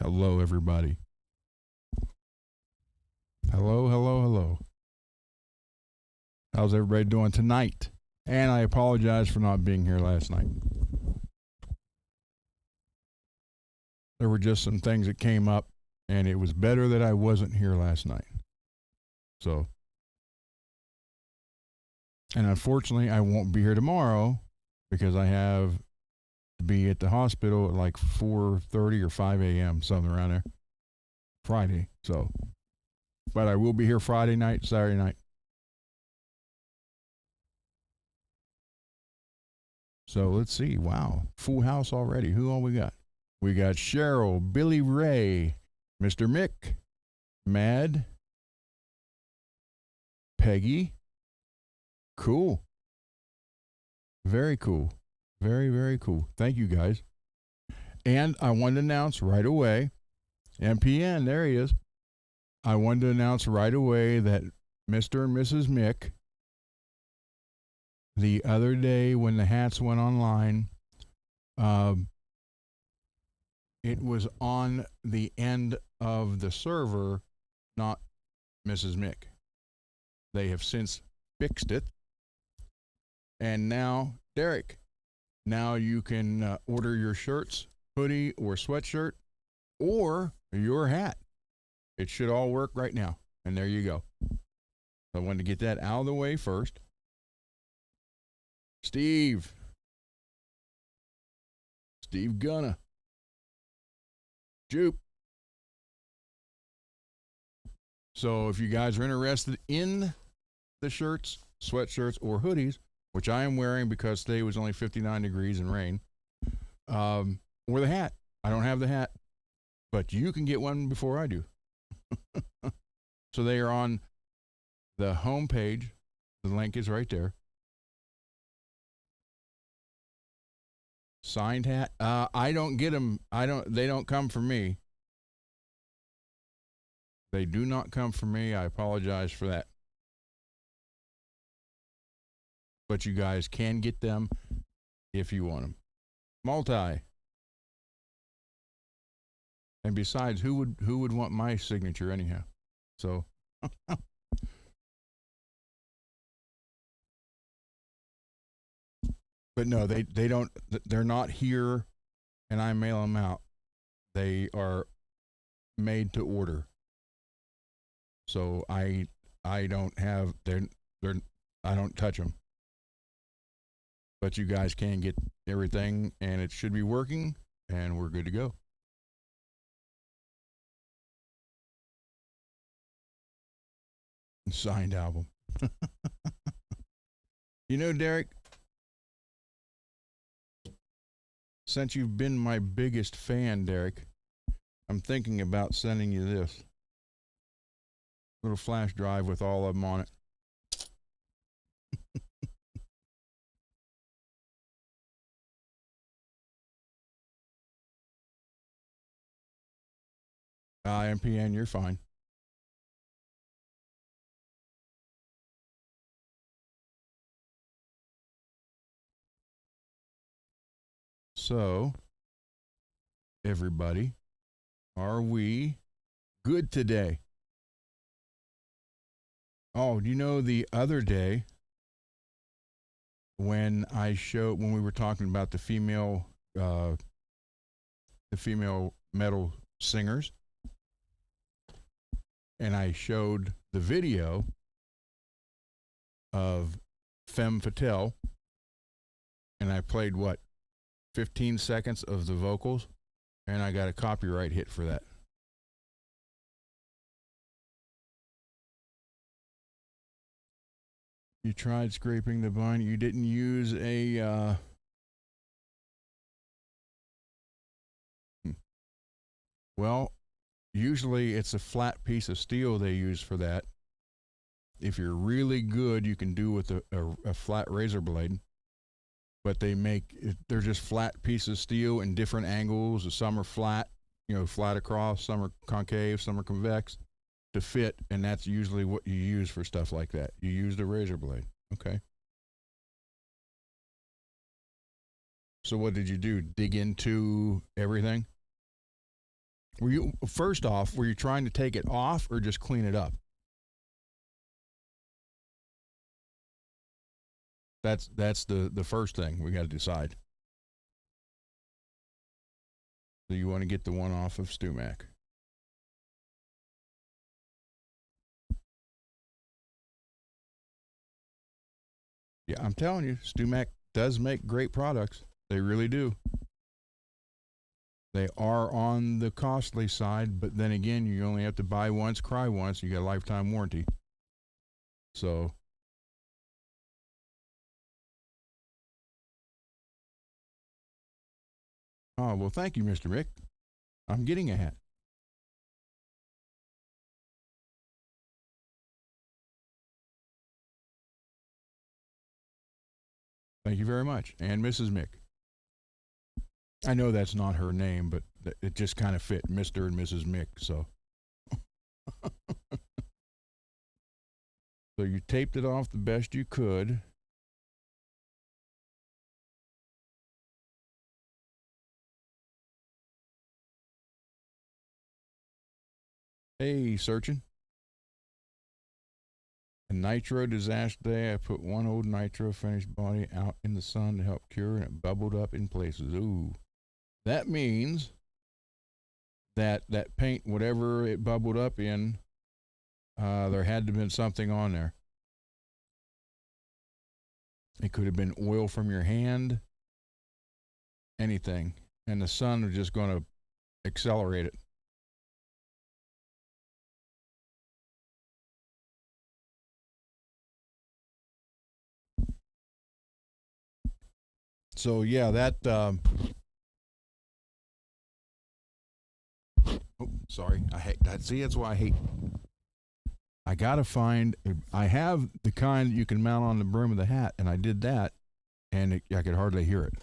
Hello, everybody. Hello, hello, hello. How's everybody doing tonight? And I apologize for not being here last night. There were just some things that came up, and it was better that I wasn't here last night. So, and unfortunately, I won't be here tomorrow because I have to be at the hospital at like 4:30 or 5 a.m., something around there, Friday. So, but I will be here Friday night, Saturday night. So let's see. Wow, full house already. Who all we got? We got Cheryl, Billy Ray, Mr. Mick, Mad, Peggy. Cool. Very cool. Very, very cool. Thank you guys. And I wanted to announce right away, MPN, there he is. I wanted to announce right away that Mr. and Mrs. Mick, the other day when the hats went online, it was on the end of the server, not Mrs. Mick. They have since fixed it. And now, Derek, now you can order your shirts, hoodie, or sweatshirt, or your hat. It should all work right now. And there you go. I wanted to get that out of the way first. Steve Gunna. Jupe. So if you guys are interested in the shirts, sweatshirts, or hoodies, which I am wearing because today was only 59 degrees and rain, or the hat. I don't have the hat, but you can get one before I do. So they are on the home page. The link is right there. Signed hat. I don't get them. They don't come from me. They do not come from me. I apologize for that. But you guys can get them if you want them. Multi. And besides, who would want my signature anyhow? So but no, they don't, they're not here and I mail them out. They are made to order. So I don't have, I don't touch them. But you guys can get everything and it should be working and we're good to go. Signed album. You know, Derek, since you've been my biggest fan, Derek, I'm thinking about sending you this little flash drive with all of them on it. MPN, you're fine. So, everybody, are we good today? Oh, do you know the other day when we were talking about the female metal singers, and I showed the video of Femme Fatale, and I played 15 seconds of the vocals, and I got a copyright hit for that. You tried scraping the bind. You didn't use a well, usually it's a flat piece of steel they use for that. If you're really good, you can do with a flat razor blade. But they're just flat pieces of steel in different angles. Some are flat, flat across. Some are concave. Some are convex to fit. And that's usually what you use for stuff like that. You use the razor blade. Okay. So what did you do? Dig into everything? Were you first off? Were you trying to take it off or just clean it up? That's the first thing we got to decide. So you want to get the one off of StewMac. Yeah, I'm telling you, StewMac does make great products. They really do. They are on the costly side, but then again, you only have to buy once, cry once. You got a lifetime warranty. So, oh well, thank you, Mr. Mick. I'm getting a hat. Thank you very much, and Mrs. Mick. I know that's not her name, but it just kind of fit, Mr. and Mrs. Mick. So, so you taped it off the best you could. Hey, searching. A nitro disaster day. I put one old nitro finished body out in the sun to help cure, and it bubbled up in places. Ooh, that means that paint, whatever it bubbled up in, there had to have been something on there. It could have been oil from your hand, anything, and the sun was just going to accelerate it. So yeah, that. Oh, sorry. I hate that. See, that's why I hate. I gotta find. I have the kind that you can mount on the brim of the hat, and I did that, and I could hardly hear it.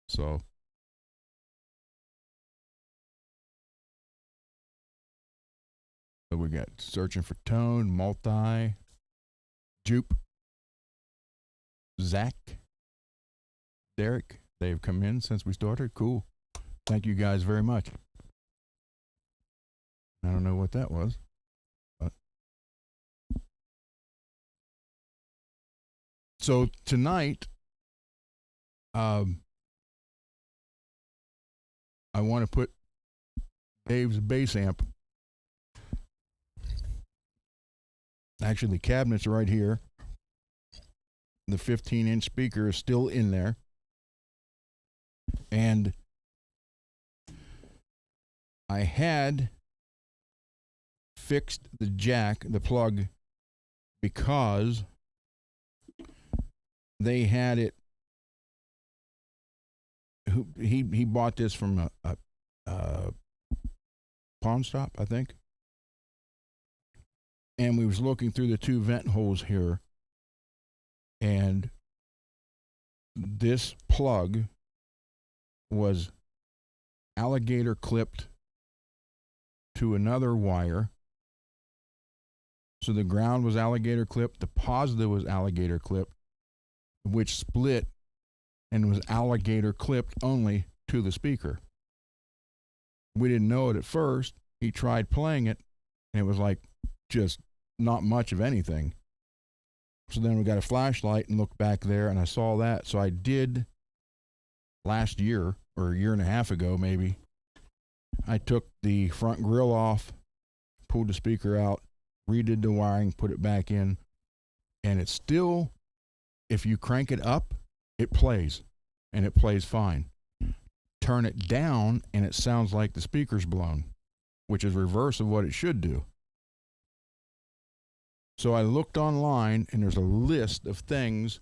So we got searching for tone, multi, Jupe, Zach, Derek. They've come in since we started. Cool. Thank you guys very much. I don't know what that was. But. So tonight, I want to put Dave's bass amp. Actually, the cabinet's right here. The 15-inch speaker is still in there. And I had fixed the jack, the plug, because they had it. He bought this from a pawn shop, I think. And we was looking through the two vent holes here, and this plug was alligator clipped to another wire. So the ground was alligator clipped, the positive was alligator clipped, which split and was alligator clipped only to the speaker. We didn't know it at first. He tried playing it, and it was like just not much of anything. So then we got a flashlight and looked back there, and I saw that. So I did last year, or a year and a half ago maybe, I took the front grill off, pulled the speaker out, redid the wiring, put it back in, and it's still, if you crank it up, it plays, and it plays fine. Turn it down, and it sounds like the speaker's blown, which is reverse of what it should do. So I looked online, and there's a list of things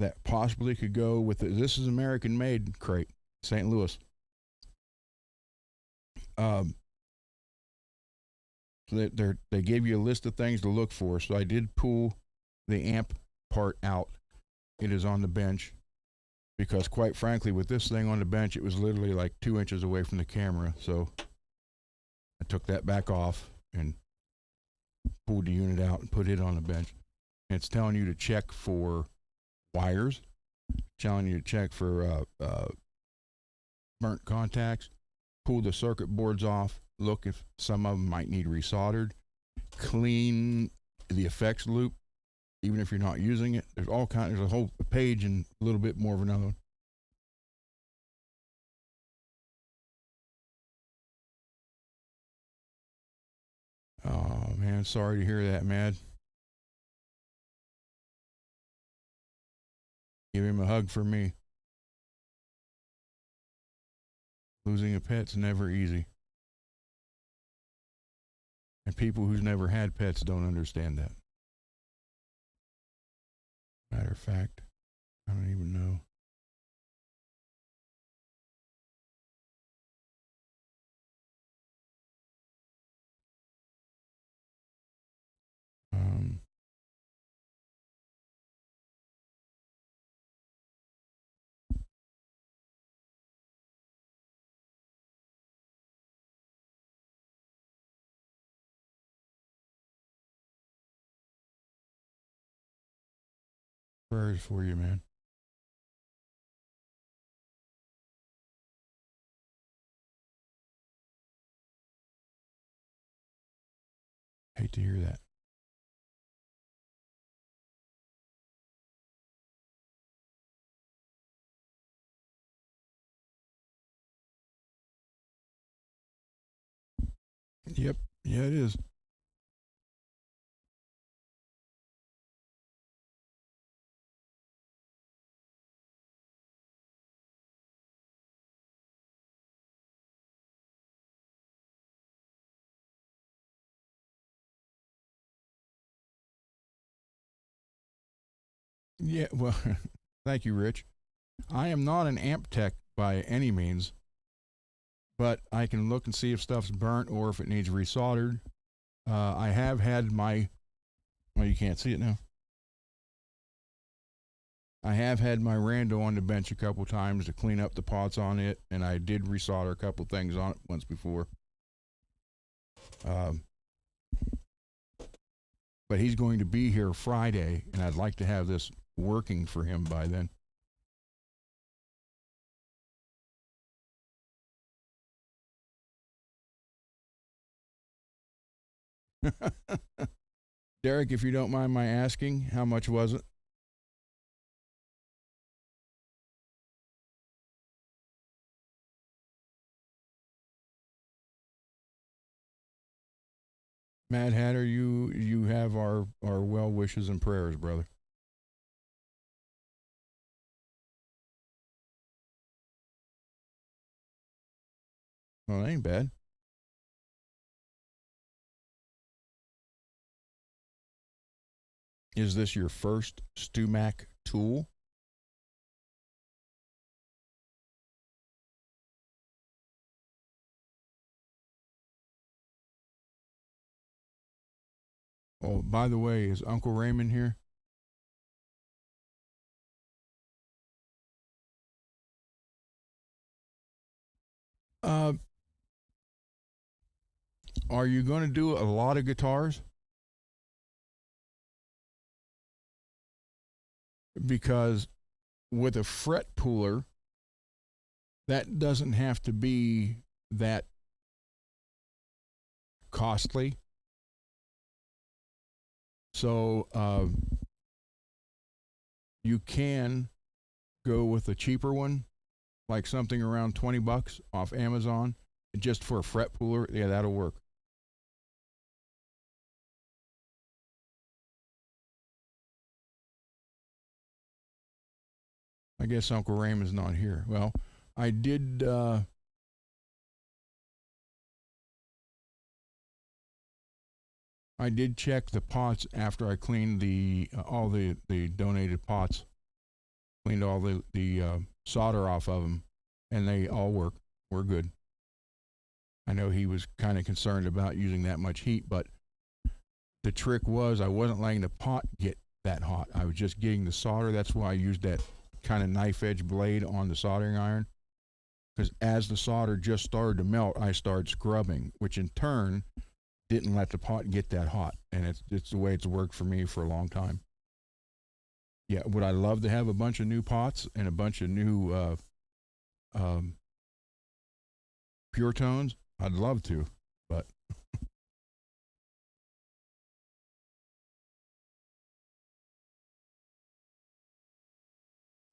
that possibly could go with it. This is American made crate, St. Louis. So they gave you a list of things to look for. So I did pull the amp part out. It is on the bench because, quite frankly, with this thing on the bench, it was literally like 2 inches away from the camera. So I took that back off and pulled the unit out and put it on the bench. And it's telling you to check for wires, telling you to check for burnt contacts, pull the circuit boards off, look if some of them might need resoldered, clean the effects loop, even if you're not using it. There's there's a whole page and a little bit more of another one. Oh man, sorry to hear that, Mad. Give him a hug for me. Losing a pet's never easy. And people who's never had pets don't understand that. Matter of fact, I don't even know. Um, Prayers for you, man. Hate to hear that. Yep. Yeah, it is. Yeah, well, thank you, Rich. I am not an amp tech by any means, but I can look and see if stuff's burnt or if it needs resoldered. I have had my, well, you can't see it now. I have had my Rando on the bench a couple times to clean up the pots on it, and I did resolder a couple things on it once before. Um, but he's going to be here Friday, and I'd like to have this working for him by then. Derek, if you don't mind my asking, how much was it? Mad Hatter, you have our well wishes and prayers, brother. Well, that ain't bad. Is this your first StuMac tool? Oh, by the way, is Uncle Raymond here? Uh, are you going to do a lot of guitars? Because with a fret pooler, that doesn't have to be that costly. So you can go with a cheaper one, like something around $20 off Amazon, just for a fret pooler. Yeah, that'll work. I guess Uncle Raymond's not here. Well, I did. I did check the pots after I cleaned the all the donated pots, cleaned all the solder off of them, and they all work. We're good. I know he was kind of concerned about using that much heat, but the trick was I wasn't letting the pot get that hot. I was just getting the solder. That's why I used that kind of knife edge blade on the soldering iron. Because as the solder just started to melt, I started scrubbing, which in turn didn't let the pot get that hot. And it's the way it's worked for me for a long time. Yeah, would I love to have a bunch of new pots and a bunch of new Pure Tones, I'd love to, but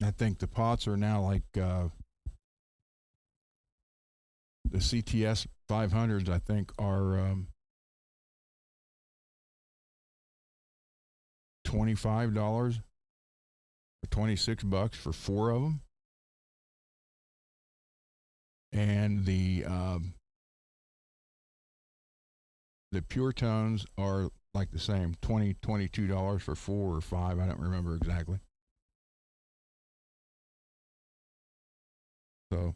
I think the pots are now like the CTS 500s. I think are $25 or $26 for 4 of them, and the Pure Tones are like the same, $22 for 4 or 5. I don't remember exactly. So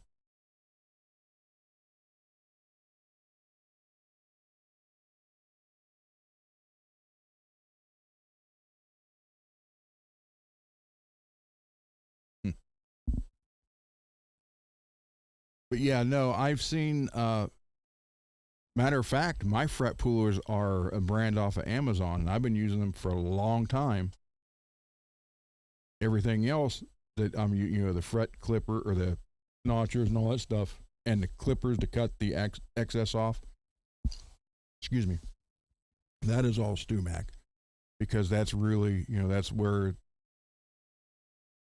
hmm. But yeah, no, I've seen matter of fact, my fret pullers are a brand off of Amazon, and I've been using them for a long time. Everything else that you know, the fret clipper or the notchers and all that stuff, and the clippers to cut the excess off. Excuse me. That is all StewMac, because that's really, you know, that's where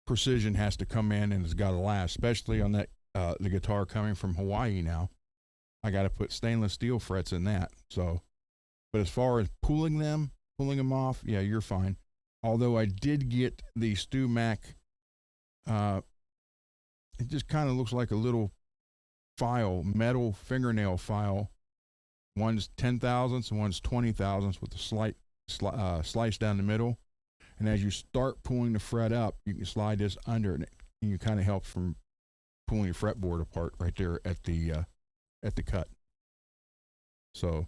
precision has to come in, and it's got to last, especially on that the guitar coming from Hawaii now. I got to put stainless steel frets in that. So, but as far as pulling them off, yeah, you're fine. Although I did get the StewMac, it just kind of looks like a little file, metal fingernail file. One's 10 thousandths and one's 20 thousandths with a slice down the middle. And as you start pulling the fret up, you can slide this under it, and you kind of help from pulling your fretboard apart right there at the cut. So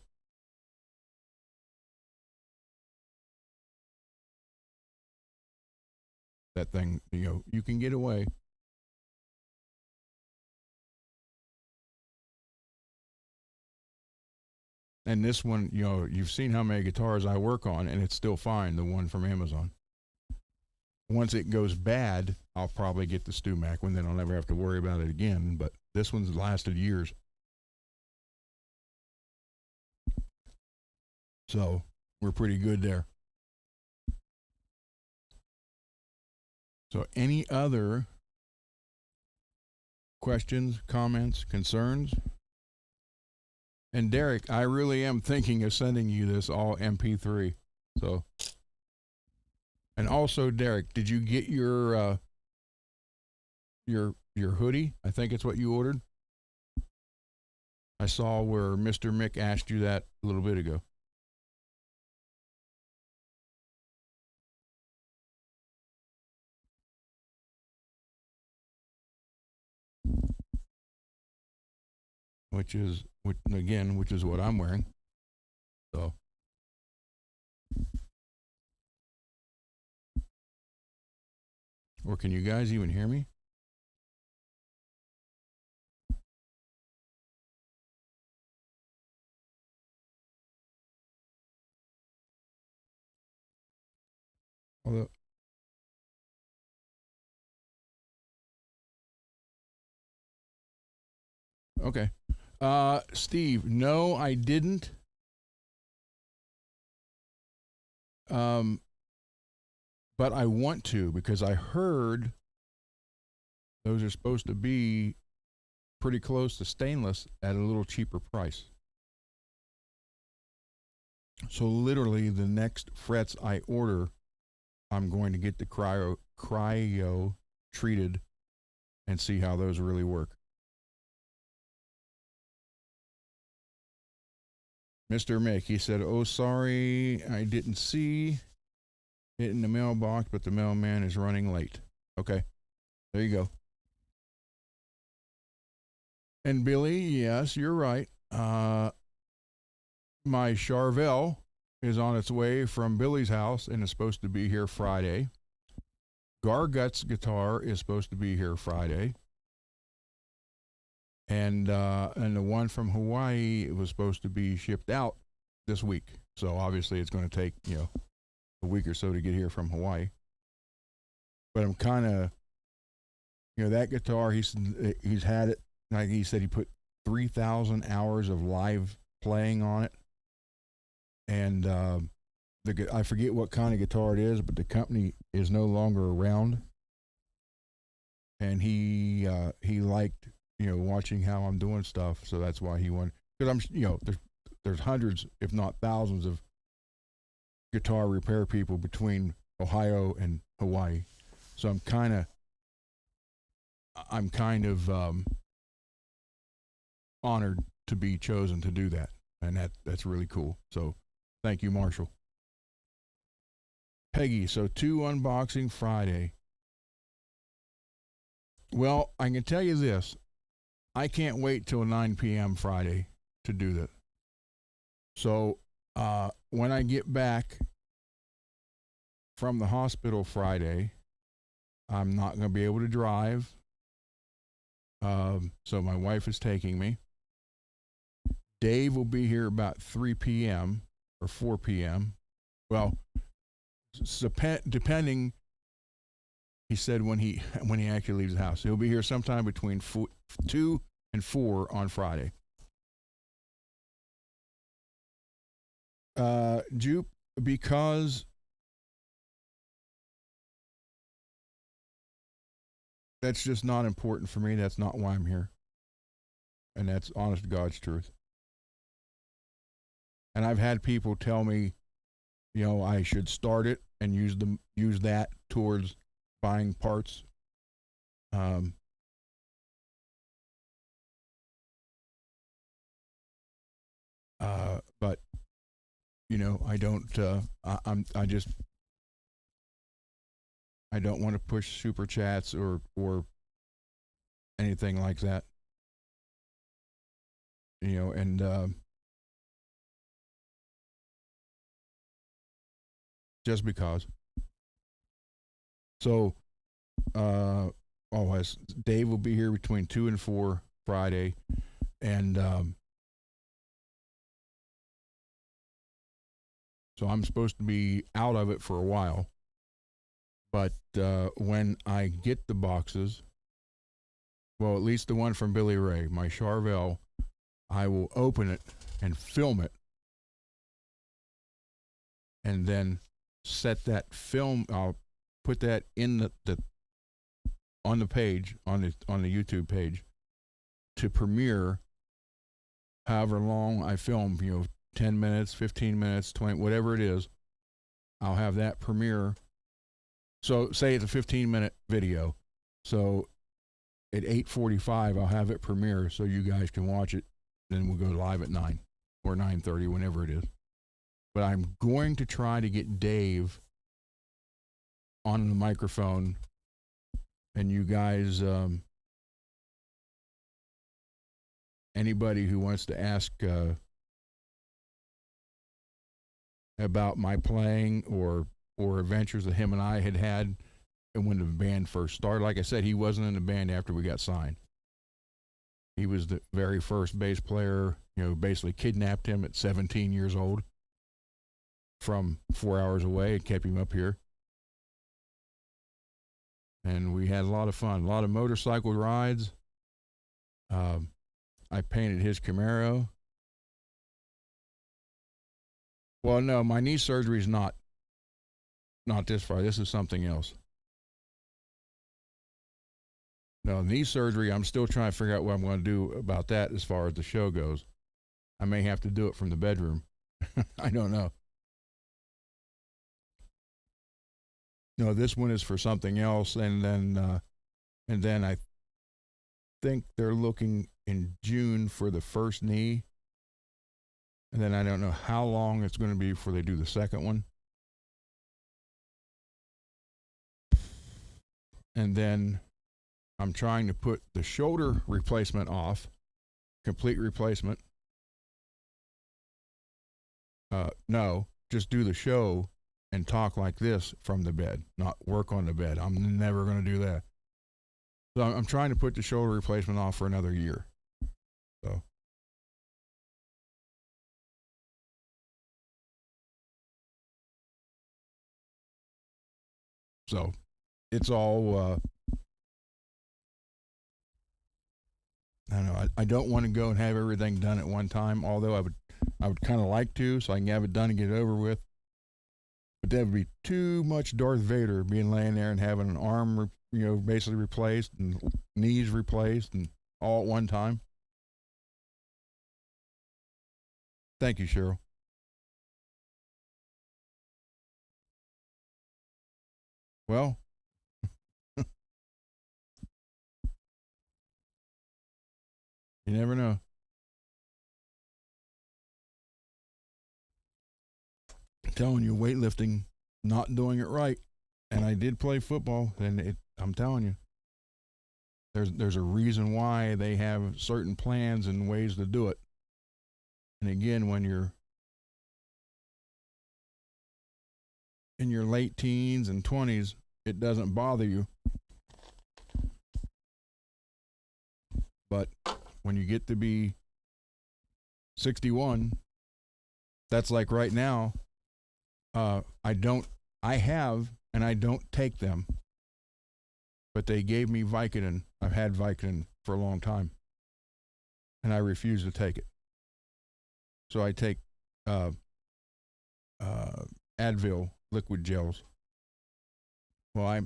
that thing, you know, you can get away. And this one, you know, you've seen how many guitars I work on, and it's still fine, the one from Amazon. Once it goes bad, I'll probably get the StewMac one, then I'll never have to worry about it again. But this one's lasted years. So we're pretty good there. So any other questions, comments, concerns? And Derek, I really am thinking of sending you this all MP3. So, and also Derek, did you get your hoodie? I think it's what you ordered. I saw where Mr. Mick asked you that a little bit ago. Which is which is what I'm wearing. So or can you guys even hear me? Although okay. Steve, no, I didn't. Um, but I want to, because I heard those are supposed to be pretty close to stainless at a little cheaper price. So literally the next frets I order, I'm going to get the cryo treated and see how those really work. Mr. Mick, he said, "Oh, sorry, I didn't see it in the mailbox, but the mailman is running late." Okay, there you go. And Billy, yes, you're right. My Charvel is on its way from Billy's house and is supposed to be here Friday. Gargut's guitar is supposed to be here Friday. And the one from Hawaii was supposed to be shipped out this week. So obviously it's going to take, you know, a week or so to get here from Hawaii. But I'm kind of, you know, that guitar, he's had it, like he said, he put 3,000 hours of live playing on it. And I forget what kind of guitar it is, but the company is no longer around. And he liked, watching how I'm doing stuff, so that's why he won. Because there's hundreds, if not thousands, of guitar repair people between Ohio and Hawaii. So I'm kind of honored to be chosen to do that, and that's really cool. So thank you, Marshall. Peggy, so 2 unboxing Friday. Well, I can tell you this. I can't wait till 9 p.m. Friday to do that. So when I get back from the hospital Friday, I'm not going to be able to drive. So my wife is taking me. Dave will be here about 3 p.m. or 4 p.m. Well, depending, he said when he actually leaves the house. He'll be here sometime between 2 and 4 on Friday. Jupe, because that's just not important for me. That's not why I'm here. And that's honest to God's truth. And I've had people tell me, I should start it and use that towards buying parts. But I don't. I don't want to push super chats or anything like that. And just because. So, Dave will be here between 2 and 4 Friday, and so I'm supposed to be out of it for a while. But when I get the boxes, well, at least the one from Billy Ray, my Charvel, I will open it and film it, and then set that film. I'll put that in the on the page on the YouTube page to premiere. However long I film, 10 minutes, 15 minutes, 20, whatever it is, I'll have that premiere. So say it's a 15-minute video. So at 8:45, I'll have it premiere so you guys can watch it. Then we'll go live at 9 or 9:30, whenever it is. But I'm going to try to get Dave on the microphone, and you guys, anybody who wants to ask about my playing or adventures that him and I had when the band first started. Like I said, he wasn't in the band after we got signed. He was the very first bass player, basically kidnapped him at 17 years old from 4 hours away and kept him up here. And we had a lot of fun, a lot of motorcycle rides. I painted his Camaro. Well, no, my knee surgery is not this far. This is something else. No, knee surgery, I'm still trying to figure out what I'm going to do about that as far as the show goes. I may have to do it from the bedroom. I don't know. No, this one is for something else, and then I think they're looking in June for the first knee, and then I don't know how long it's going to be before they do the second one. And then I'm trying to put the shoulder replacement off, complete replacement. No, just do the show and talk like this from the bed, not work on the bed. I'm never going to do that. So I'm trying to put the shoulder replacement off for another year. So it's all I don't know. I don't want to go and have everything done at one time. Although I would kind of like to, so I can have it done and get it over with. But that would be too much Darth Vader being laying there and having an arm, basically replaced and knees replaced and all at one time. Thank you, Cheryl. Well, you never know. I'm telling you, weightlifting, not doing it right. And I did play football, and I'm telling you, there's a reason why they have certain plans and ways to do it. And again, when you're in your late teens and 20s, it doesn't bother you. But when you get to be 61, that's like right now. I have, and I don't take them, but they gave me Vicodin. I've had Vicodin for a long time, and I refuse to take it. So I take Advil liquid gels. Well, I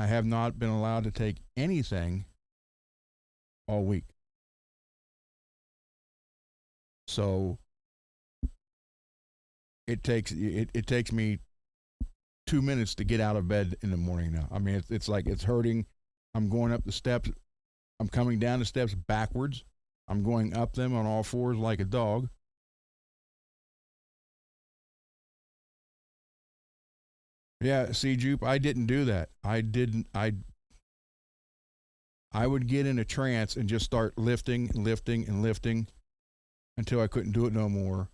have not been allowed to take anything all week. So it takes me 2 minutes to get out of bed in the morning now. I mean, it's like it's hurting. I'm going up the steps. I'm coming down the steps backwards. I'm going up them on all fours like a dog. Yeah, see, Jupe, I didn't do that. I would get in a trance and just start lifting and lifting and lifting until I couldn't do it no more,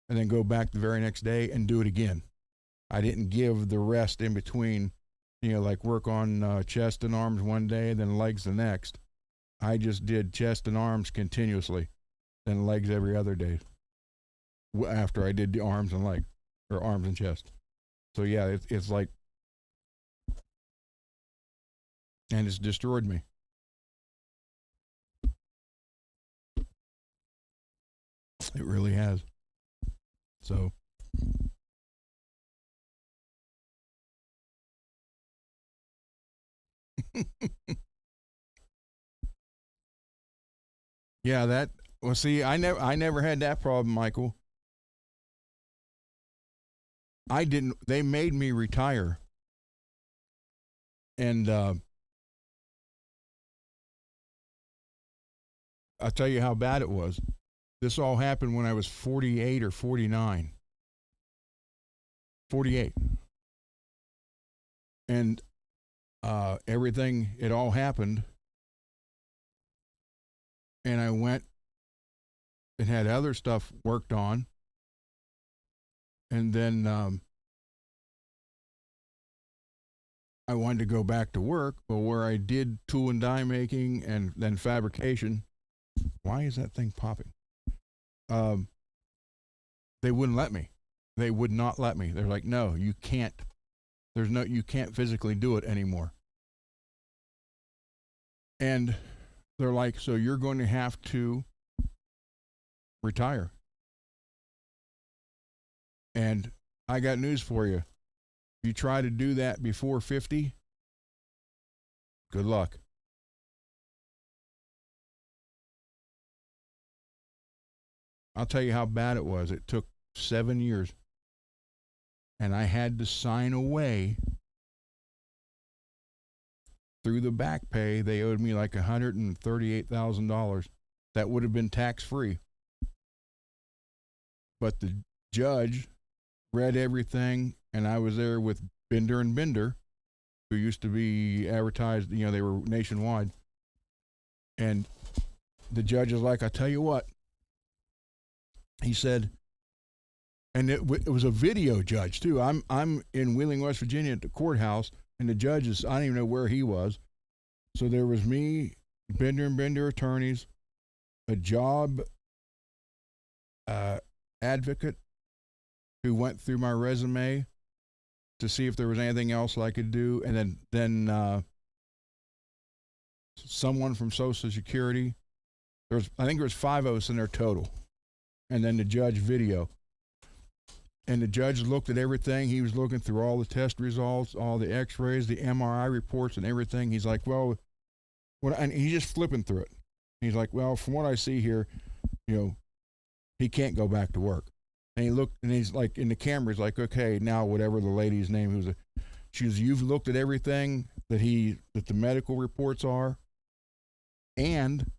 and then go back the very next day and do it again. I didn't give the rest in between, like work on chest and arms one day, then legs the next. I just did chest and arms continuously, then legs every other day after I did the arms and leg, or arms and chest. So yeah, it's like, and it's destroyed me. It really has. So yeah, well, see, I never had that problem, Michael. I didn't. They made me retire, and I'll tell you how bad it was. This all happened when I was 48 or 49. 48, and everything. It all happened, and I went and had other stuff worked on, and then I wanted to go back to work. Well, where I did tool and die making and then fabrication. Why is that thing popping? Um, they wouldn't let me. They would not let me. They're like, no, you can't. You can't physically do it anymore. And they're like, so you're going to have to retire. And I got news for you. If you try to do that before 50, good luck. I'll tell you how bad it was. It took 7 years. And I had to sign away through the back pay. They owed me like $138,000. That would have been tax free. But the judge read everything, and I was there with Bender and Bender, who used to be advertised, they were nationwide. And the judge is like, I tell you what, he said, and it was a video judge too. I'm in Wheeling, West Virginia at the courthouse, and the judge is, I don't even know where he was. So there was me, Bender and Bender attorneys, a job advocate who went through my resume to see if there was anything else I could do, and then someone from Social Security, I think there was 5 of us in there total, and then the judge video. And the judge looked at everything. He was looking through all the test results, all the X-rays, the MRI reports, and everything. He's like, well, and he's just flipping through it. He's like, well, from what I see here, he can't go back to work. And he looked, and he's like, in the camera, he's like, okay, now whatever the lady's name you've looked at everything that the medical reports are, and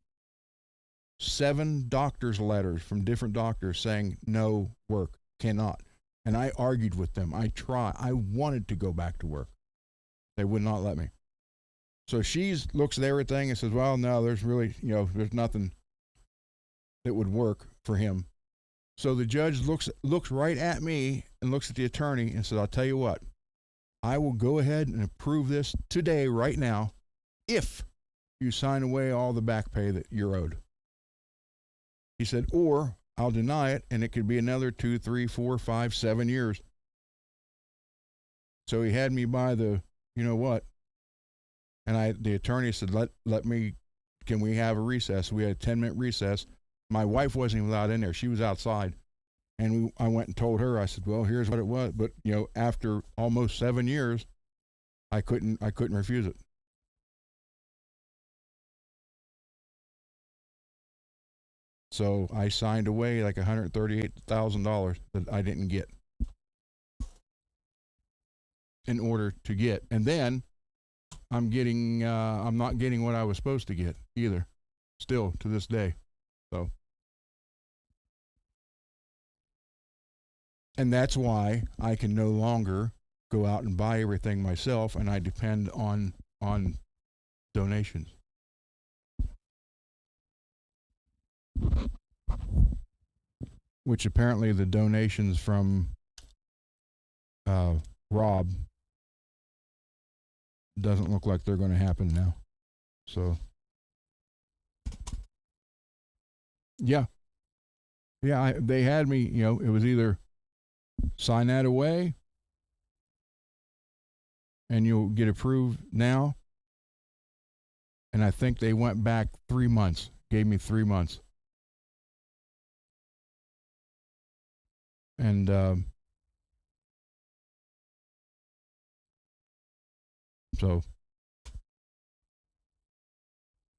7 doctors' letters from different doctors saying no work, cannot. And I argued with them. I wanted to go back to work. They would not let me. So she looks at everything and says, well, no, there's really, there's nothing that would work for him. So the judge looks right at me and looks at the attorney and says, I'll tell you what, I will go ahead and approve this today, right now, if you sign away all the back pay that you're owed. He said, or I'll deny it, and it could be another 2, 3, 4, 5, 7 years. So he had me by the, what? And the attorney said, can we have a recess? We had a 10-minute recess. My wife wasn't even allowed in there. She was outside. And I went and told her, I said, well, here's what it was. But, after almost 7 years, I couldn't refuse it. So I signed away like $138,000 that I didn't get in order to get. And then I'm not getting what I was supposed to get either, still to this day. So, and that's why I can no longer go out and buy everything myself, and I depend on donations. Which apparently the donations from Rob doesn't look like they're going to happen now. So, yeah, they had me. It was either sign that away, and you'll get approved now. And I think they went back 3 months. Gave me 3 months. And and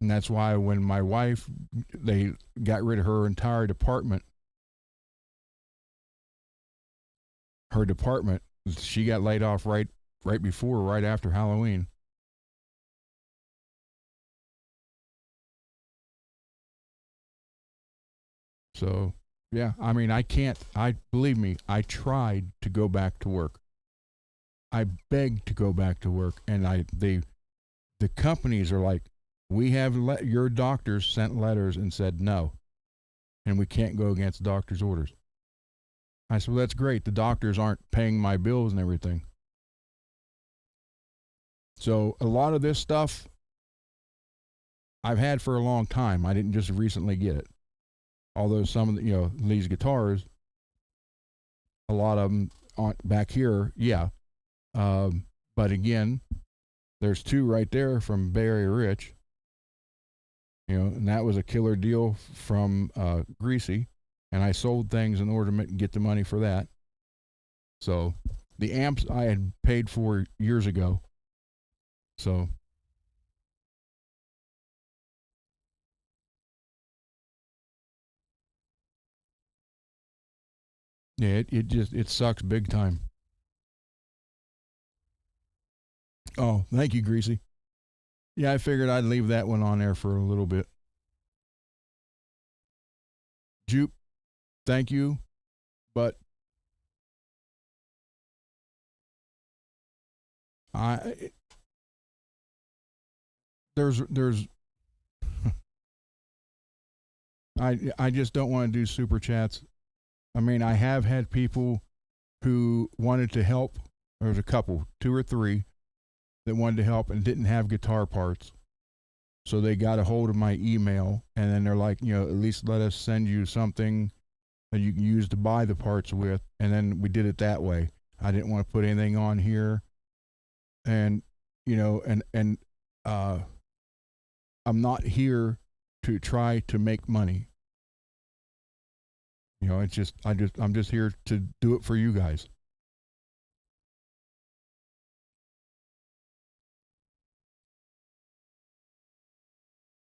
that's why when my wife, they got rid of her entire department, she got laid off right after Halloween. So, yeah, I mean, believe me, I tried to go back to work. I begged to go back to work, and the companies are like, we have your doctors sent letters and said no, and we can't go against doctors' orders. I said, well, that's great. The doctors aren't paying my bills and everything. So a lot of this stuff I've had for a long time. I didn't just recently get it. Although some of the, these guitars, a lot of them aren't back here, yeah. But again, there's 2 right there from Bay Area Rich, and that was a killer deal from Greasy, and I sold things in order to get the money for that. So the amps I had paid for years ago. So. Yeah, it sucks big time. Oh, thank you, Greasy. Yeah, I figured I'd leave that one on there for a little bit. Jupe, thank you, but there's I just don't want to do super chats. I mean, I have had people who wanted to help. There was a couple, 2 or 3, that wanted to help and didn't have guitar parts. So they got a hold of my email, and then they're like, at least let us send you something that you can use to buy the parts with. And then we did it that way. I didn't want to put anything on here. And, I'm not here to try to make money. You know, I'm just here to do it for you guys.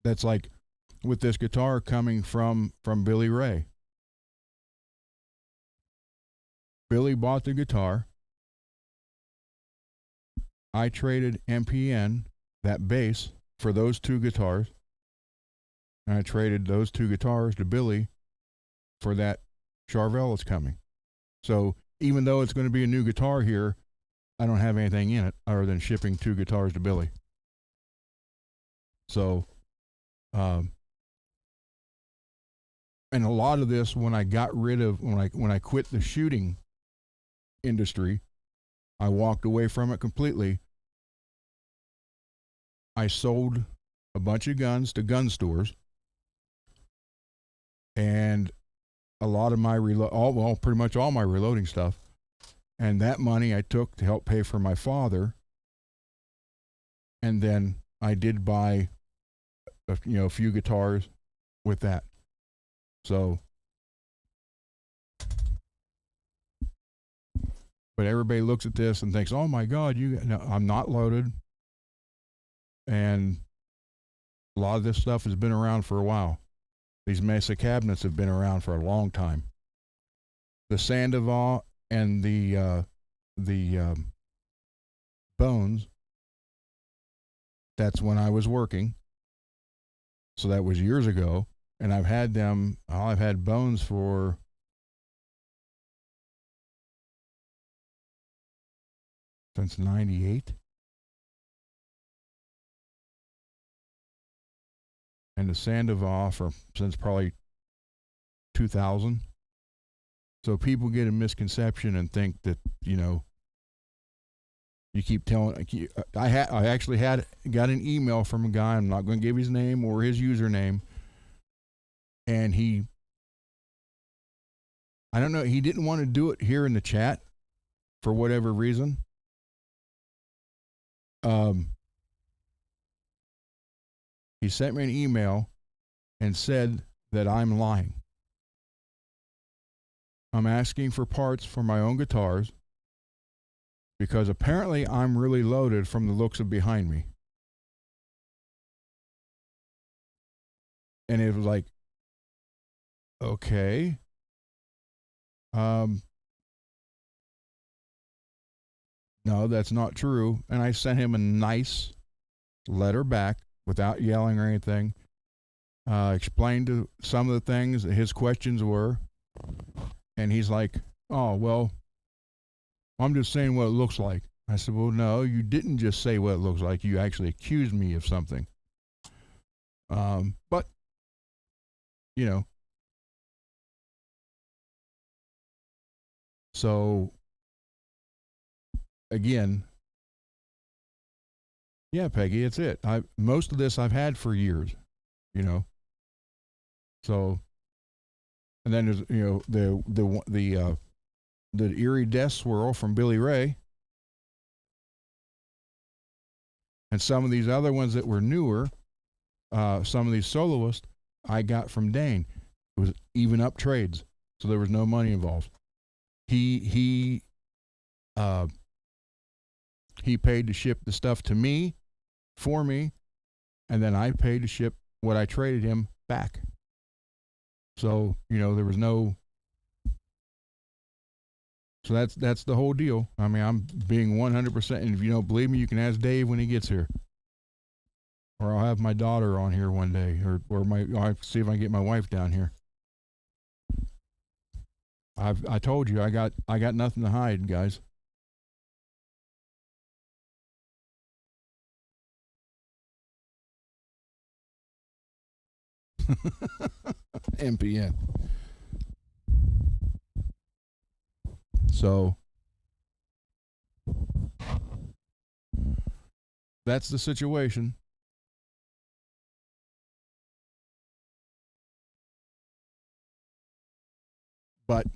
That's like with this guitar coming from Billy Ray. Billy bought the guitar. I traded MPN, that bass, for those two guitars. And I traded those two guitars to Billy for that Charvel that's coming. So even though it's going to be a new guitar here, I don't have anything in it other than shipping two guitars to Billy. So, and a lot of this, when I quit the shooting industry, I walked away from it completely. I sold a bunch of guns to gun stores, and a lot of my pretty much all my reloading stuff, and that money I took to help pay for my father, and then I did buy a few guitars with that. So, but everybody looks at this and thinks, "Oh my God, I'm not loaded," and a lot of this stuff has been around for a while. These Mesa cabinets have been around for a long time. The Sandoval and the Bones, that's when I was working. So that was years ago. And I've had Bones for since 98. And the Sandoval since probably 2000. So people get a misconception and think that, you keep telling. I actually got an email from a guy. I'm not going to give his name or his username. And I don't know, he didn't want to do it here in the chat for whatever reason. He sent me an email and said that I'm lying. I'm asking for parts for my own guitars because apparently I'm really loaded from the looks of behind me. And it was like, okay. No, that's not true. And I sent him a nice letter back without yelling or anything. Explained to some of the things that his questions were. And he's like, "Oh, well, I'm just saying what it looks like." I said, "Well, no, you didn't just say what it looks like. You actually accused me of something." But, so, again, yeah, Peggy, it's it. Most of this I've had for years, So, and then there's the Erie Death Swirl from Billy Ray, and some of these other ones that were newer, some of these soloists I got from Dane. It was even up trades, so there was no money involved. He paid to ship the stuff to me, for me, and then I paid to ship what I traded him back. So, there was no. So that's the whole deal. I mean, I'm being 100%. And if you don't believe me, you can ask Dave when he gets here, or I'll have my daughter on here one day, or I'll see if I can get my wife down here. I told you I got nothing to hide, guys. MPN. So that's the situation. But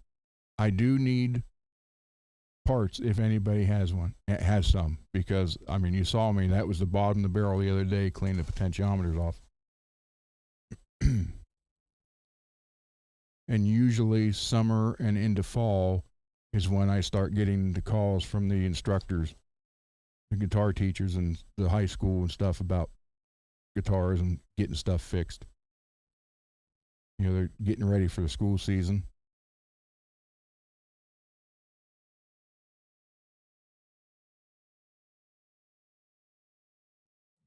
I do need parts if anybody has some, because I mean, you saw me, that was the bottom of the barrel the other day, cleaning the potentiometers off. And usually summer and into fall is when I start getting the calls from the instructors, the guitar teachers and the high school and stuff about guitars and getting stuff fixed. You know, they're getting ready for the school season.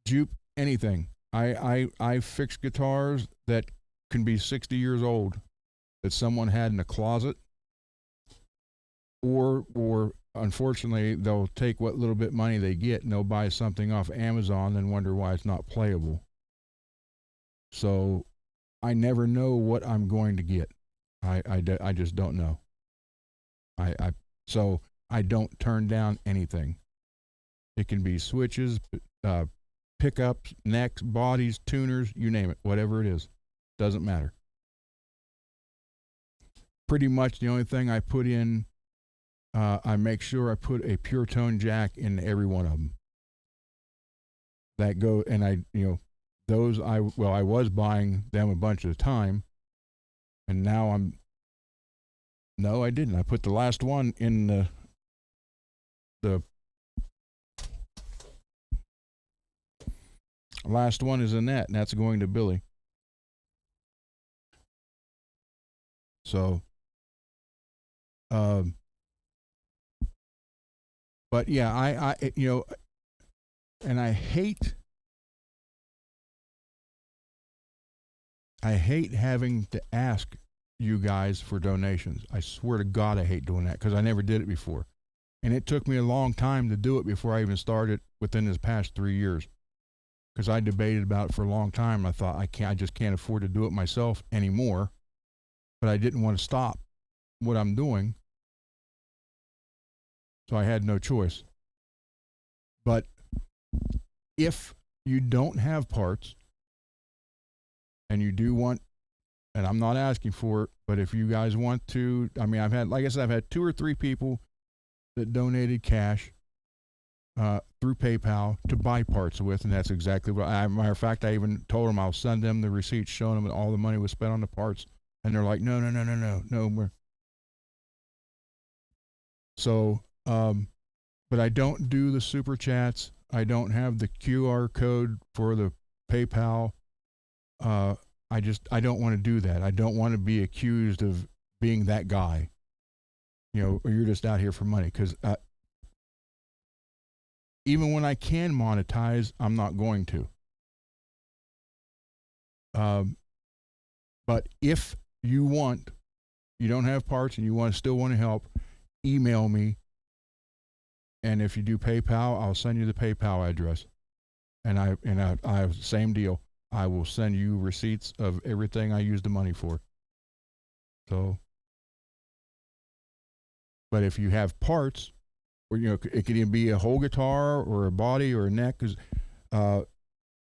Jupe anything. I fix guitars that can be 60 years old that someone had in a closet, or unfortunately they'll take what little bit money they get and they'll buy something off Amazon and wonder why it's not playable. So I never know what I'm going to get. I just don't know. So I don't turn down anything. It can be switches, pickups, necks, bodies, tuners, you name it, whatever it is. Doesn't matter. Pretty much the only thing I put in, I make sure I put a pure tone jack in every one of them. That go, and those I was buying them a bunch of the time, and now no, I didn't. I put the last one in the last one is in that, and that's going to Billy. So, but yeah, I and I hate having to ask you guys for donations. I swear to God, I hate doing that because I never did it before. And it took me a long time to do it before I even started within this past 3 years. Because I debated about it for a long time. I thought I just can't afford to do it myself anymore. But I didn't want to stop what I'm doing. So I had no choice. But if you don't have parts and you do want, and I'm not asking for it, but if you guys want to, I mean, I've had 2 or 3 people that donated cash through PayPal to buy parts with, and that's exactly what matter of fact, I even told them I'll send them the receipts showing them that all the money was spent on the parts, and they're like, no, we're so, but I don't do the super chats. I don't have the QR code for the PayPal. I don't want to do that. I don't want to be accused of being that guy. Or you're just out here for money. Because even when I can monetize, I'm not going to. But if you don't have parts and you still want to help, email me. And if you do PayPal, I'll send you the PayPal address. And I same deal. I will send you receipts of everything I use the money for. So, but if you have parts, or it can even be a whole guitar or a body or a neck, because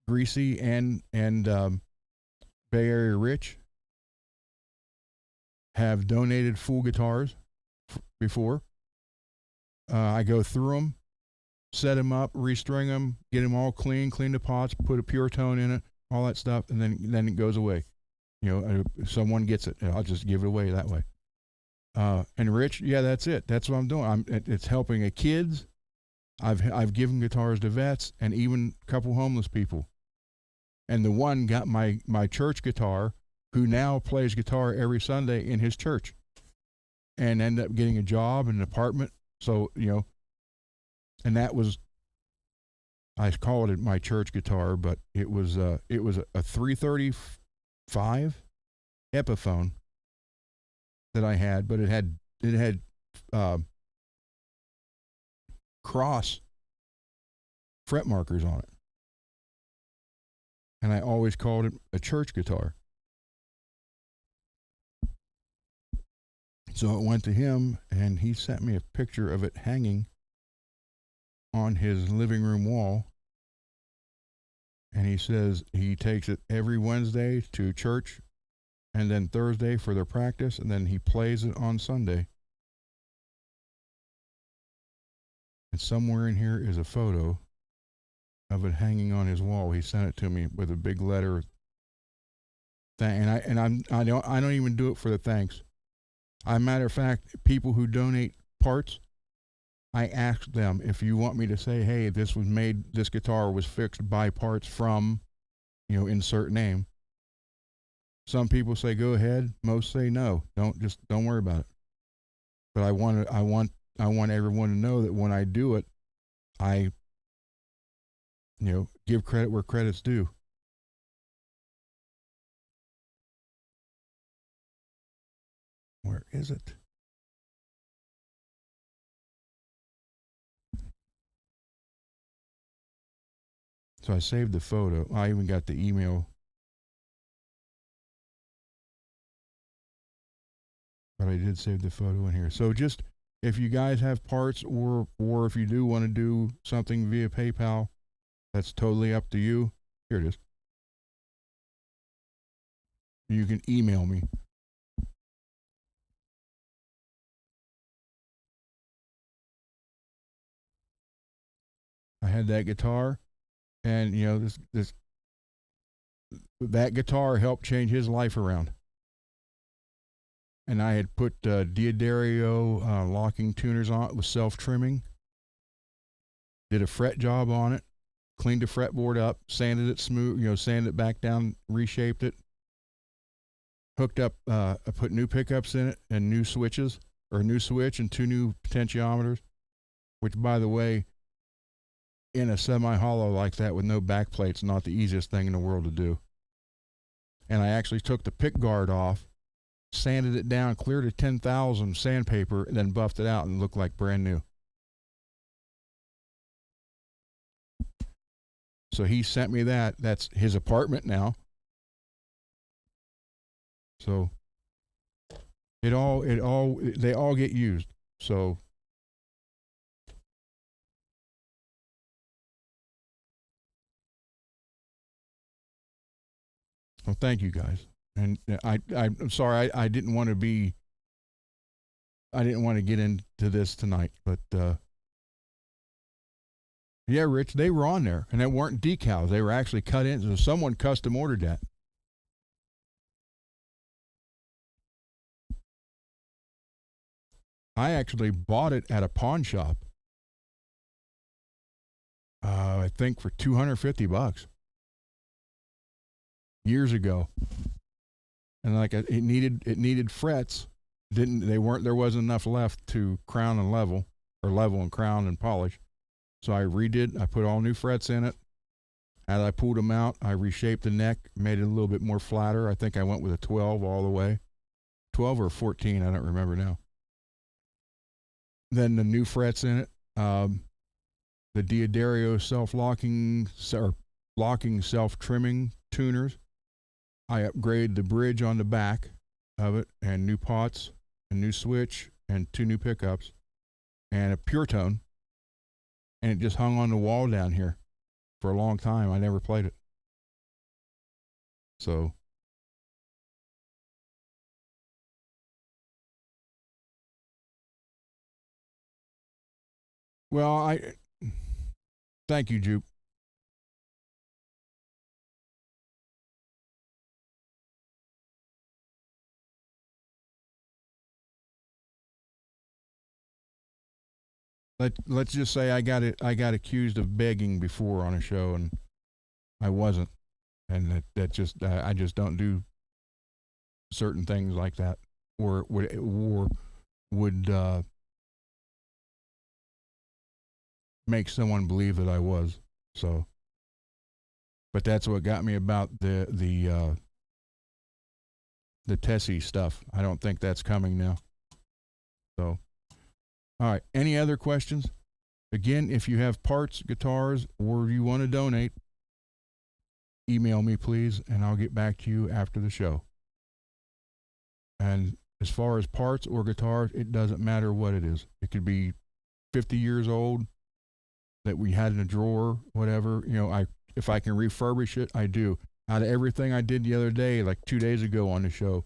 Greasy and Bay Area Rich have donated full guitars before. I go through them, set them up, restring them, get them all clean the pots, put a pure tone in it, all that stuff, and then it goes away. Someone gets it. I'll just give it away that way. And Rich, yeah, that's it. That's what I'm doing. It's helping kids. I've given guitars to vets and even a couple homeless people. And the one got my church guitar, who now plays guitar every Sunday in his church, and ended up getting a job in an apartment. So and that was, I called it my church guitar, but it was a 335 Epiphone that I had, but it had cross fret markers on it, and I always called it a church guitar. So it went to him, and he sent me a picture of it hanging on his living room wall. And he says he takes it every Wednesday to church, and then Thursday for their practice, and then he plays it on Sunday. And somewhere in here is a photo of it hanging on his wall. He sent it to me with a big letter. I don't even do it for the thanks. As a matter of fact, people who donate parts, I ask them if you want me to say, hey, this guitar was fixed by parts from, insert name. Some people say go ahead. Most say no. Don't worry about it. But I want everyone to know that when I do it, I give credit where credit's due. Where is it? So I saved the photo. I even got the email. But I did save the photo in here. So just if you guys have parts or if you do want to do something via PayPal, that's totally up to you. Here it is. You can email me. I had that guitar, and that guitar helped change his life around. And I had put Diodario locking tuners on it with self-trimming. Did a fret job on it. Cleaned the fretboard up. Sanded it smooth. Sanded it back down. Reshaped it. Hooked up. I put new pickups in it and new switches, or a new switch and 2 new potentiometers. Which, by the way, in a semi-hollow like that with no back plates, not the easiest thing in the world to do. And I actually took the pick guard off, sanded it down, cleared a 10,000 sandpaper, and then buffed it out and looked like brand new. So he sent me that. That's his apartment now. So they all get used. So well, thank you guys. And I'm sorry I didn't want to get into this tonight, but yeah, Rich, they were on there, and they weren't decals. They were actually cut in. So someone custom ordered that. I actually bought it at a pawn shop. I think for $250 years ago, and like it needed frets. There wasn't enough left to crown and level, or level and crown and polish. So I put all new frets in it. As I pulled them out, I reshaped the neck, made it a little bit more flatter. I think I went with a 12 all the way. 12 or 14, I don't remember now. Then the new frets in it, the Diodario self-locking, or locking self-trimming tuners. I upgraded the bridge on the back of it, and new pots, a new switch, and 2 new pickups, and a pure tone. And it just hung on the wall down here for a long time. I never played it. So well, thank you, Jupe. Let's just say I got accused of begging before on a show, and I wasn't, and I just don't do certain things like that, or would make someone believe that I was. So, but that's what got me about the Tessie stuff. I don't think that's coming now. So. All right. Any other questions? Again, if you have parts, guitars, or you want to donate, email me, please, and I'll get back to you after the show. And as far as parts or guitars, it doesn't matter what it is. It could be 50 years old that we had in a drawer, whatever. If I can refurbish it, I do. Out of everything I did the other day, like 2 days ago on the show,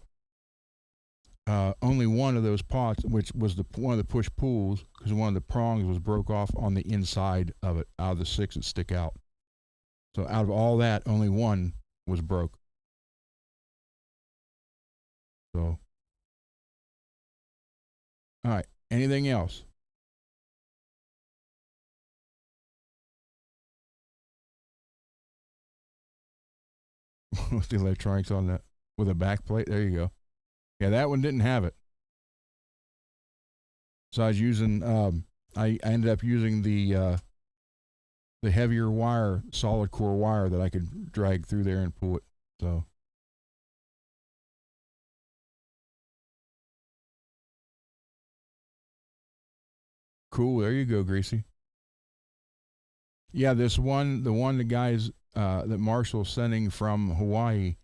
only one of those pots, which was one of the push pulls, because one of the prongs was broke off on the inside of it, out of the 6 that stick out. So out of all that, only one was broke. So, all right. Anything else? With the electronics on that, with a back plate. There you go. Yeah, that one didn't have it. So I was using. I ended up using the heavier wire, solid core wire that I could drag through there and pull it. So. Cool. There you go, Greasy. Yeah, this one, the guys that Marshall's sending from Hawaii,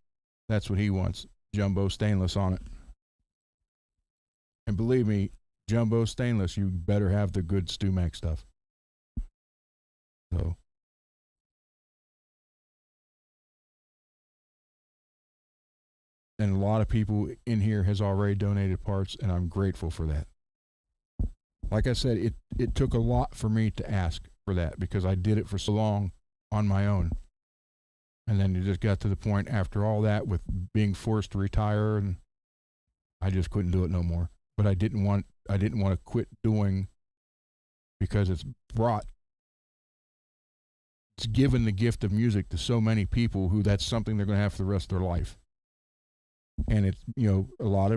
that's what he wants. Jumbo stainless on it. And believe me, jumbo stainless, you better have the good StewMac stuff. So. And a lot of people in here has already donated parts, and I'm grateful for that. Like I said, it took a lot for me to ask for that because I did it for so long on my own. And then it just got to the point after all that with being forced to retire, and I just couldn't do it no more. But I didn't want to quit doing, because it's given the gift of music to so many people who that's something they're going to have for the rest of their life. And it's, a lot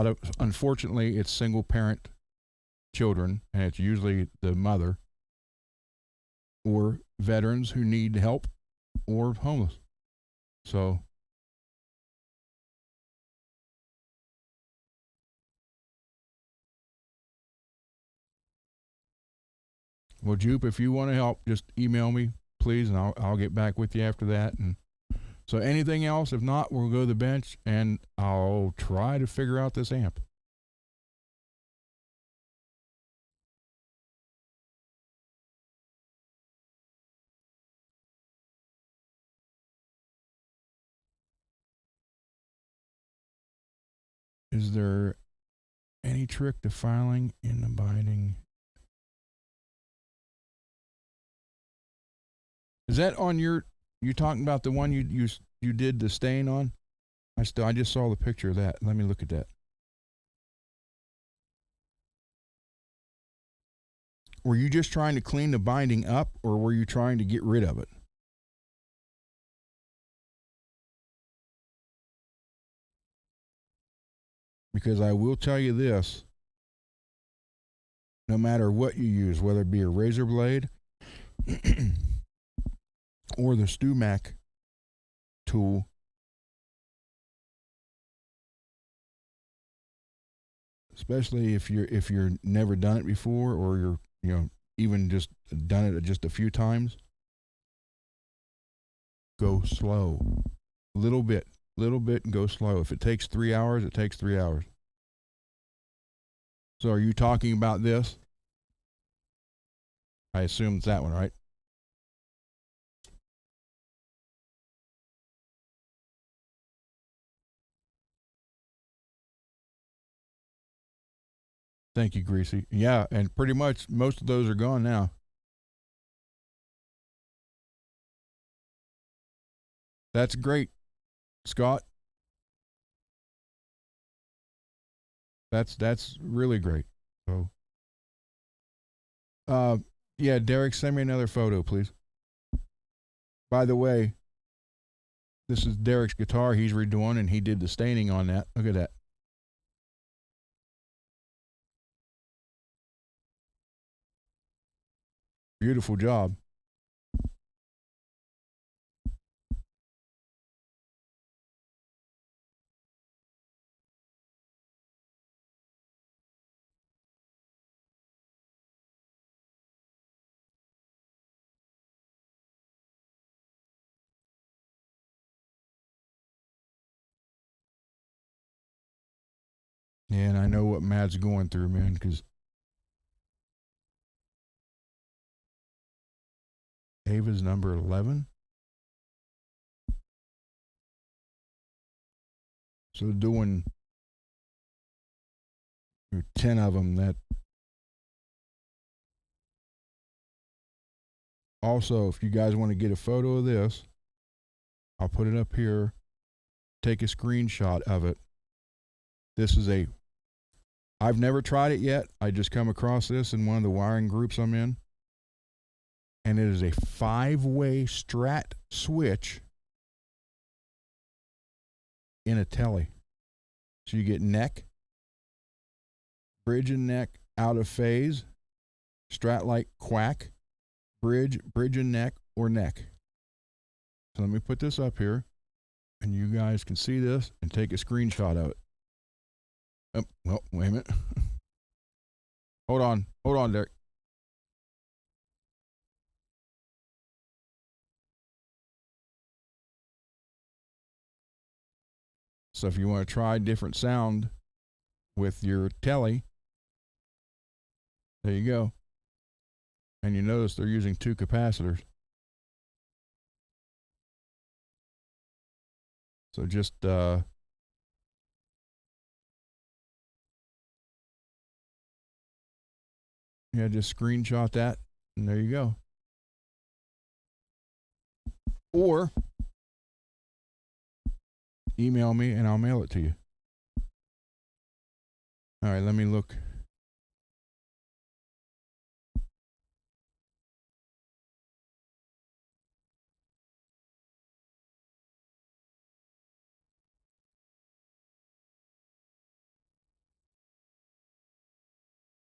of unfortunately, it's single parent children, and it's usually the mother, or veterans who need help, or homeless. So well, Jupe, if you want to help, just email me, please, and I'll get back with you after that. And so anything else? If not, we'll go to the bench, and I'll try to figure out this amp. Is there any trick to filing in the binding? Is that on you talking about the one you did the stain on? I just saw the picture of that. Let me look at that. Were you just trying to clean the binding up, or were you trying to get rid of it? Because I will tell you this, no matter what you use, whether it be a razor blade or the StewMac tool, especially if you're never done it before, or you're even just done it just a few times, go slow, little bit, and go slow. If it takes 3 hours, it takes 3 hours. So are you talking about this? I assume it's that one, right? Thank you, Greasy. Yeah, and pretty much most of those are gone now. That's great, Scott. That's really great. So, yeah, Derek, send me another photo, please. By the way, this is Derek's guitar he's redoing, and he did the staining on that. Look at that. Beautiful job. Yeah, and I know what Matt's going through, man, because Ava's number 11. So doing 10 of them. That also, if you guys want to get a photo of this, I'll put it up here. Take a screenshot of it This is a, I've never tried it yet. I just come across this in one of the wiring groups I'm in. And it is a 5-way Strat switch in a telly. So you get neck, bridge and neck out of phase, Strat like quack, bridge and neck, or neck. So let me put this up here, and you guys can see this and take a screenshot of it. Oh, well, wait a minute. Hold on, Derek. So if you want to try different sound with your telly, there you go. And you notice they're using 2 capacitors. So just yeah, just screenshot that, and there you go. Or email me and I'll mail it to you. All right, let me look.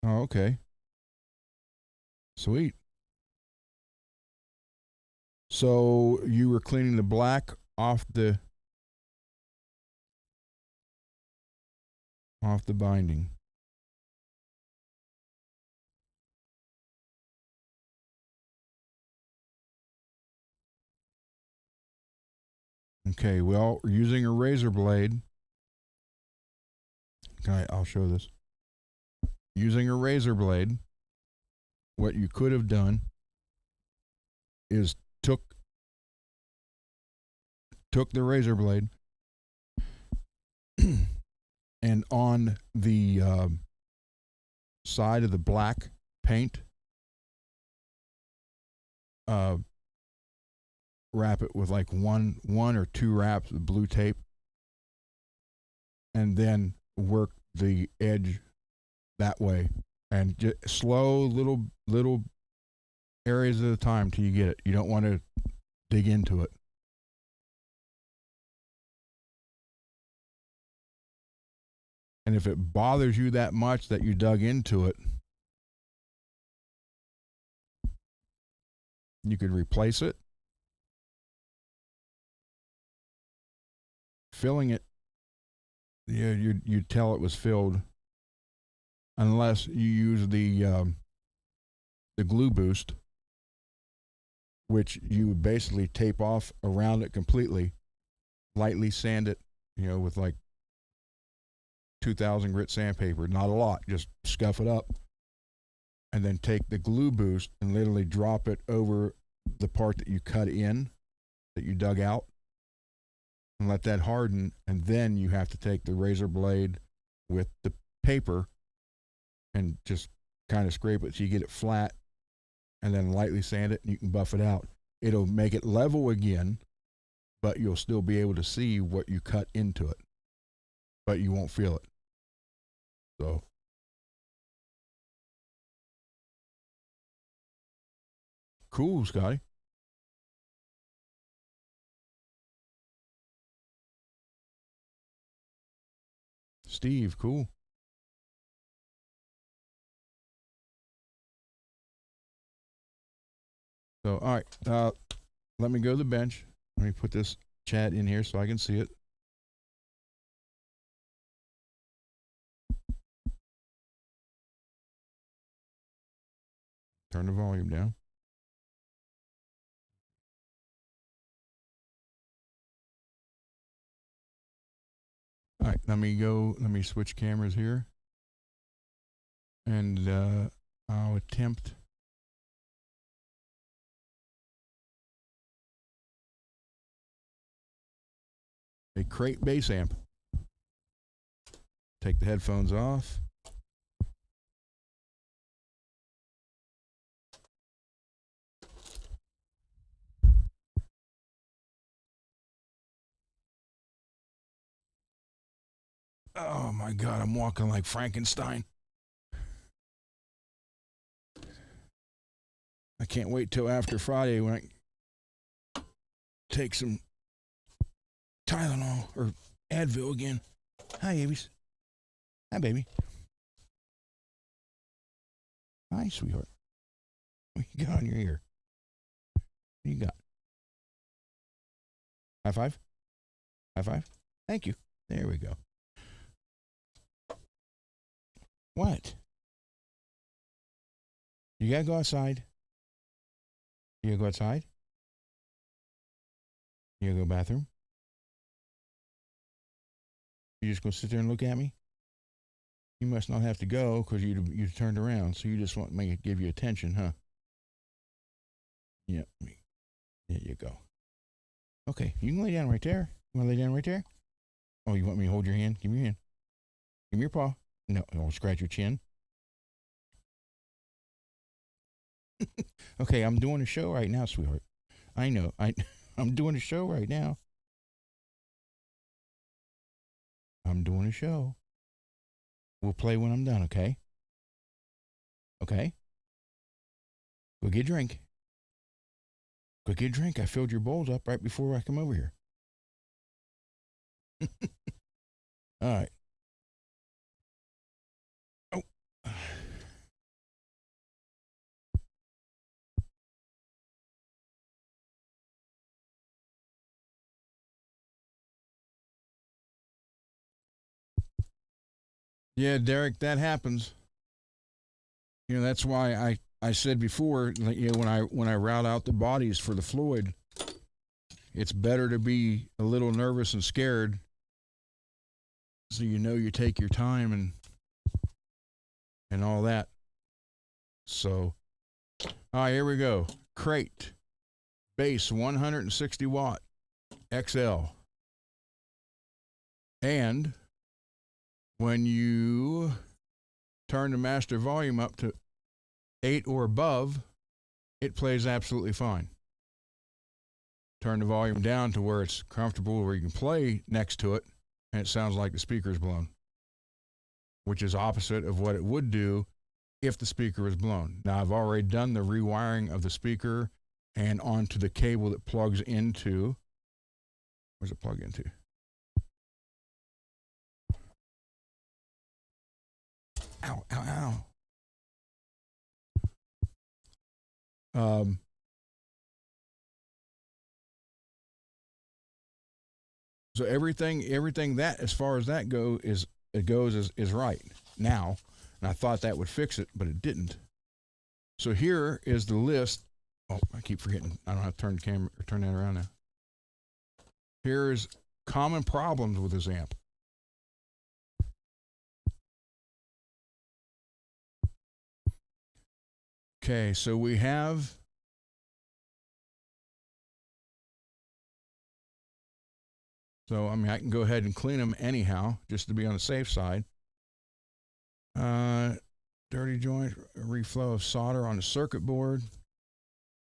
Oh, okay. Sweet. So you were cleaning the black off the binding. Okay, well, using a razor blade. I'll show this. Using a razor blade, what you could have done is took the razor blade and on the side of the black paint, wrap it with like one or 2 wraps of blue tape, and then work the edge that way, and just slow little areas at a time till you get it. You don't want to dig into it. And if it bothers you that much that you dug into it, you could replace it. Filling it, yeah, you'd tell it was filled unless you use the glue boost, which you would basically tape off around it completely, lightly sand it, with like 2,000 grit sandpaper, not a lot, just scuff it up, and then take the glue boost and literally drop it over the part that you cut in, that you dug out, and let that harden, and then you have to take the razor blade with the paper and just kind of scrape it so you get it flat, and then lightly sand it, and you can buff it out. It'll make it level again, but you'll still be able to see what you cut into it, but you won't feel it. So cool, Scotty. Steve, cool. So, all right, let me go to the bench. Let me put this chat in here so I can see it. Turn the volume down. All right, let me switch cameras here. And I'll attempt a crate bass amp. Take the headphones off. Oh my God, I'm walking like Frankenstein. I can't wait till after Friday when I take some Tylenol or Advil again. Hi, Avies. Hi, baby. Hi, sweetheart. What you got on your ear? What you got? High five? High five? Thank you. There we go. What? You gotta go outside. You gotta go outside? You gotta go bathroom? You just gonna sit there and look at me? You must not have to go because you turned around, so you just want me to give you attention, huh? Yep. There you go. Okay, you can lay down right there. You want to lay down right there? Oh, you want me to hold your hand? Give me your hand. Give me your paw. No, I'll scratch your chin. Okay, I'm doing a show right now, sweetheart. I know. I'm doing a show right now. I'm doing a show. We'll play when I'm done, okay? Okay? Go get a drink. Go get a drink. I filled your bowls up right before I come over here. All right. Oh. Yeah, Derek, that happens. You know, that's why I said before, you know, when I route out the bodies for the Floyd, it's better to be a little nervous and scared so you know you take your time and all that. So, all right, here we go. Crate, base 160 watt XL. And when you turn the master volume up to 8 or above, it plays absolutely fine. Turn the volume down to where it's comfortable, where you can play next to it, and it sounds like the speaker's blown, which is opposite of what it would do if the speaker was blown. Now, I've already done the rewiring of the speaker and onto the cable that plugs into, where's it plug into? Ow, ow, ow. So everything that as far as that goes is right now, and I thought that would fix it, but it didn't. So here is the list. Oh, I keep forgetting. I don't have to turn the camera or turn that around now. Here's common problems with this amp. Okay, so we have I mean, I can go ahead and clean them anyhow, just to be on the safe side. Dirty joint, reflow of solder on the circuit board.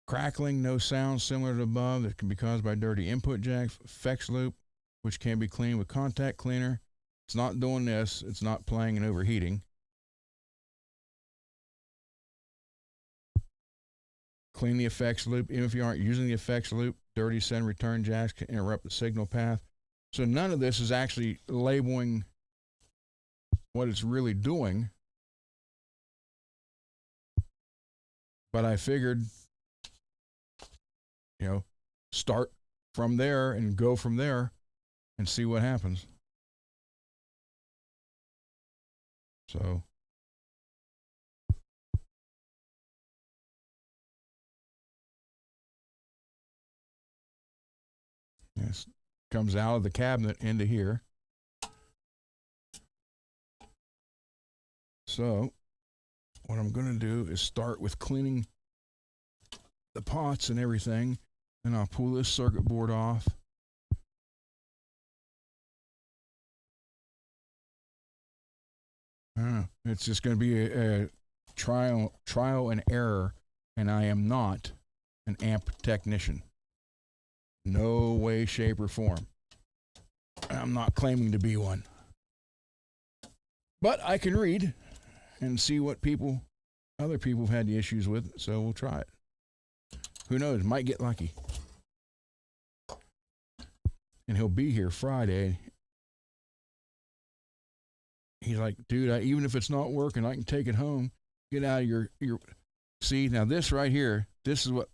Crackling, no sound similar to above that can be caused by dirty input jack. Effects loop, which can be cleaned with contact cleaner. It's not doing this. It's not playing and overheating. Clean the effects loop. Even if you aren't using the effects loop, dirty send return jacks can interrupt the signal path. So none of this is actually labeling what it's really doing. But I figured, you know, start from there and go from there and see what happens. So this comes out of the cabinet into here. So what I'm going to do is start with cleaning the pots and everything, and I'll pull this circuit board off. It's just going to be a trial and error, and I am not an amp technician. No way, shape, or form. I'm not claiming to be one. But I can read and see what other people have had the issues with, so we'll try it. Who knows? Might get lucky. And he'll be here Friday. He's like, dude, even if it's not working, I can take it home. Get out of your. See, now this right here, this is what,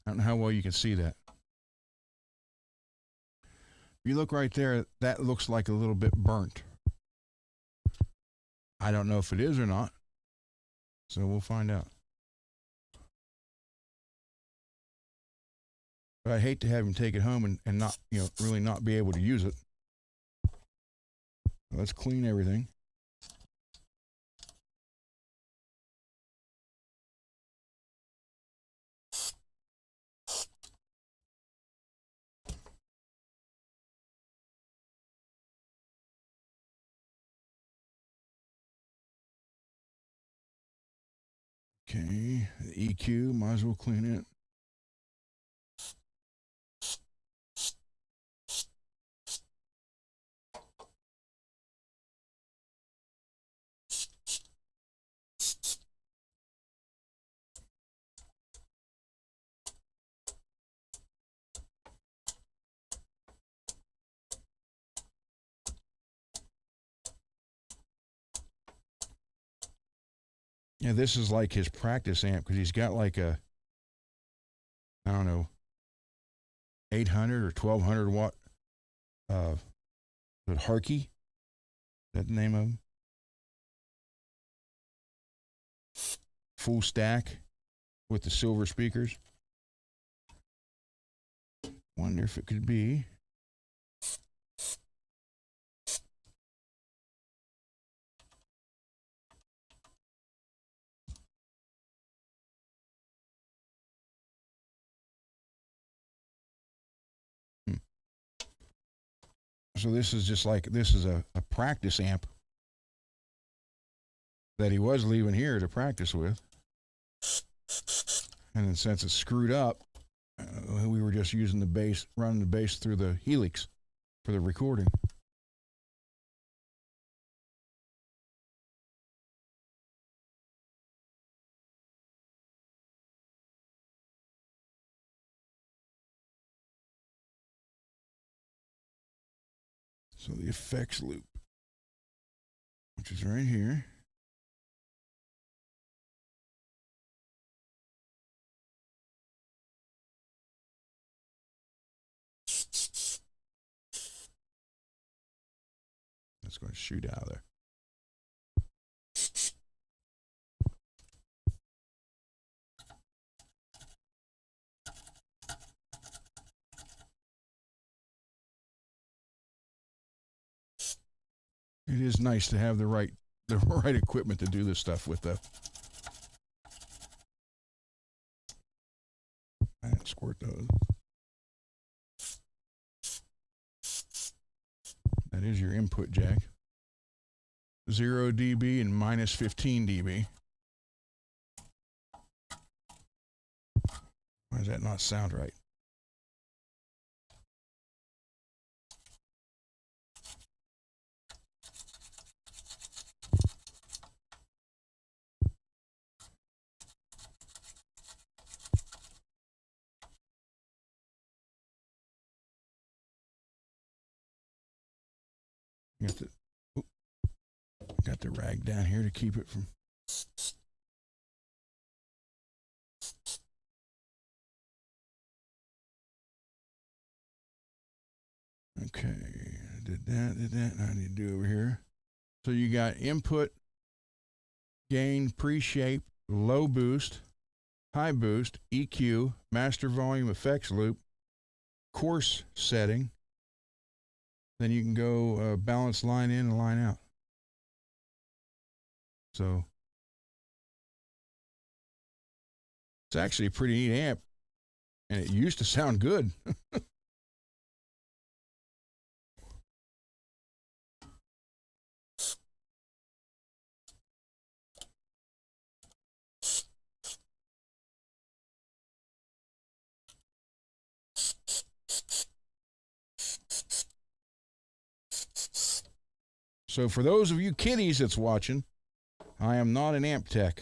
I don't know how well you can see that. If you look right there, that looks like a little bit burnt. I don't know if it is or not. So we'll find out. But I hate to have him take it home and not, really not be able to use it. Let's clean everything. Okay, the EQ, might as well clean it. Yeah, this is like his practice amp because he's got like a, I don't know, 800 or 1200 watt Harkey. Is that the name of him? Full stack with the silver speakers. Wonder if it could be. So this is just like, this is a practice amp that he was leaving here to practice with. And then since it's screwed up, we were just using the bass, running the bass through the Helix for the recording. So the effects loop, which is right here. That's going to shoot out of there. It is nice to have the right equipment to do this stuff with, though. And squirt those. That is your input jack. 0 dB and minus 15 dB. Why does that not sound right? Got the rag down here to keep it from. Okay, did that. I need to do over here. So you got input, gain, pre-shape, low boost, high boost, EQ, master volume, effects loop, course setting. Then you can go balance line in and line out. So it's actually a pretty neat amp, and it used to sound good. So for those of you kiddies that's watching, I am not an amp tech.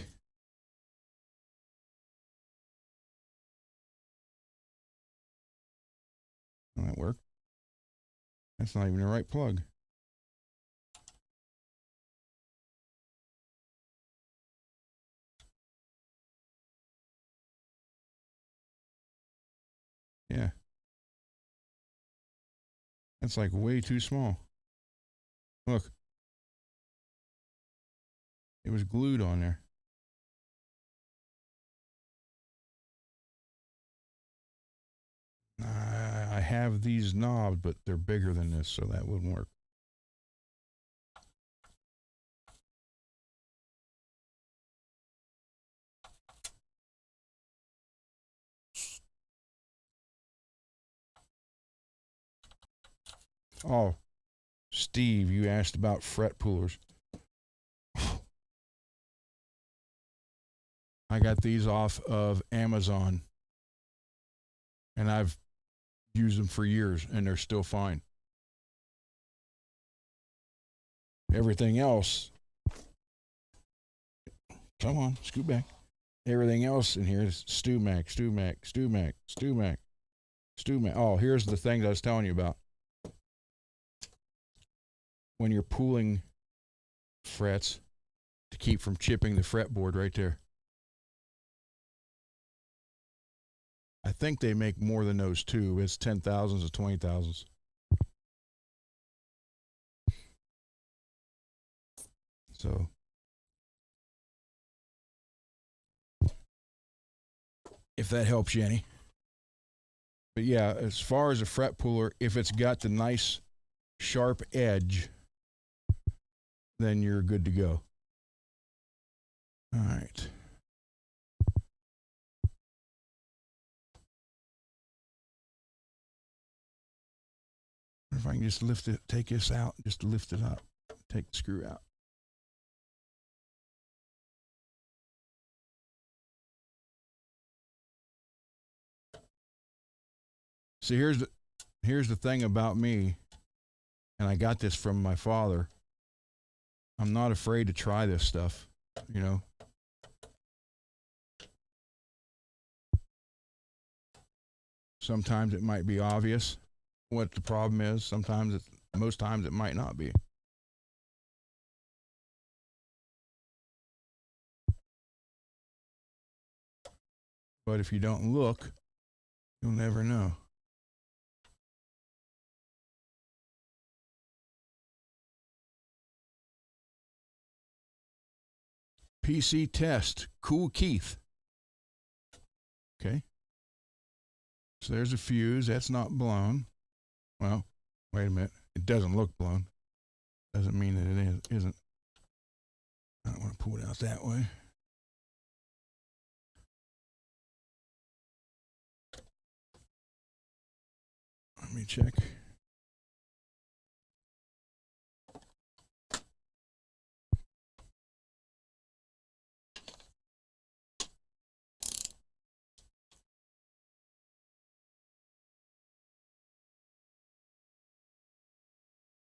Will that work? That's not even the right plug. Yeah. That's like way too small. Look. It was glued on there. I have these knobs, but they're bigger than this, so that wouldn't work. Oh, Steve, you asked about fret pullers. I got these off of Amazon, and I've used them for years, and they're still fine. Everything else, come on, scoot back. Everything else in here is StewMac. Oh, here's the thing that I was telling you about. When you're pulling frets to keep from chipping the fretboard right there. I think they make more than those too. It's 10,000s or 20,000s. So if that helps you any. But yeah, as far as a fret puller, if it's got the nice sharp edge, then you're good to go. All right. If I can just lift it, take this out, just lift it up, take the screw out. See, here's the thing about me, and I got this from my father. I'm not afraid to try this stuff, you know. Sometimes it might be obvious what the problem is. Most times it might not be. But if you don't look, you'll never know. PC test, Cool Keith. Okay. So there's a fuse. That's not blown. Well, wait a minute. It doesn't look blown. Doesn't mean that it isn't. I don't want to pull it out that way. Let me check.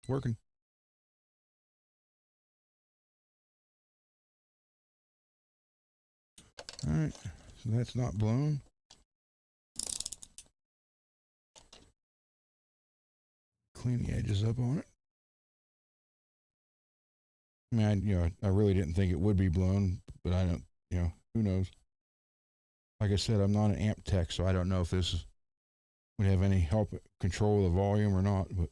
Working. All right, so that's not blown. Clean the edges up on it. I mean, I really didn't think it would be blown, but I don't, who knows? Like I said, I'm not an amp tech, so I don't know if this would have any help control the volume or not, but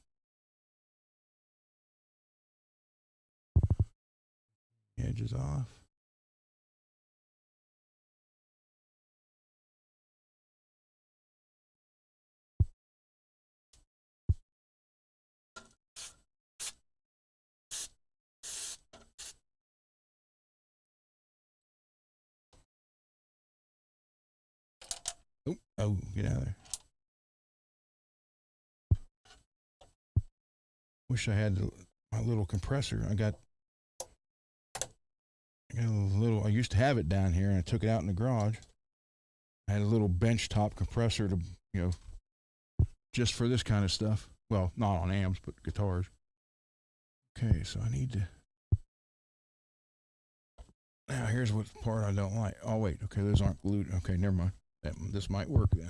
edges off. Oh, get out of there. Wish I had my little compressor. I got a little, I used to have it down here and I took it out in the garage. I had a little bench top compressor to, just for this kind of stuff. Well, not on amps, but guitars. Okay, so I need to. Now here's what part I don't like. Oh wait, okay, those aren't glued. Okay, never mind. This might work then.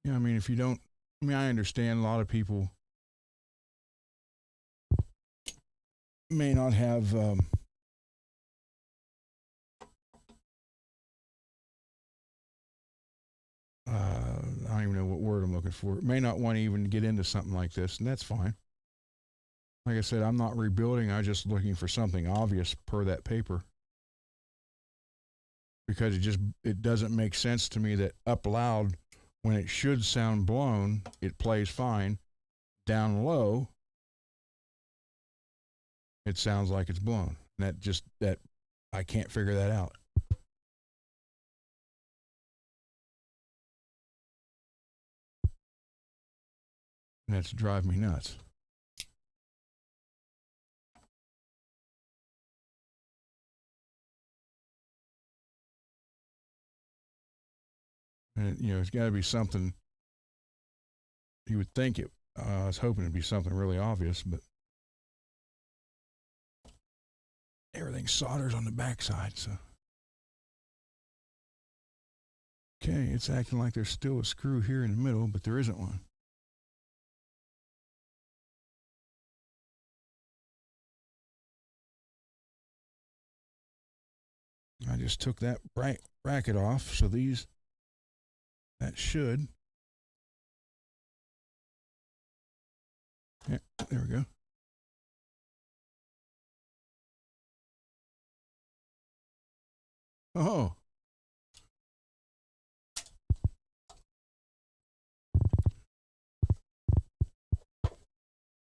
Yeah, I mean, if you don't, I mean, I understand a lot of people may not have I don't even know what word I'm looking for. May not want to even get into something like this, and that's fine. Like I said, I'm not rebuilding. I'm just looking for something obvious per that paper because it doesn't make sense to me that up loud when it should sound blown, it plays fine. Down low, it sounds like it's blown. That I can't figure that out. And that's drive me nuts. And it's got to be something. You would think it. I was hoping it'd be something really obvious, but everything solders on the backside. So okay, it's acting like there's still a screw here in the middle, but there isn't one. I just took that bracket off, so that should. Yeah, there we go. Oh,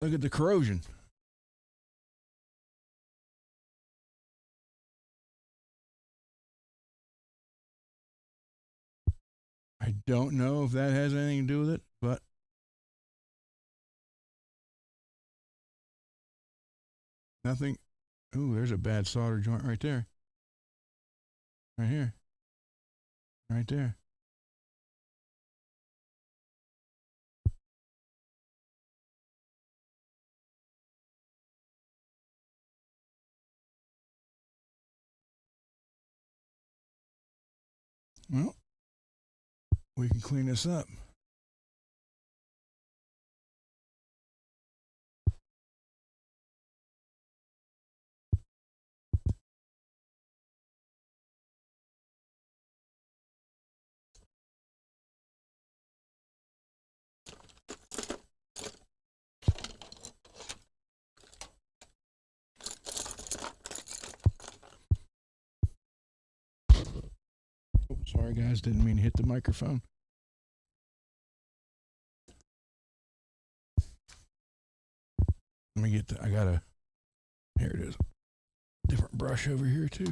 look at the corrosion. I don't know if that has anything to do with it, but nothing. Ooh, there's a bad solder joint right there. Right here. Right there. Well, we can clean this up. Oh, sorry, guys. Didn't mean to hit the microphone. Let me get I got here it is. Different brush over here, too.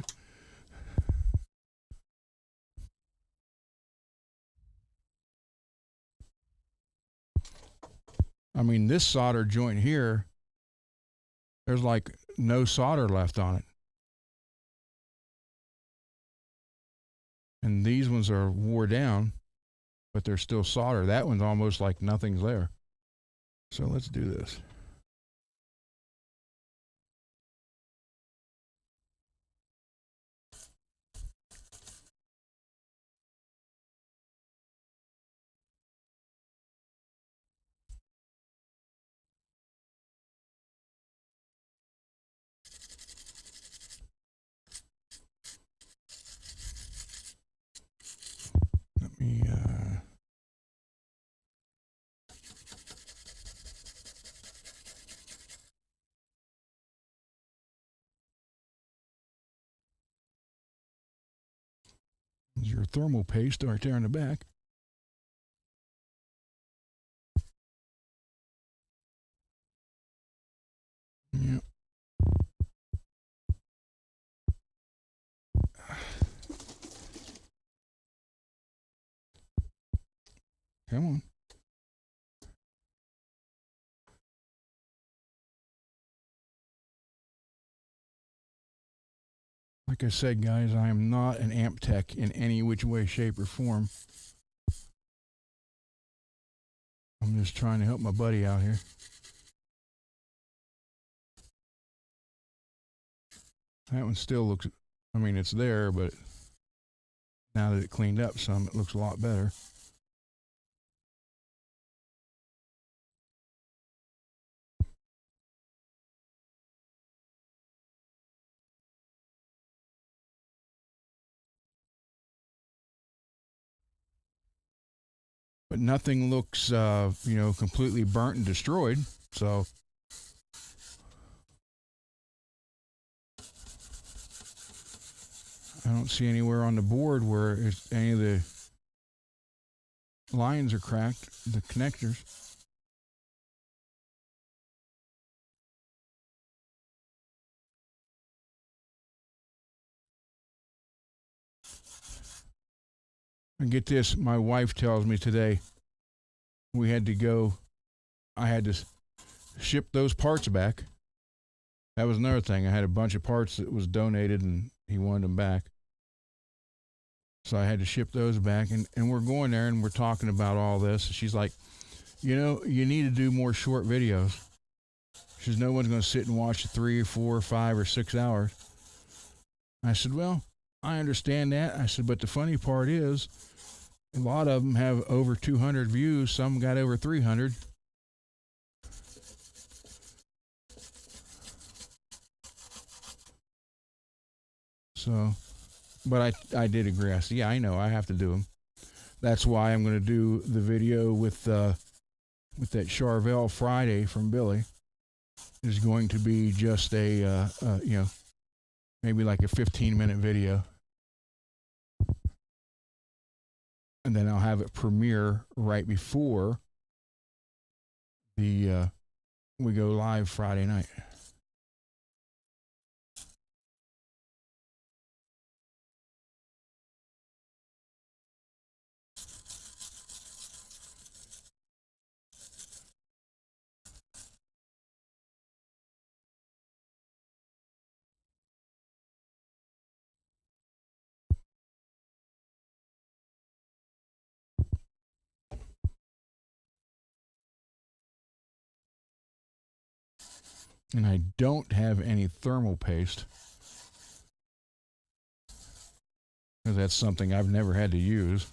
I mean, this solder joint here, there's like no solder left on it. And these ones are wore down, but they're still solder. That one's almost like nothing's there. So let's do this. Let me there's your thermal paste right there in the back. Yep. Come on. Like I said, guys, I am not an amp tech in any which way, shape, or form. I'm just trying to help my buddy out here. That one still looks, I mean, it's there, but now that it cleaned up some, it looks a lot better. But nothing looks, completely burnt and destroyed. So I don't see anywhere on the board where any of the lines are cracked, the connectors. And get this, my wife tells me today we had to go, I had to ship those parts back. That was another thing. I had a bunch of parts that was donated and he wanted them back. So I had to ship those back. And we're going there and we're talking about all this. She's like, you need to do more short videos. She says, no one's going to sit and watch 3 or 4 or 5 or 6 hours. I said, well, I understand that. I said, but the funny part is, a lot of them have over 200 views. Some got over 300. So, but I did agree. I said, yeah, I know. I have to do them. That's why I'm going to do the video with that Charvel Friday from Billy. Is going to be just a, maybe like a 15-minute video. And then I'll have it premiere right before we go live Friday night. And I don't have any thermal paste, because that's something I've never had to use.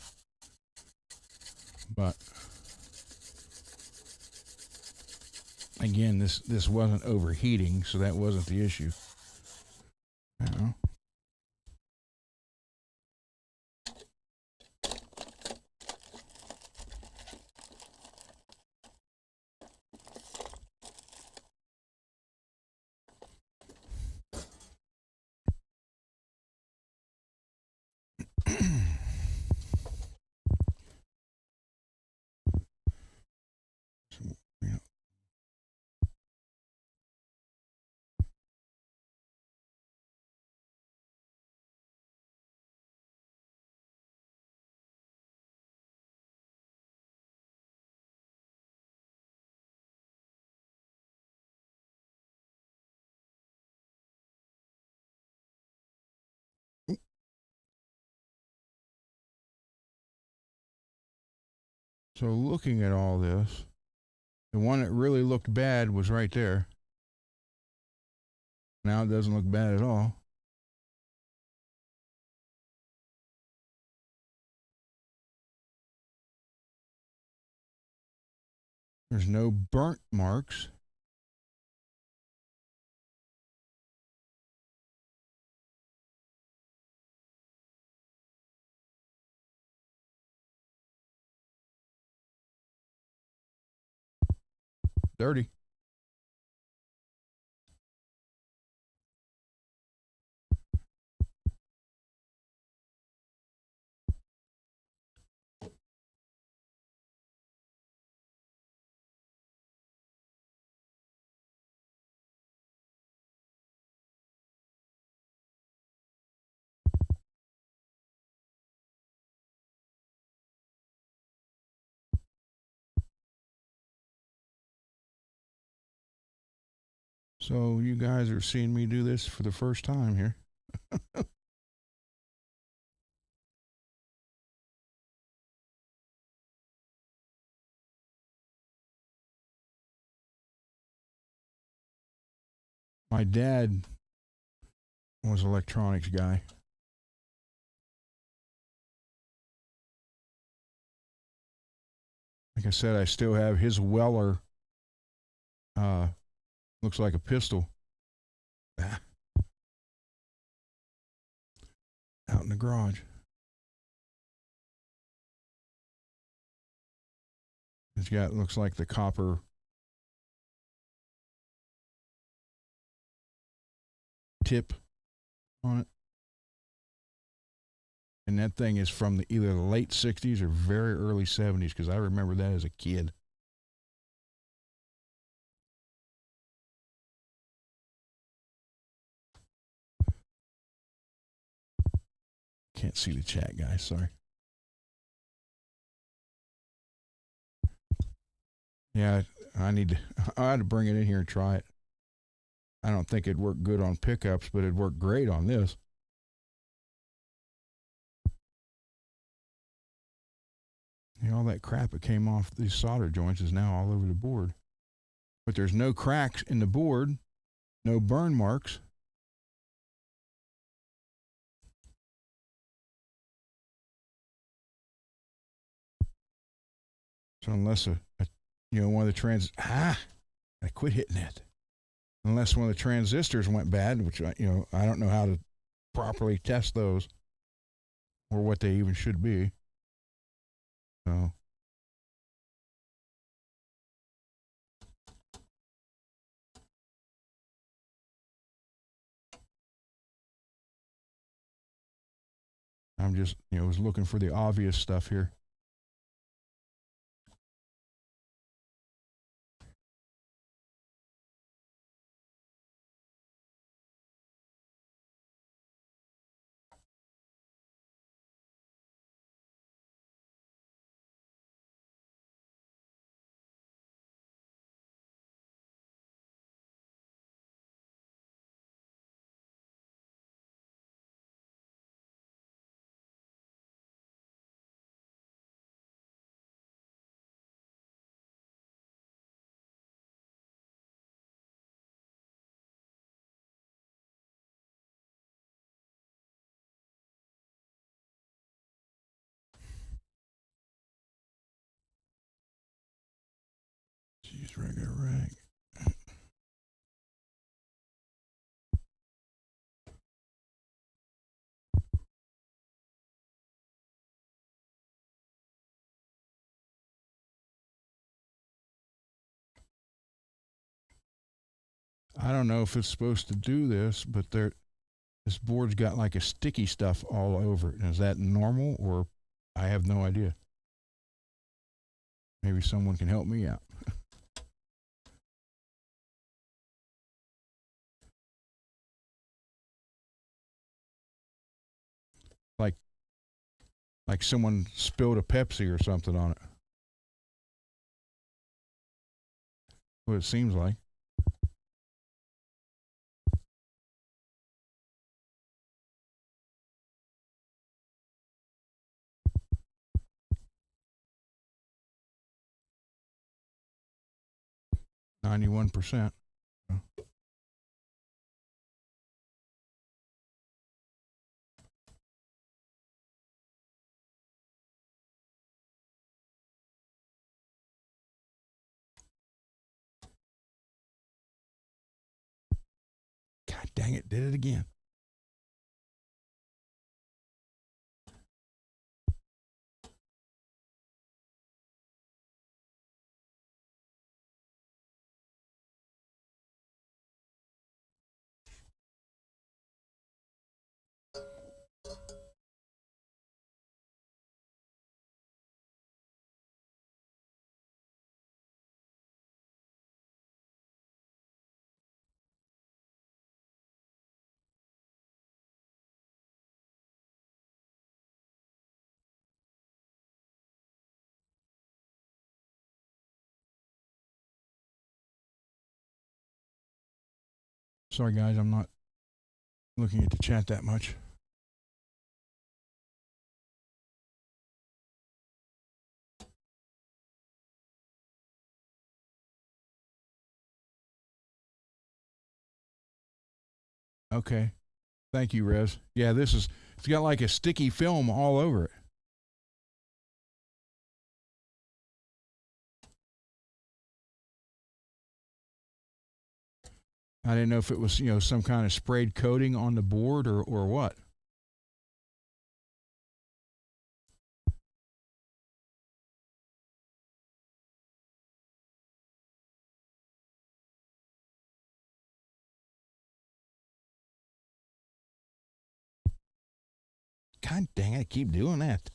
But again, this wasn't overheating, so that wasn't the issue. No. So looking at all this, the one that really looked bad was right there. Now it doesn't look bad at all. There's no burnt marks. Dirty. So you guys are seeing me do this for the first time here. My dad was an electronics guy. Like I said, I still have his Weller. Uh, looks like a pistol. Out in the garage. It's got looks like the copper tip on it. And that thing is from either the late 60s or very early 70s because I remember that as a kid. Can't see the chat, guys. Sorry. Yeah, I need to. I had to bring it in here and try it. I don't think it'd work good on pickups, but it'd work great on this. You know, all that crap that came off these solder joints is now all over the board. But there's no cracks in the board, no burn marks. So unless one of the I quit hitting it. Unless one of the transistors went bad, which I don't know how to properly test those or what they even should be. So I'm just was looking for the obvious stuff here. Jeez, regular rag. I don't know if it's supposed to do this, but this board's got like a sticky stuff all over it. Is that normal or I have no idea? Maybe someone can help me out. like someone spilled a Pepsi or something on it. What it seems like. %91. God dang it, did it again. Sorry, guys, I'm not looking at the chat that much. Okay. Thank you, Rez. Yeah, it's got like a sticky film all over it. I didn't know if it was, some kind of sprayed coating on the board or what. God dang it, I keep doing that.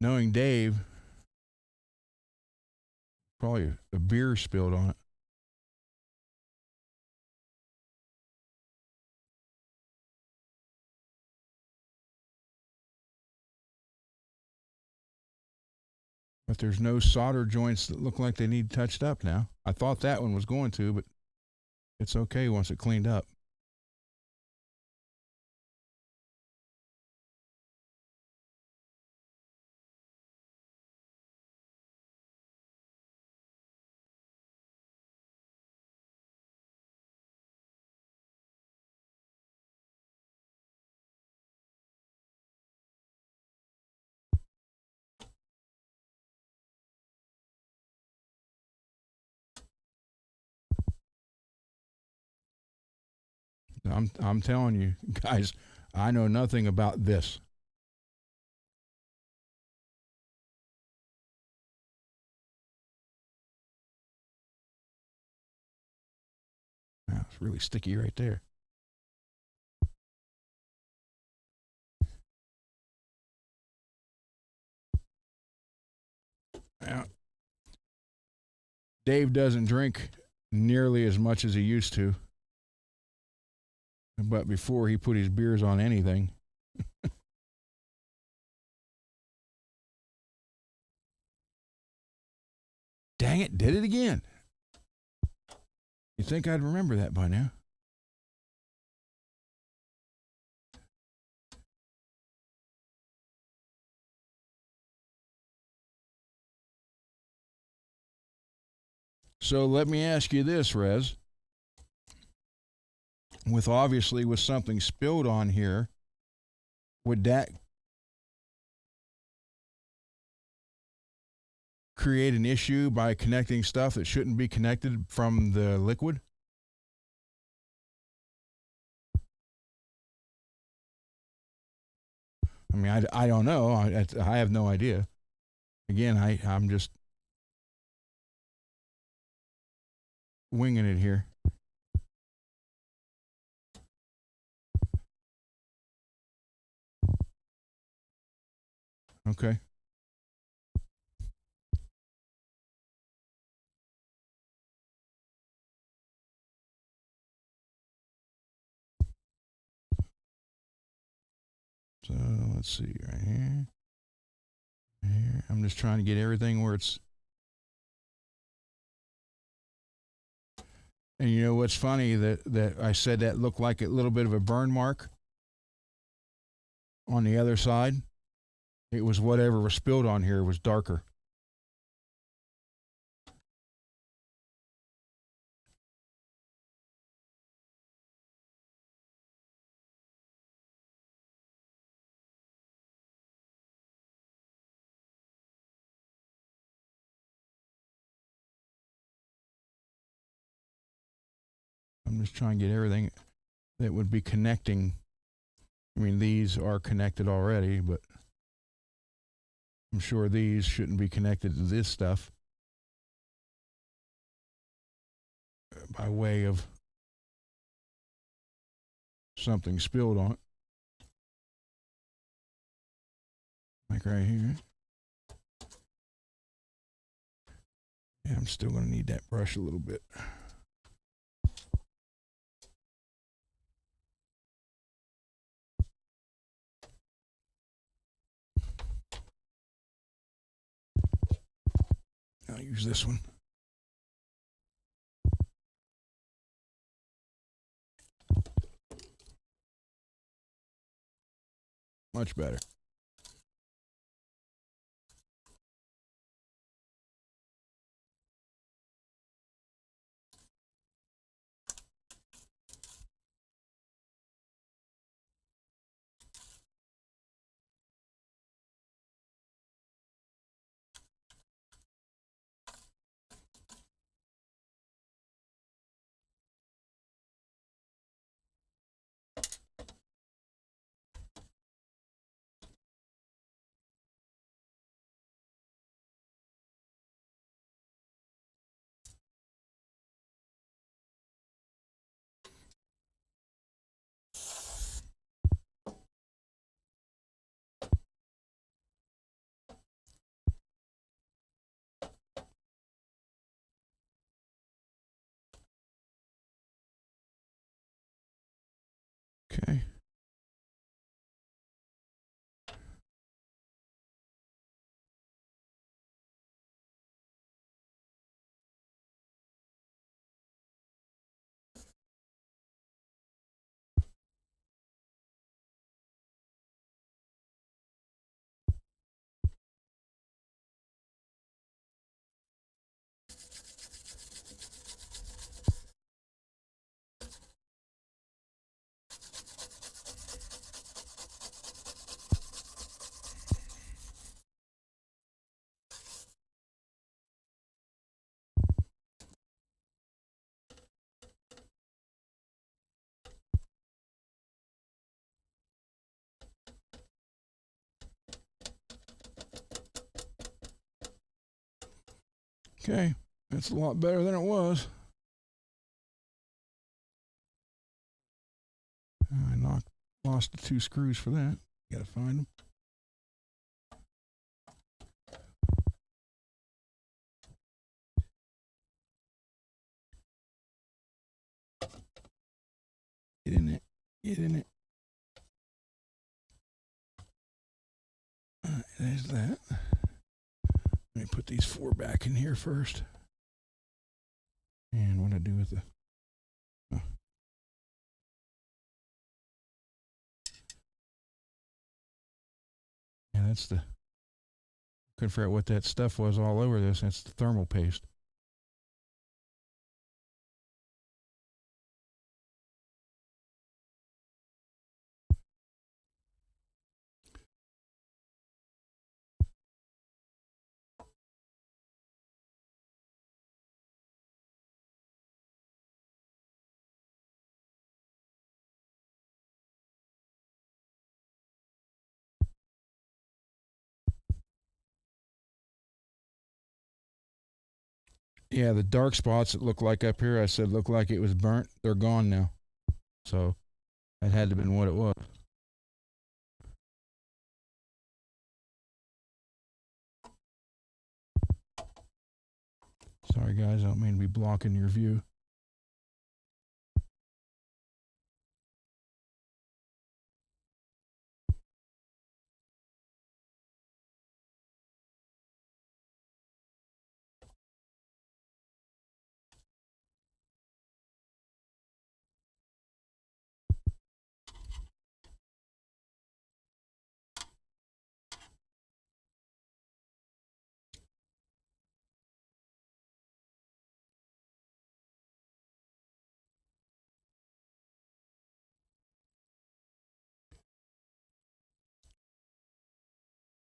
Knowing Dave, probably a beer spilled on it. But there's no solder joints that look like they need touched up now. I thought that one was going to, but it's okay once it cleaned up. I'm telling you, guys, I know nothing about this. Wow, it's really sticky right there. Now, Dave doesn't drink nearly as much as he used to. But before he put his beers on anything. Dang it, did it again. You'd think I'd remember that by now. So let me ask you this, Rez. With something spilled on here, would that create an issue by connecting stuff that shouldn't be connected from the liquid? I mean, I don't know. I have no idea. Again, I'm just winging it here. Okay. So let's see right here. Here. I'm just trying to get everything where it's. And you know what's funny that I said that looked like a little bit of a burn mark on the other side. It was whatever was spilled on here was darker. I'm just trying to get everything that would be connecting. I mean, these are connected already, but I'm sure these shouldn't be connected to this stuff by way of something spilled on it. Like right here. Yeah, I'm still going to need that brush a little bit. I'll use this one. Much better. Okay. Okay, that's a lot better than it was. I lost the 2 screws for that. Gotta find them. Get in it. Get in it. There's that. Let me put these 4 back in here first. And what do I do with the... Oh. Yeah, that's the... Couldn't figure out what that stuff was all over this. That's the thermal paste. Yeah, the dark spots that look like up here, I said look like it was burnt. They're gone now. So that had to have been what it was. Sorry guys, I don't mean to be blocking your view.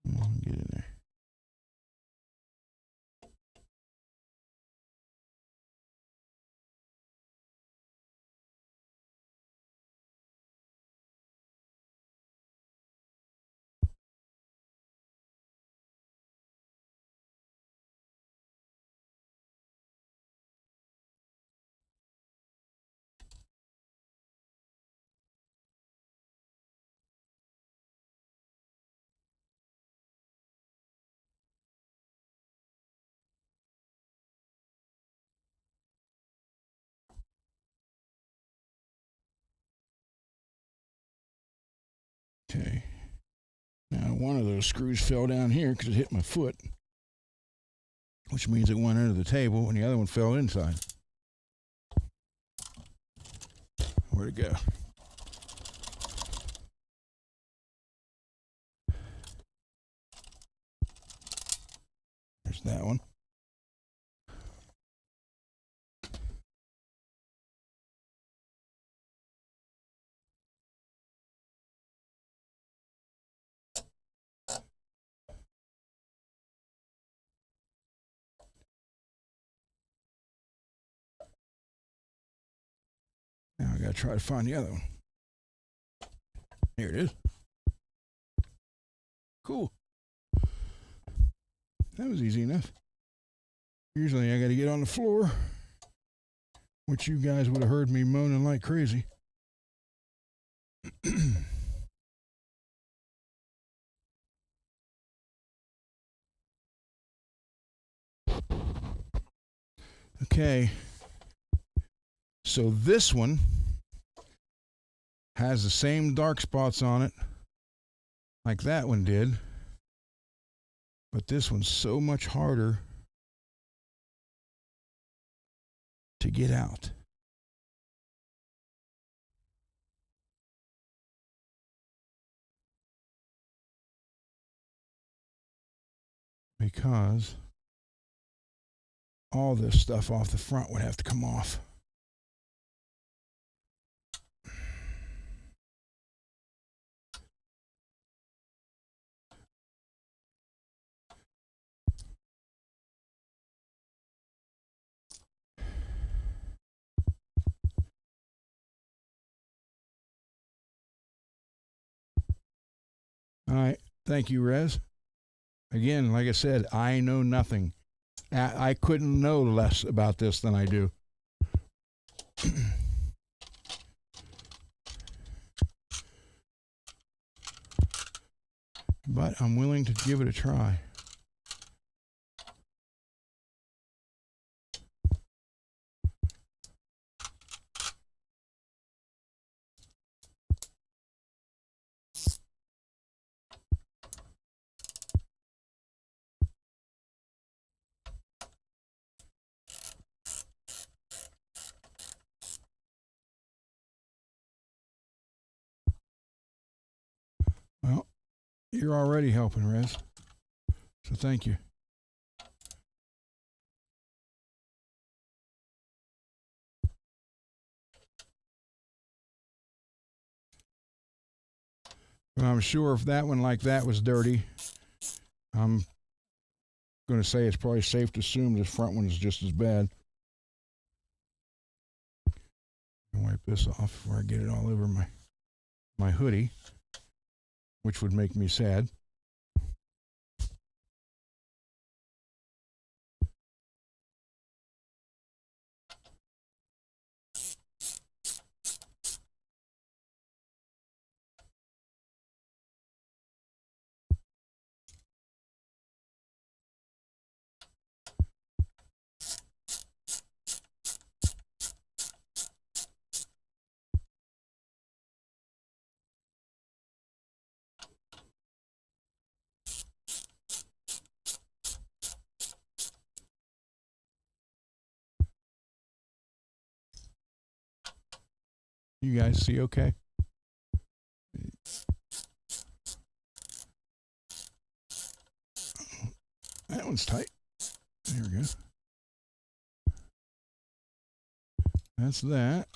Come on, get in there. Okay. Now one of those screws fell down here because it hit my foot. which means it went under the table and the other one fell inside. Where'd it go? There's that one. Now I gotta try to find the other one. Here it is. Cool. That was easy enough. Usually I gotta get on the floor, which you guys would have heard me moaning like crazy. Okay. So this one has the same dark spots on it like that one did, but this one's so much harder to get out. Because all this stuff off the front would have to come off. All right. Thank you, Rez. Again, like I said, I know nothing. I couldn't know less about this than I do. But I'm willing to give it a try. Well, you're already helping, Rez. So thank you. But I'm sure if that one like that was dirty, I'm going to say it's probably safe to assume this front one is just as bad. I'll wipe this off before I get it all over my hoodie, which would make me sad. You guys see okay? That one's tight. There we go. That's that.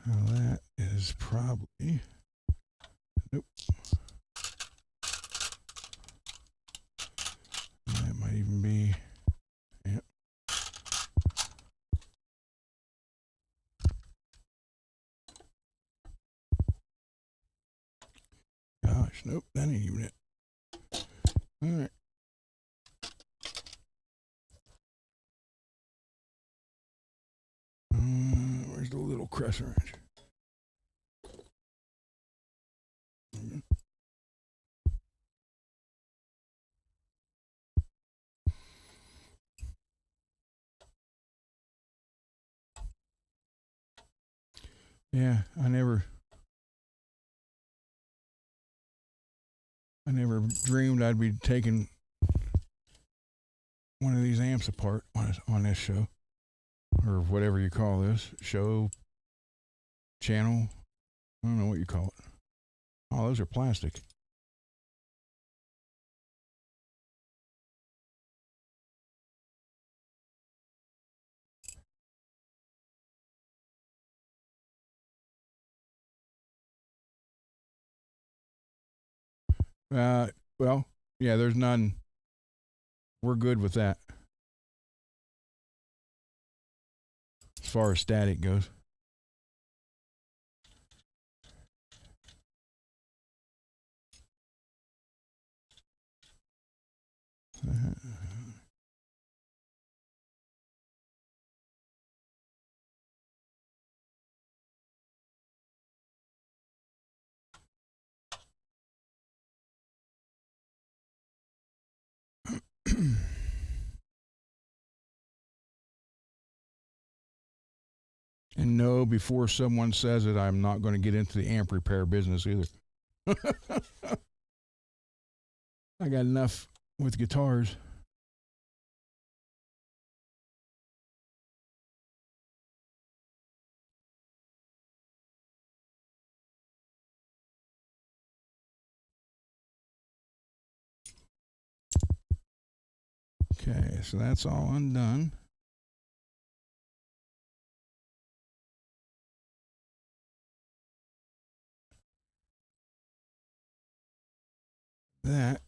Now that is probably... Nope. That might even be... Yep. Gosh, nope, that ain't even it. All right. Where's the little crescent wrench? Yeah, I never dreamed I'd be taking one of these amps apart on this show, or whatever you call this show, channel. I don't know what you call it. Oh, those are plastic. Well, yeah, there's none. We're good with that as far as static goes. And no, before someone says it, I'm not going to get into the amp repair business either. I got enough with guitars. Okay, so that's all undone. That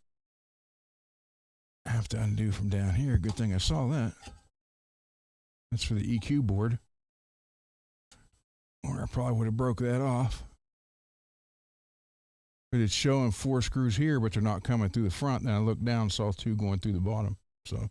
I have to undo from down here. Good thing I saw that. That's for the EQ board. Or I probably would have broke that off. But it's showing 4 screws here, but they're not coming through the front. Then I looked down and saw 2 going through the bottom. So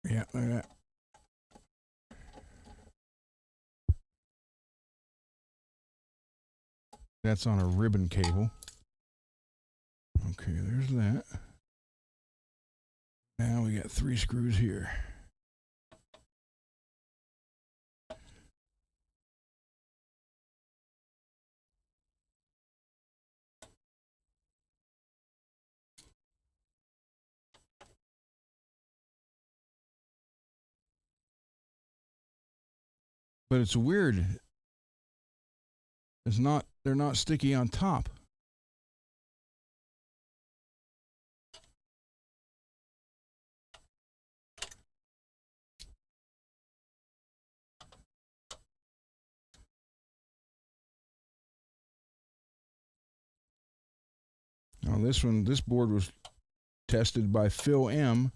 yeah, look at that. That's on a ribbon cable. Okay, there's that. Now we got 3 screws here. But it's weird. They're not sticky on top. Now this board was tested by Phil M,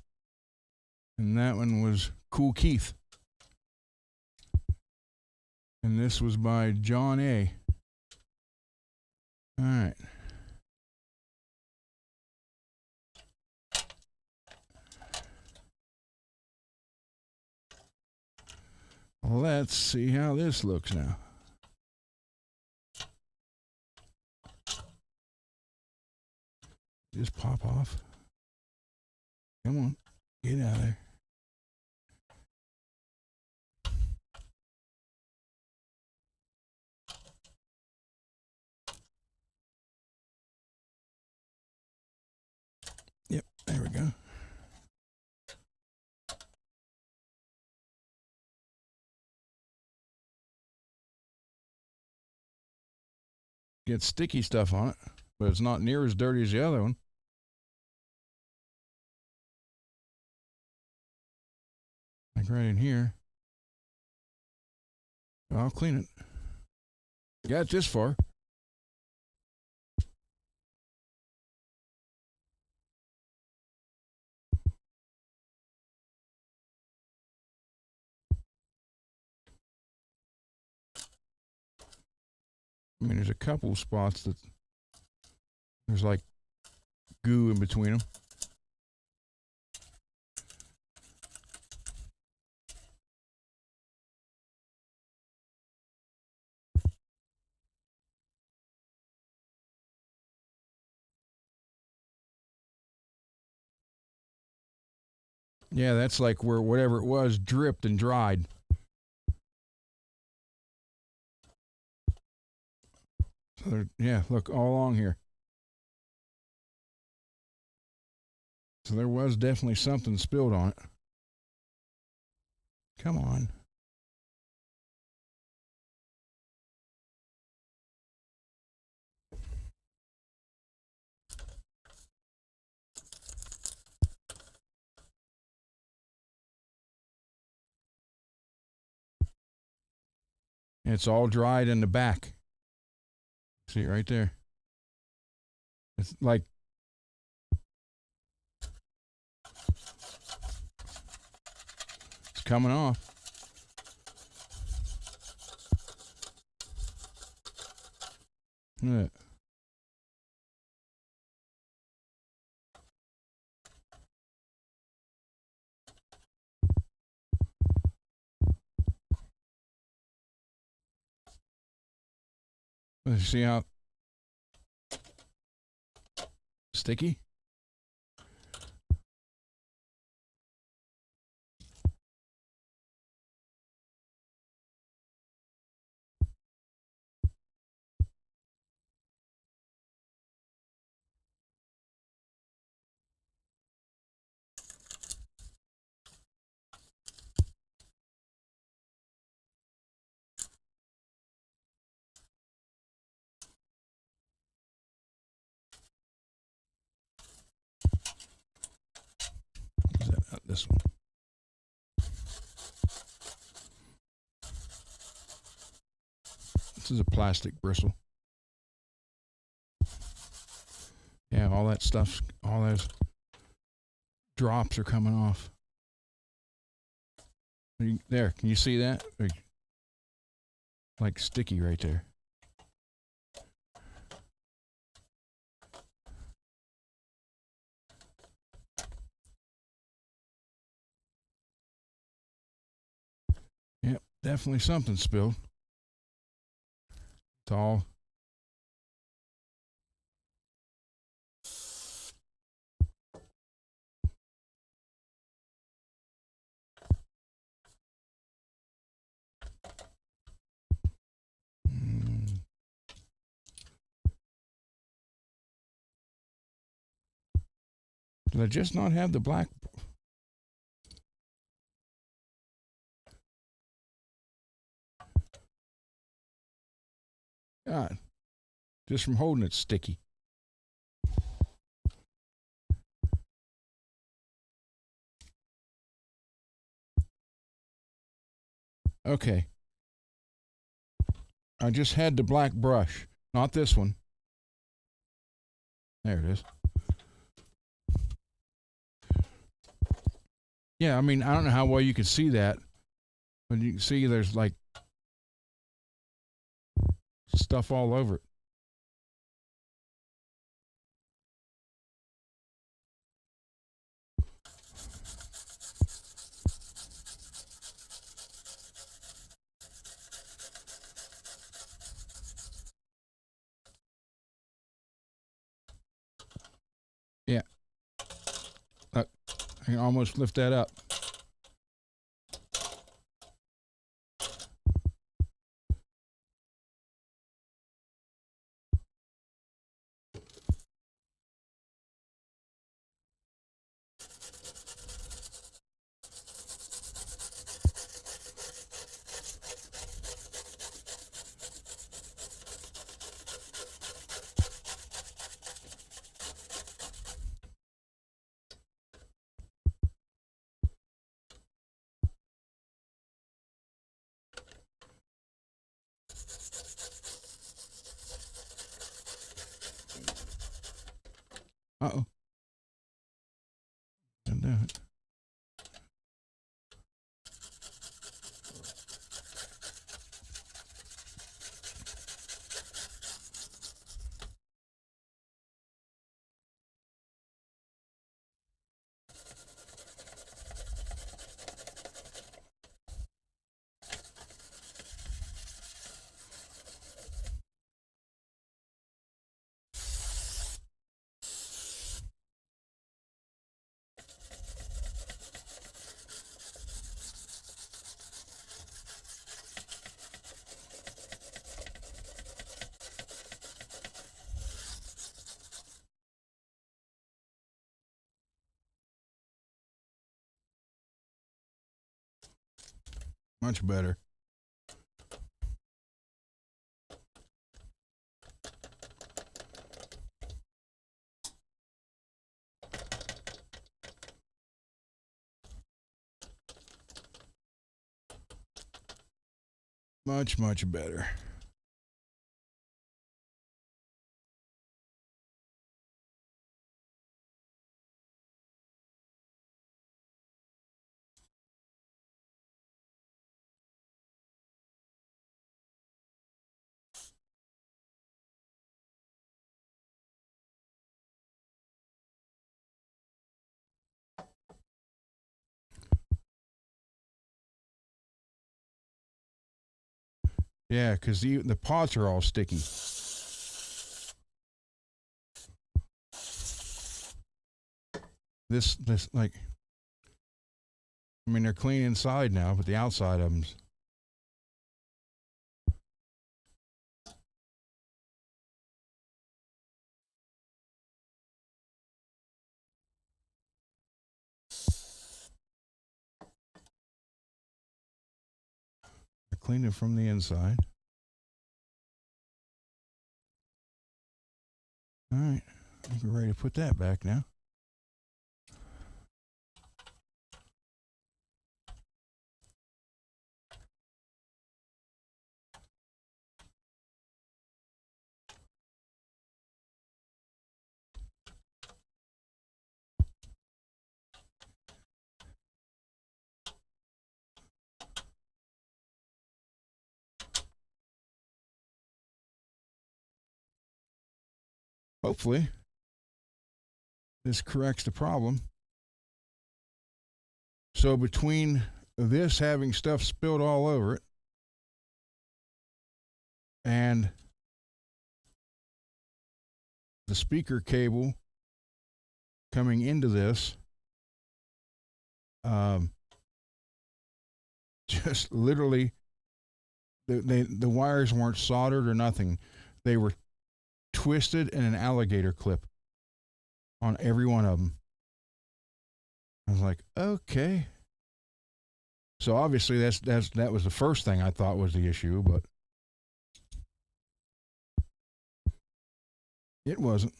and that one was Cool Keith. And this was by John A. All right. Let's see how this looks now. Just pop off. Come on, get out of there. Yep, there we go. Get sticky stuff on it, but it's not near as dirty as the other one. Like right in here. I'll clean it. Got this far. I mean, there's a couple spots that there's like goo in between them. Yeah, that's like where whatever it was dripped and dried. So there, yeah, look all along here. So there was definitely something spilled on it. Come on. It's all dried in the back. See it right there. It's like it's coming off. Look at that. See how sticky? Is that not this one? This is a plastic bristle. Yeah, all that stuff, all those drops are coming off. There, can you see that? Like sticky right there. Yep, definitely something spilled. It's all did I just not have the black? God, just from holding it sticky. Okay. I just had the black brush, not this one. There it is. Yeah, I mean, I don't know how well you can see that, but you can see there's like stuff all over it. Yeah. Look, I can almost lift that up. Uh-oh. Didn't do it. Much better. Much, much better. Yeah, because the pots are all sticky. This like, I mean, they're clean inside now, but the outside of them's. They're cleaning from the inside. All right, I think we're ready to put that back now. Hopefully, this corrects the problem. So between this having stuff spilled all over it and the speaker cable coming into this, just literally, the wires weren't soldered or nothing. They were twisted in an alligator clip on every one of them. I was like, okay. So obviously that was the first thing I thought was the issue, but it wasn't.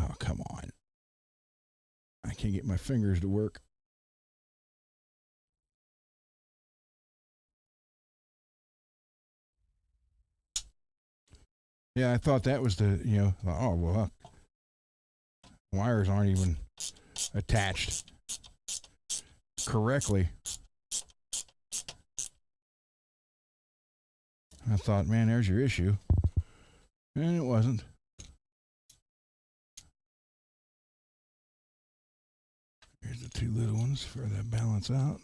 Oh, come on. I can't get my fingers to work. Yeah, I thought that was oh, well, wires aren't even attached correctly. I thought, man, there's your issue. And it wasn't. Here's the two little ones for that balance out.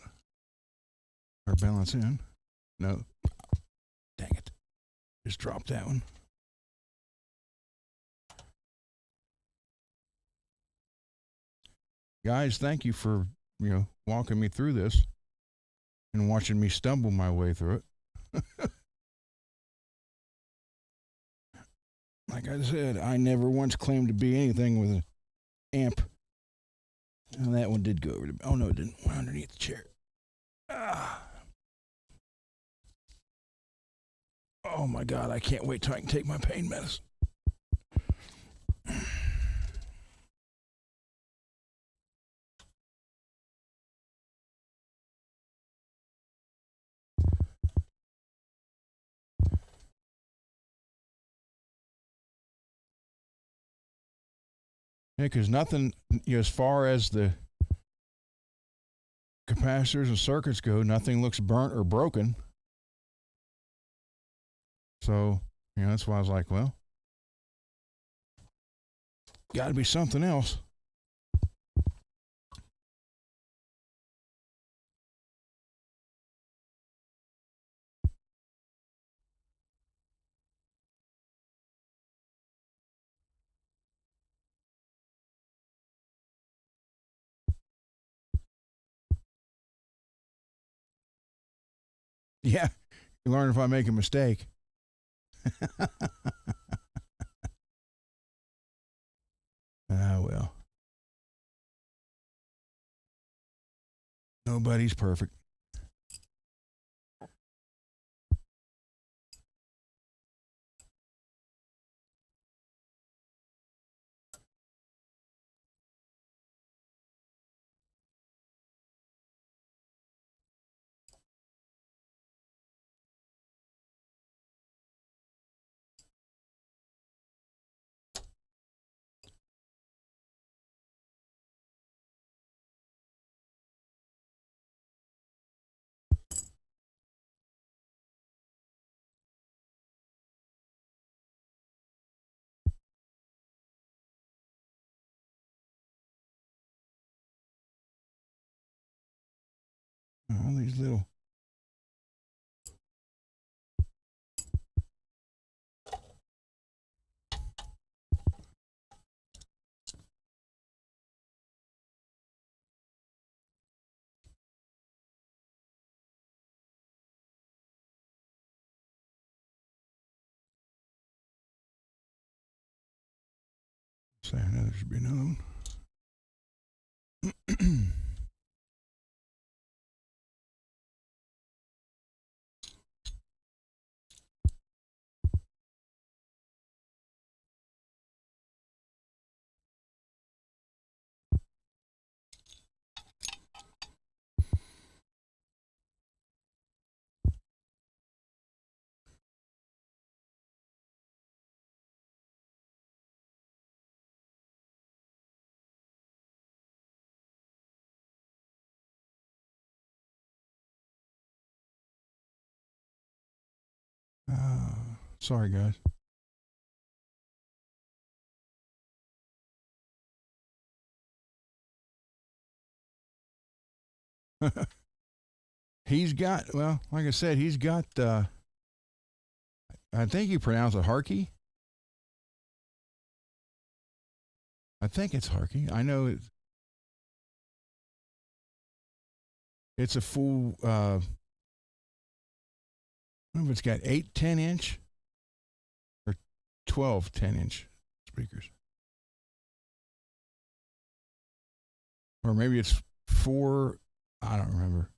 Or balance in. No. Dang it. Just dropped that one. Guys, thank you for, walking me through this and watching me stumble my way through it. Like I said, I never once claimed to be anything with an amp. And that one did go over the. Oh, no, it didn't. Went underneath the chair. Ah. Oh, my God. I can't wait till I can take my pain medicine. Yeah, because nothing, as far as the capacitors and circuits go, nothing looks burnt or broken. So, that's why I was like, well, got to be something else. Yeah, you learn if I make a mistake. Ah, well. Nobody's perfect. All these little. So I know there should be another one. Sorry, guys. He's got, well, like I said, he's got, I think you pronounce it Harkey. I think it's Harkey. I know it's a full, I don't know if it's got 8 10-inch or 12 10-inch speakers. Or maybe it's 4, I don't remember.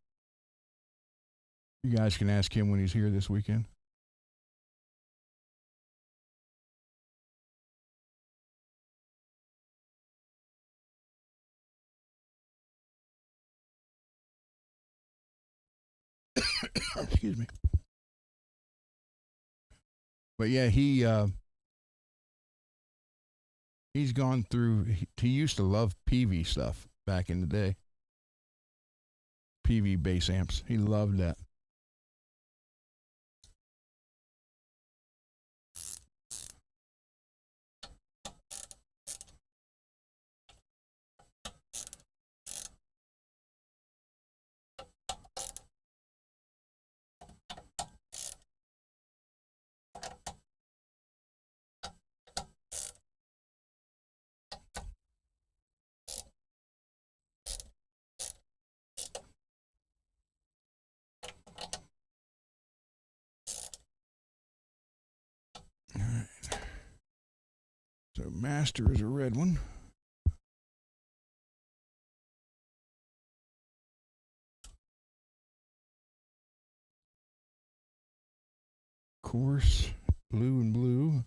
You guys can ask him when he's here this weekend. Excuse me. But yeah, he's gone through. He used to love PV stuff back in the day. PV bass amps. He loved that. All right. So master is a red one. Course, blue and blue.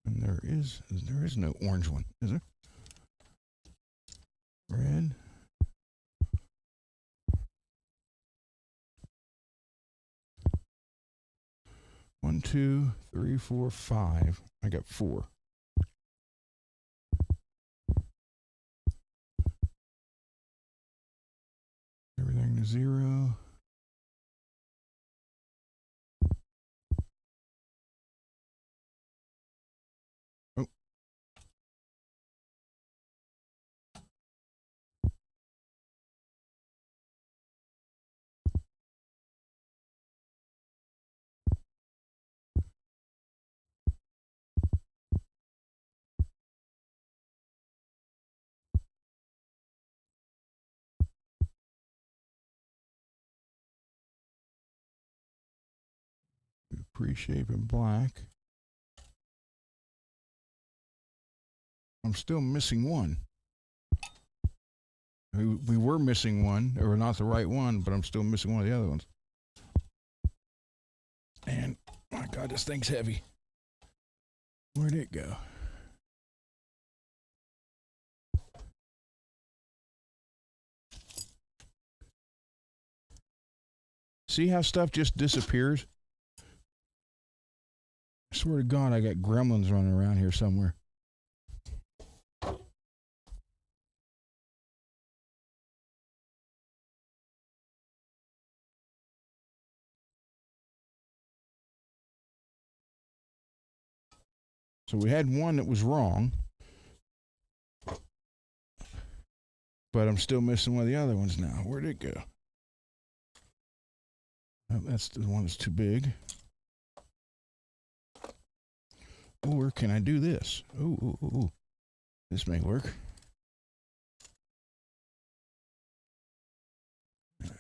And there is no orange one, is there? Red. One, two, three, four, five. I got 4. Everything to 0. Oh. Pre-shape in black. I'm still missing one. We were missing one, or not the right one, but I'm still missing one of the other ones. And, my God, this thing's heavy. Where'd it go? See how stuff just disappears? I swear to God, I got gremlins running around here somewhere. So we had one that was wrong, but I'm still missing one of the other ones now. Where'd it go? Oh, that's the one that's too big. Or can I do this? Ooh. This may work. Put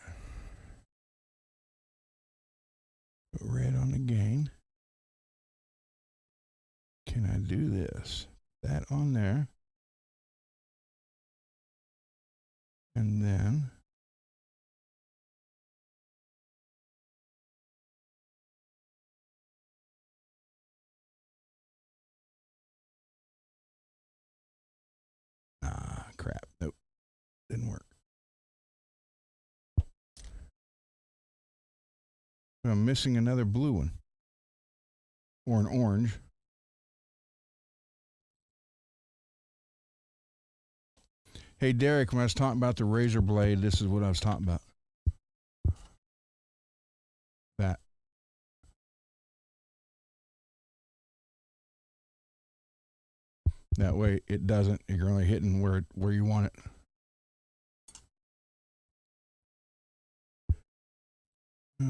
red on the gain. Can I do this? That on there. And then crap. Nope. Didn't work. I'm missing another blue one. Or an orange. Hey, Derek, when I was talking about the razor blade, this is what I was talking about. That. That way it doesn't, you're only hitting where you want it.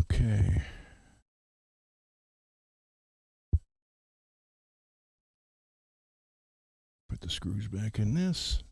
Okay. Put the screws back in this.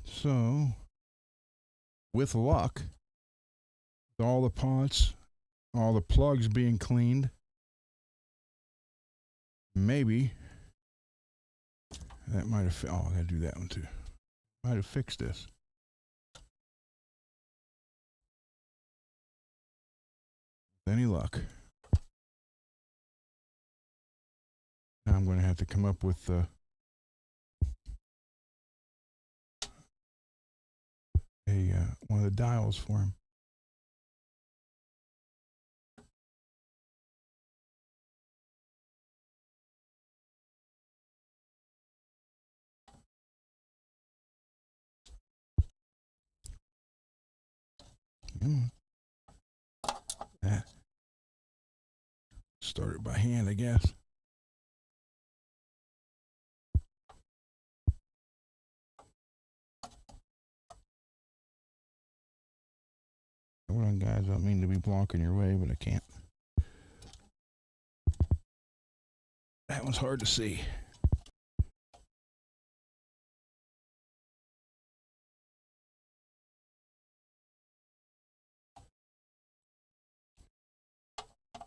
So, with luck, with all the pots, all the plugs being cleaned, maybe that might have. Oh, I gotta do that one too. Might have fixed this. With any luck. Now I'm going to have to come up with one of the dials for him. That. Start it by hand, I guess. Hold on, guys. I don't mean to be blocking your way, but I can't. That one's hard to see.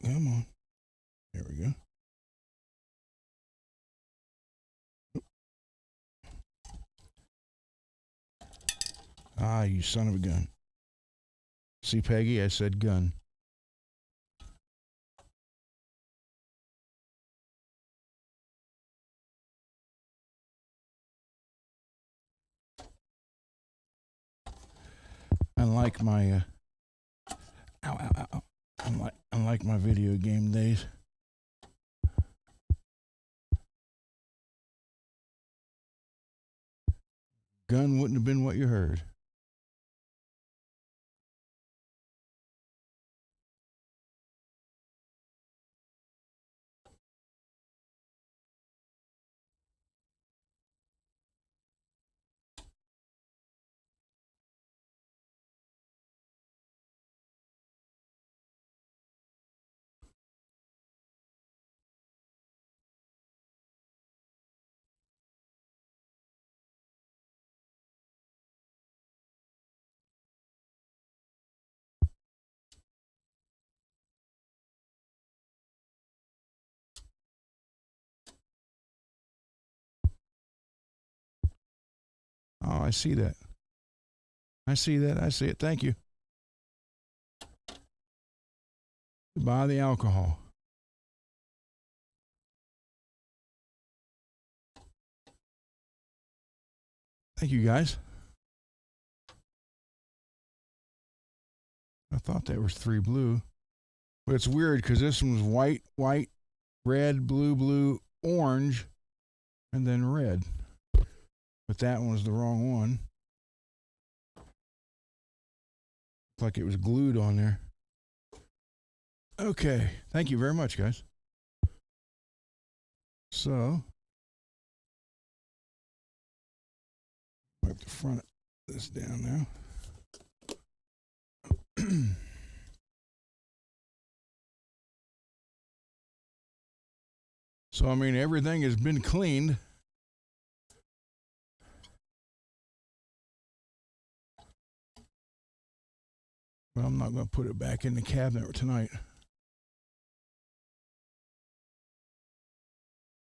Come on. There we go. Ah, you son of a gun. See, Peggy, I said gun. Unlike my ow, ow, ow, ow. Unlike my video game days. Gun wouldn't have been what you heard. Oh, I see that. I see that. I see it. Thank you. Buy the alcohol. Thank you, guys. I thought there was 3 blue. But it's weird because this one was white, white, red, blue, blue, orange, and then red. But that one was the wrong one. Looks like it was glued on there. Okay. Thank you very much, guys. So, wipe the front of this down now. So, I mean, everything has been cleaned. Well, I'm not going to put it back in the cabinet tonight.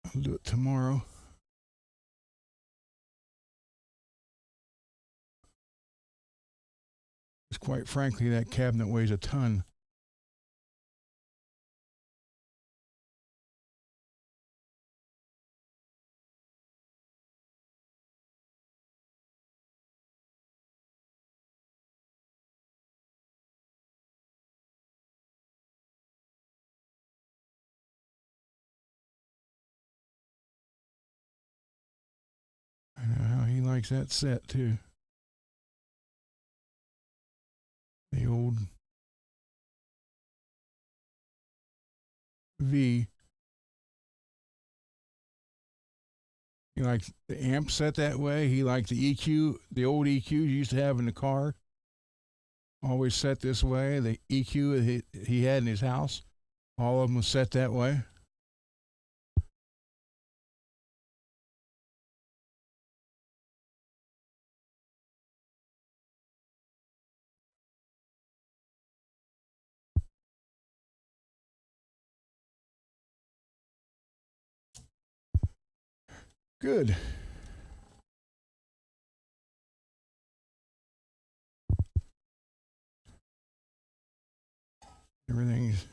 I'll do it tomorrow. Because quite frankly, that cabinet weighs a ton. I know how he likes that set, too. The old V. He likes the amp set that way. He liked the EQ, the old EQs you used to have in the car. Always set this way. The EQ he had in his house, all of them was set that way. Good. Everything's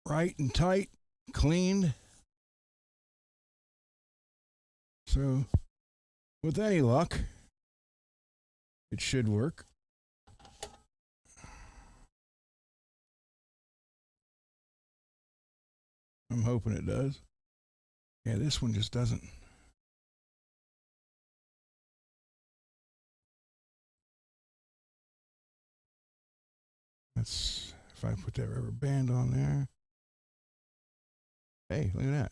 right and tight, cleaned. So, with any luck, it should work. I'm hoping it does. Yeah, this one just doesn't. That's if I put that rubber band on there. Hey, look at that.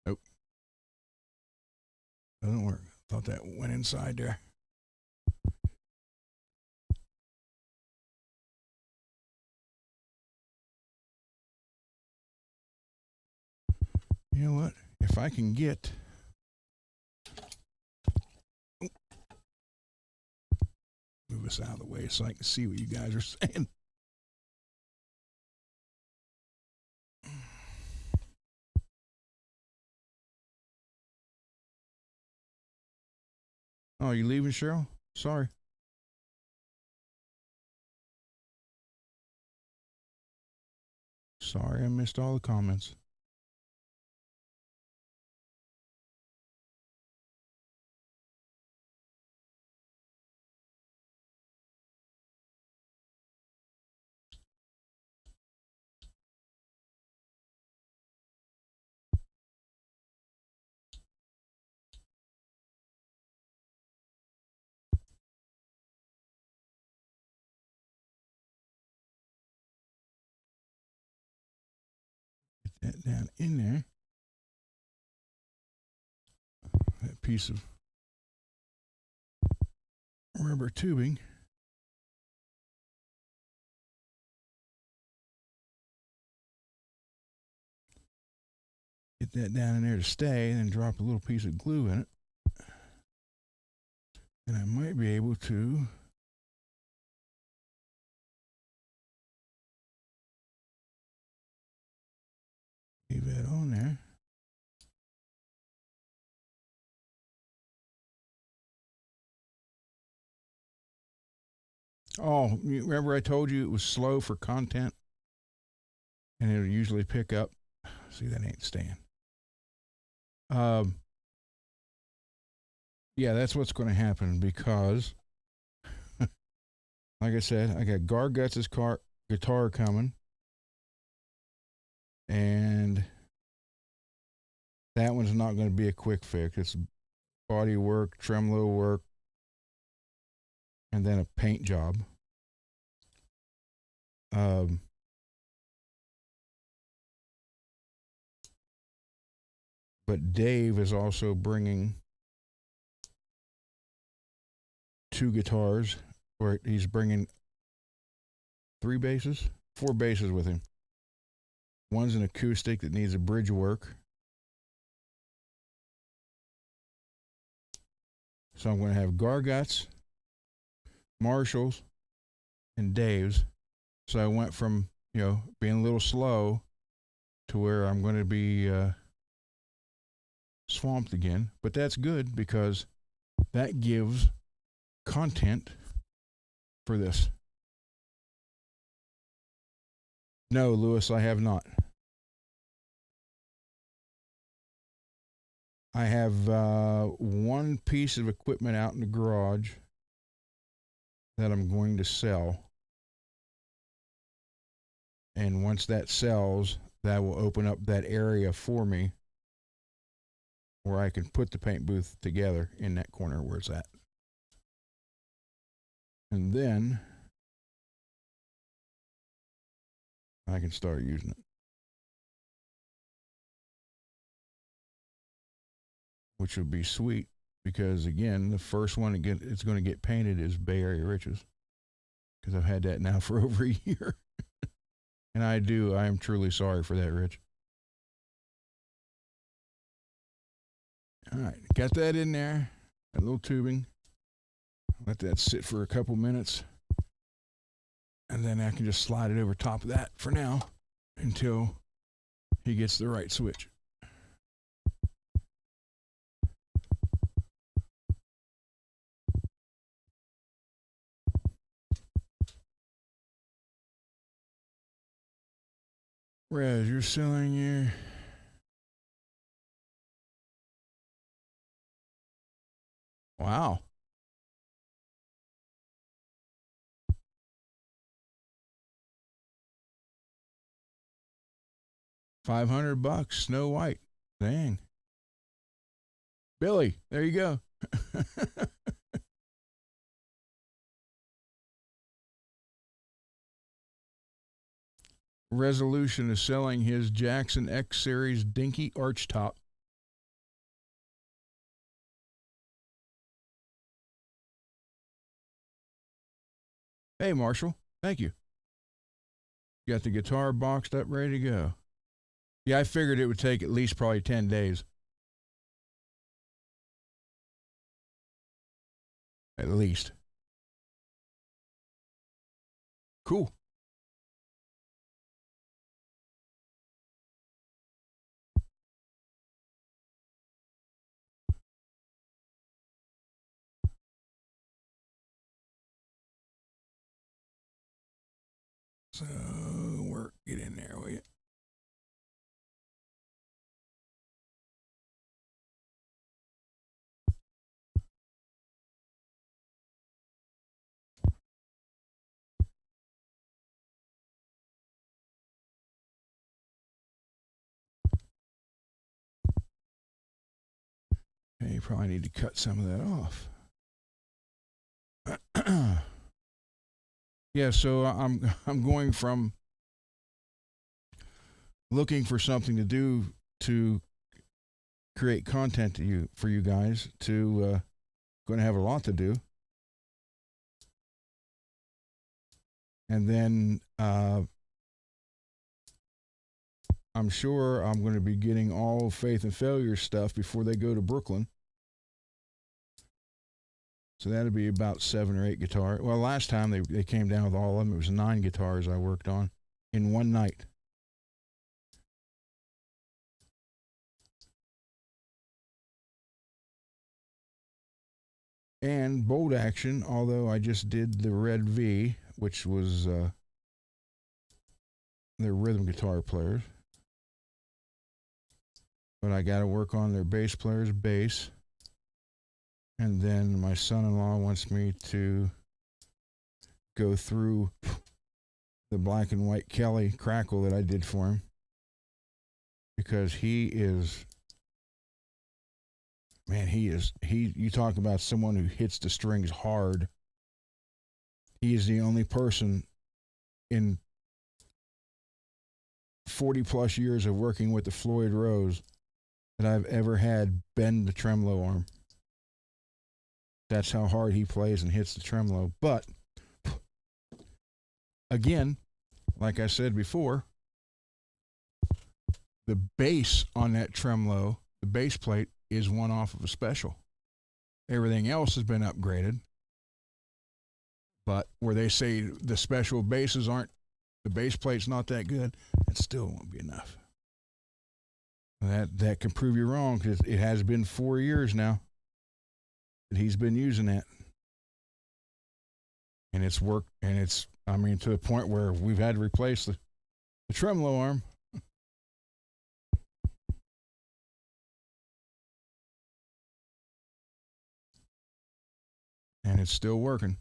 Nope. Doesn't work. Thought that went inside there. You know what? If I can get move this out of the way so I can see what you guys are saying. Oh, you leaving, Cheryl? Sorry. Sorry, I missed all the comments. Get that down in there. That piece of rubber tubing. Get that down in there to stay, and then drop a little piece of glue in it. And I might be able to leave that on there. Oh, remember I told you it was slow for content? And it'll usually pick up. See, that ain't staying. Yeah, that's what's going to happen because, like I said, I got Garguts' guitar coming. And that one's not going to be a quick fix. It's body work, tremolo work, and then a paint job. But Dave is also bringing 2 guitars, or he's bringing 4 basses with him. One's an acoustic that needs a bridge work. So I'm going to have Garguts, Marshall's, and Dave's. So I went from, being a little slow to where I'm going to be swamped again. But that's good because that gives content for this. No, Lewis, I have not. I have one piece of equipment out in the garage that I'm going to sell. And once that sells, that will open up that area for me where I can put the paint booth together in that corner where it's at. And then I can start using it. Which would be sweet because, again, the first one it's going to get painted is Bay Area Riches because I've had that now for over a year. And I am truly sorry for that, Rich. All right, got that in there, that little tubing. Let that sit for a couple minutes. And then I can just slide it over top of that for now until he gets the right switch. Rez, you're selling your... Wow. $500, Snow White. Dang. Billy, there you go. Resolution is selling his Jackson X Series Dinky Archtop. Hey, Marshall. Thank you. Got the guitar boxed up, ready to go. Yeah, I figured it would take at least probably 10 days. At least. Cool. So work, get in there, will you? Okay, you probably need to cut some of that off. Yeah, so I'm going from looking for something to do to create content for you guys to going to have a lot to do, and then I'm sure I'm going to be getting all Faith and Failure stuff before they go to Brooklyn. So that'll be about 7 or 8 guitars. Well, last time they came down with all of them, it was 9 guitars I worked on in one night. And Bold Action, although I just did the Red V, which was their rhythm guitar players. But I got to work on their bass player's bass. And then my son-in-law wants me to go through the black and white Kelly crackle that I did for him. Because he is, man, you talk about someone who hits the strings hard. He is the only person in 40 plus years of working with the Floyd Rose that I've ever had bend the tremolo arm. That's how hard he plays and hits the tremolo. But, again, like I said before, the bass on that tremolo, the bass plate, is one off of a special. Everything else has been upgraded. But where they say the special basses aren't, the bass plate's not that good, it still won't be enough. That can prove you wrong, because it has been 4 years now that he's been using that. And it's worked, and it's, I mean, to the point where we've had to replace the tremolo arm. And it's still working.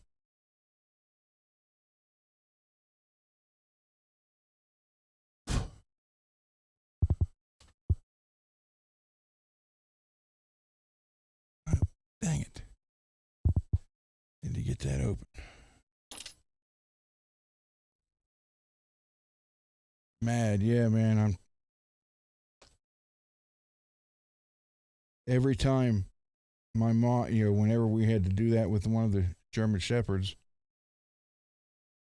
Dang it. Need to get that open. Mad, yeah, man. Every time my mom, whenever we had to do that with one of the German Shepherds,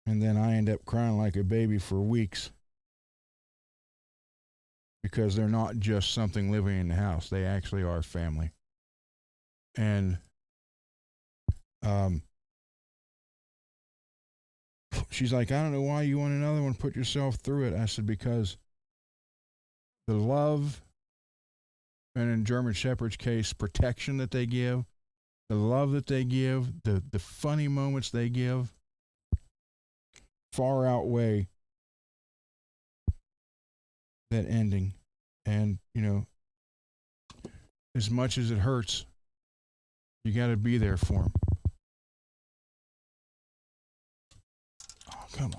and then I end up crying like a baby for weeks because they're not just something living in the house. They actually are family. And she's like, I don't know why you want another one. Put yourself through it. I said, because the love, and in German Shepherd's case, protection that they give, the love that they give, the funny moments they give, far outweigh that ending. And, as much as it hurts, you got to be there for them. Oh, come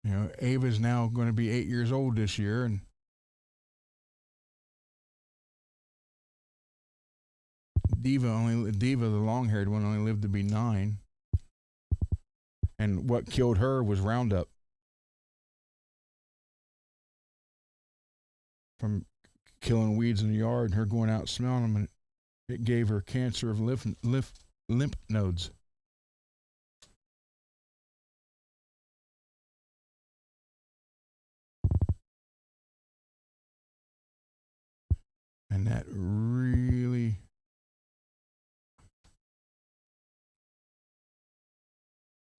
on. Ava's now going to be 8 years old this year, and Diva, the long-haired one, only lived to be 9. And what killed her was Roundup. From killing weeds in the yard and her going out smelling them, and it gave her cancer of lymph nodes. And that really,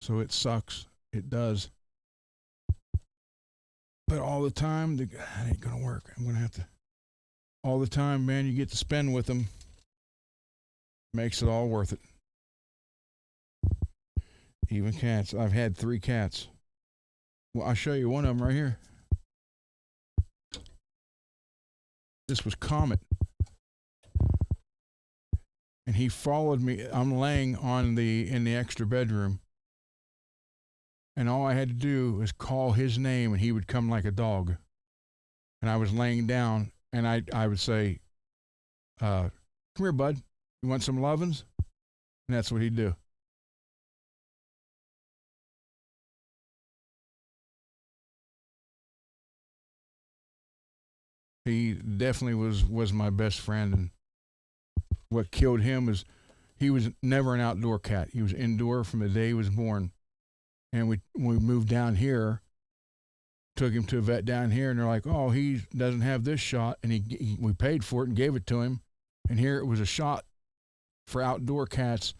so it sucks. It does. But all the time, that ain't going to work. I'm going to have to, all the time, man, you get to spend with them, makes it all worth it. Even cats. I've had 3 cats. Well, I'll show you one of them right here. This was Comet. And he followed me. I'm laying in the extra bedroom. And all I had to do was call his name and he would come like a dog. And I was laying down and I would say, come here, bud. You want some lovin's? And that's what he'd do. He definitely was my best friend. And what killed him is he was never an outdoor cat. He was indoor from the day he was born. And when we moved down here, took him to a vet down here, and they're like, "Oh, he doesn't have this shot," and we paid for it and gave it to him. And here it was a shot for outdoor cats,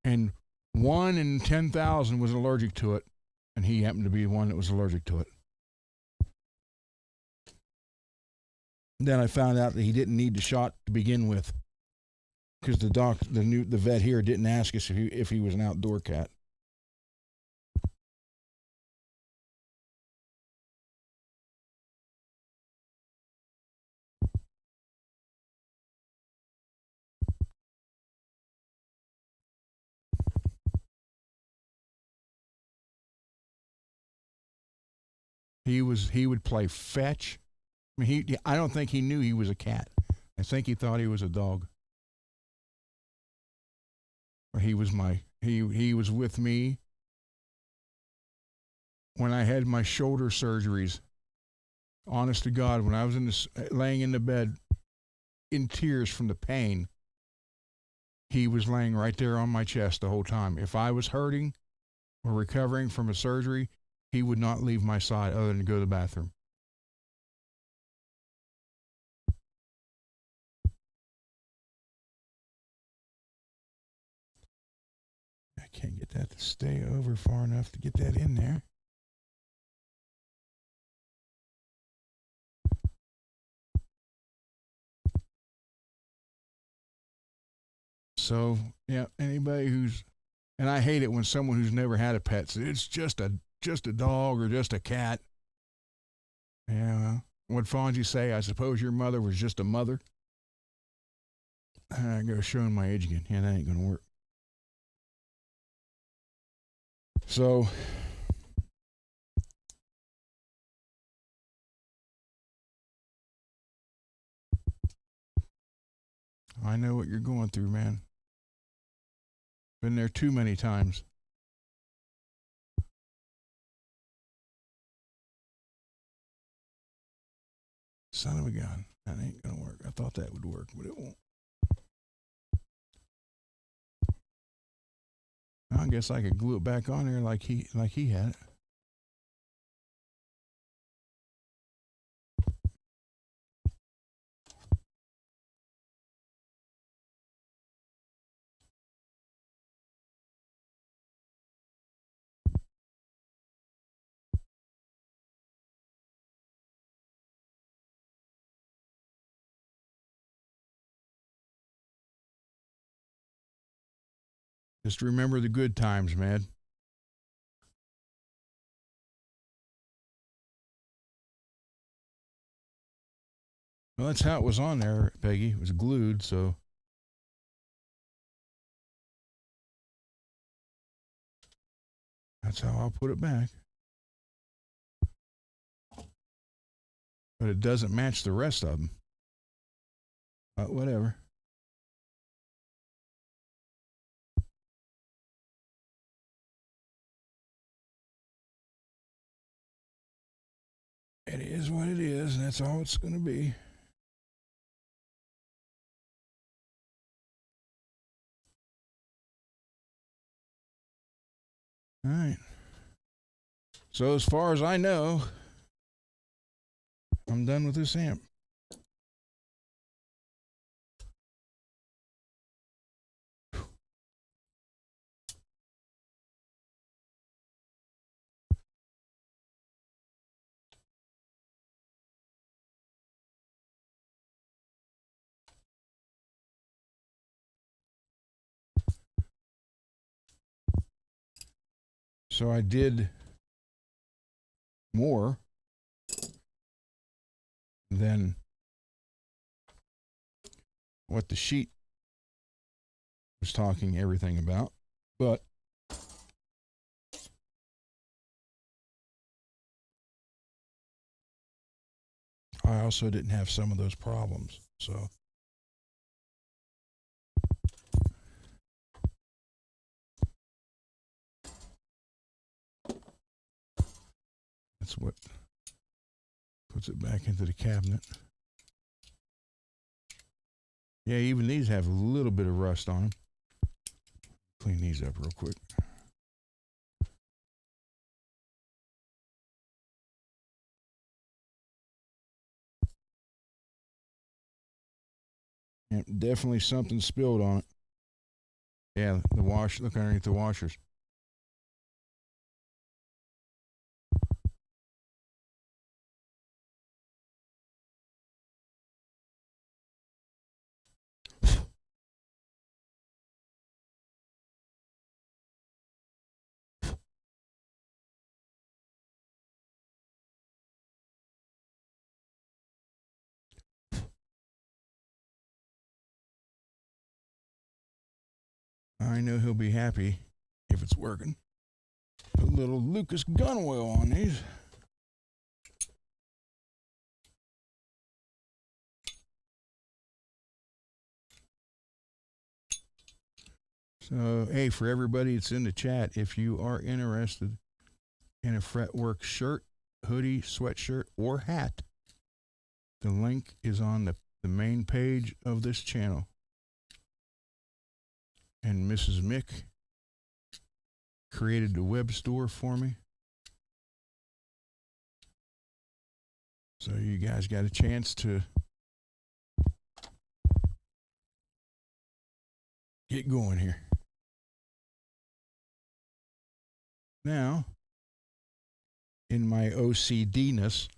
and 1 in 10,000 was allergic to it, and he happened to be the one that was allergic to it. Then I found out that he didn't need the shot to begin with, because the vet here didn't ask us if he was an outdoor cat. He would play fetch. I mean, I don't think he knew he was a cat. I think he thought he was a dog. He was with me when I had my shoulder surgeries. Honest to God, when I was laying in the bed in tears from the pain, he was laying right there on my chest the whole time. If I was hurting or recovering from a surgery, he would not leave my side other than to go to the bathroom. I can't get that to stay over far enough to get that in there. So, yeah, anybody and I hate it when someone who's never had a pet says it's just a dog or just a cat. Yeah, what Fonzie say? I suppose your mother was just a mother. I go showing my age again. Yeah, that ain't gonna work. So, I know what you're going through, man. Been there too many times. Son of a gun. That ain't gonna work. I thought that would work, but it won't. I guess I could glue it back on there like he had it. Just remember the good times, man. Well, that's how it was on there, Peggy. It was glued, so. That's how I'll put it back. But it doesn't match the rest of them. But whatever. It is what it is, and that's all it's going to be. All right. So as far as I know, I'm done with this amp. So I did more than what the sheet was talking everything about, but I also didn't have some of those problems. So that's what puts it back into the cabinet. Yeah, even these have a little bit of rust on them. Clean these up real quick. Yeah, definitely something spilled on it. Yeah, the wash. Look underneath the washers. I know he'll be happy if it's working. Put a little Lucas gun oil on these. So, hey, for everybody that's in the chat, if you are interested in a fretwork shirt, hoodie, sweatshirt, or hat, the link is on the main page of this channel. And Mrs. Mick created the web store for me. So you guys got a chance to get going here. Now, in my OCD-ness,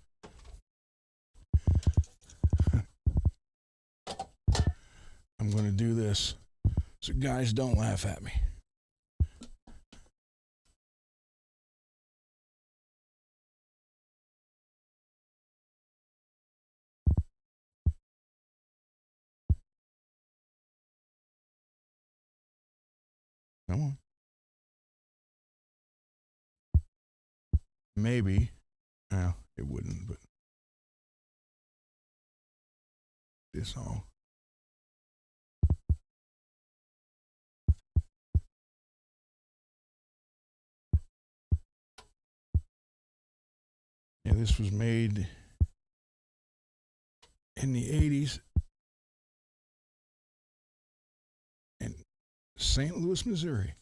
I'm going to do this so guys don't laugh at me. Come on. Maybe. Well, it wouldn't, but this all. Yeah, this was made in the 80s in St. Louis, Missouri.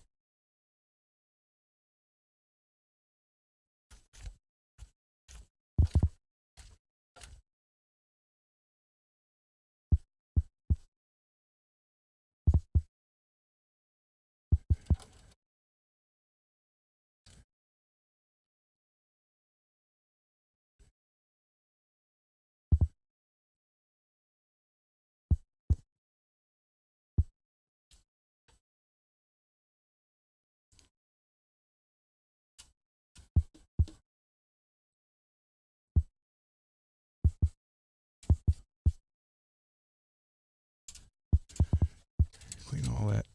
Clean all that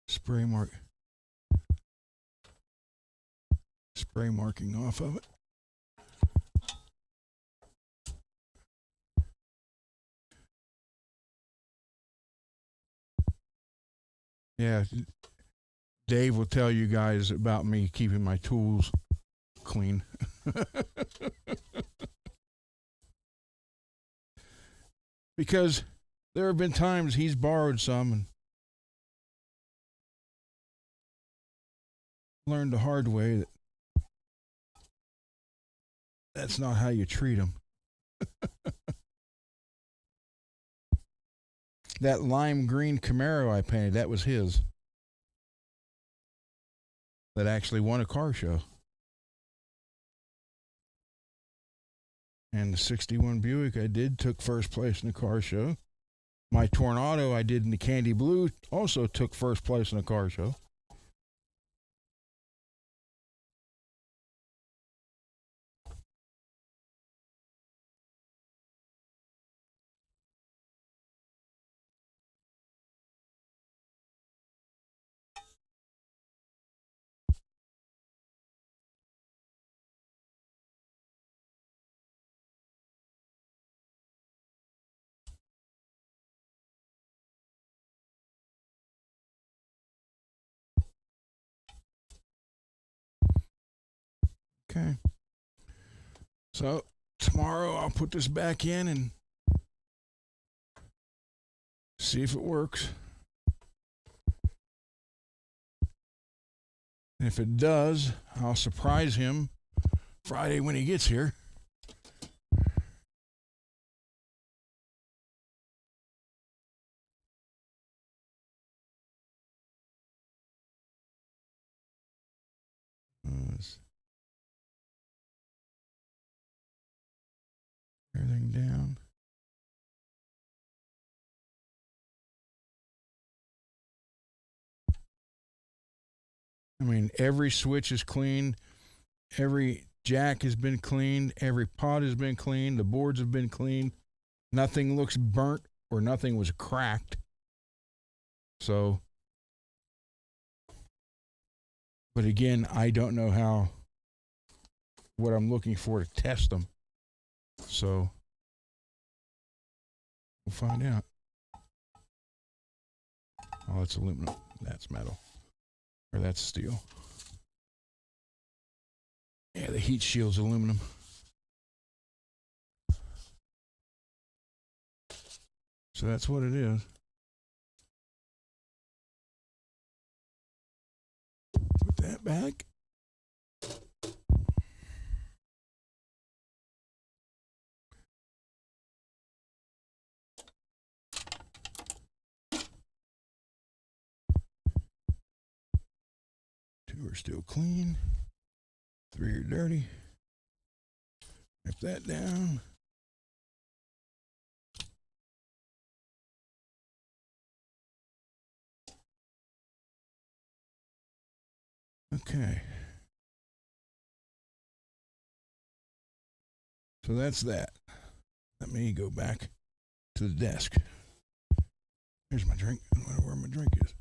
spray marking off of it. Yeah, Dave will tell you guys about me keeping my tools clean. Because there have been times he's borrowed some and learned the hard way that that's not how you treat them. That lime green Camaro I painted, that was his. That actually won a car show. And the 61 Buick I did took first place in the car show. My Tornado I did in the candy blue also took first place in a car show. Okay. So tomorrow I'll put this back in and see if it works. And if it does, I'll surprise him Friday when he gets here. Everything down. I mean, every switch is clean. Every jack has been cleaned. Every pot has been cleaned. The boards have been cleaned. Nothing looks burnt or nothing was cracked. So, but again, I don't know what I'm looking for to test them. So, we'll find out. Oh, that's aluminum. That's metal. Or that's steel. Yeah, the heat shield's aluminum. So that's what it is. Put that back. Two are still clean. Three are dirty. Wrap that down. Okay. So that's that. Let me go back to the desk. Here's my drink. I don't know where my drink is.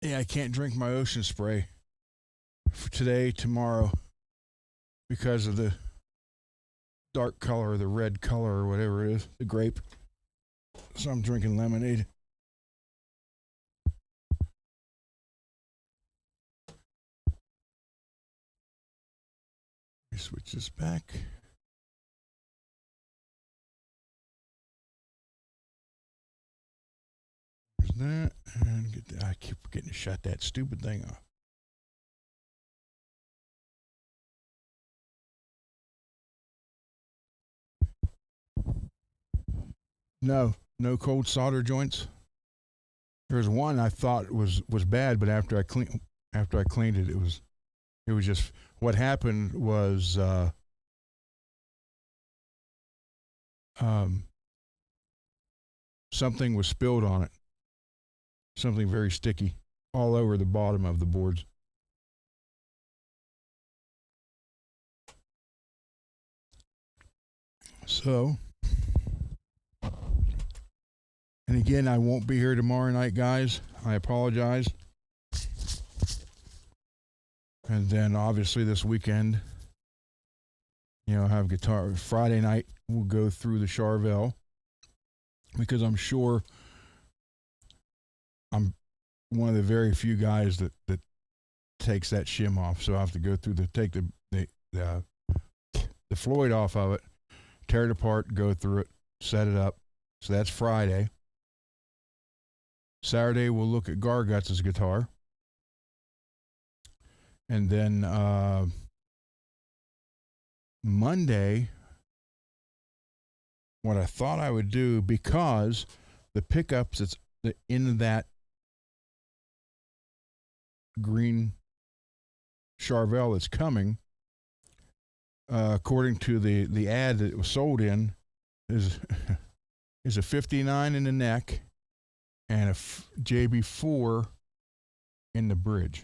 Yeah, I can't drink my ocean spray for today, tomorrow, because of the dark color, the red color, or whatever it is, the grape. So I'm drinking lemonade. Let me switch this back. There's that. And I keep forgetting to shut that stupid thing off. No cold solder joints. There's one I thought was bad, but after I cleaned it, it was just what happened was something was spilled on it. Something very sticky all over the bottom of the boards. So, and again, I won't be here tomorrow night, guys. I apologize. And then obviously this weekend, have guitar. Friday night, we'll go through the Charvel because I'm sure I'm one of the very few guys that takes that shim off. So I have to go through take the Floyd off of it, tear it apart, go through it, set it up. So that's Friday. Saturday, we'll look at Garguts' guitar. And then Monday, what I thought I would do, because the pickups that's in that green Charvel that's coming, according to the ad that it was sold in, is a 59 in the neck and a JB4 in the bridge.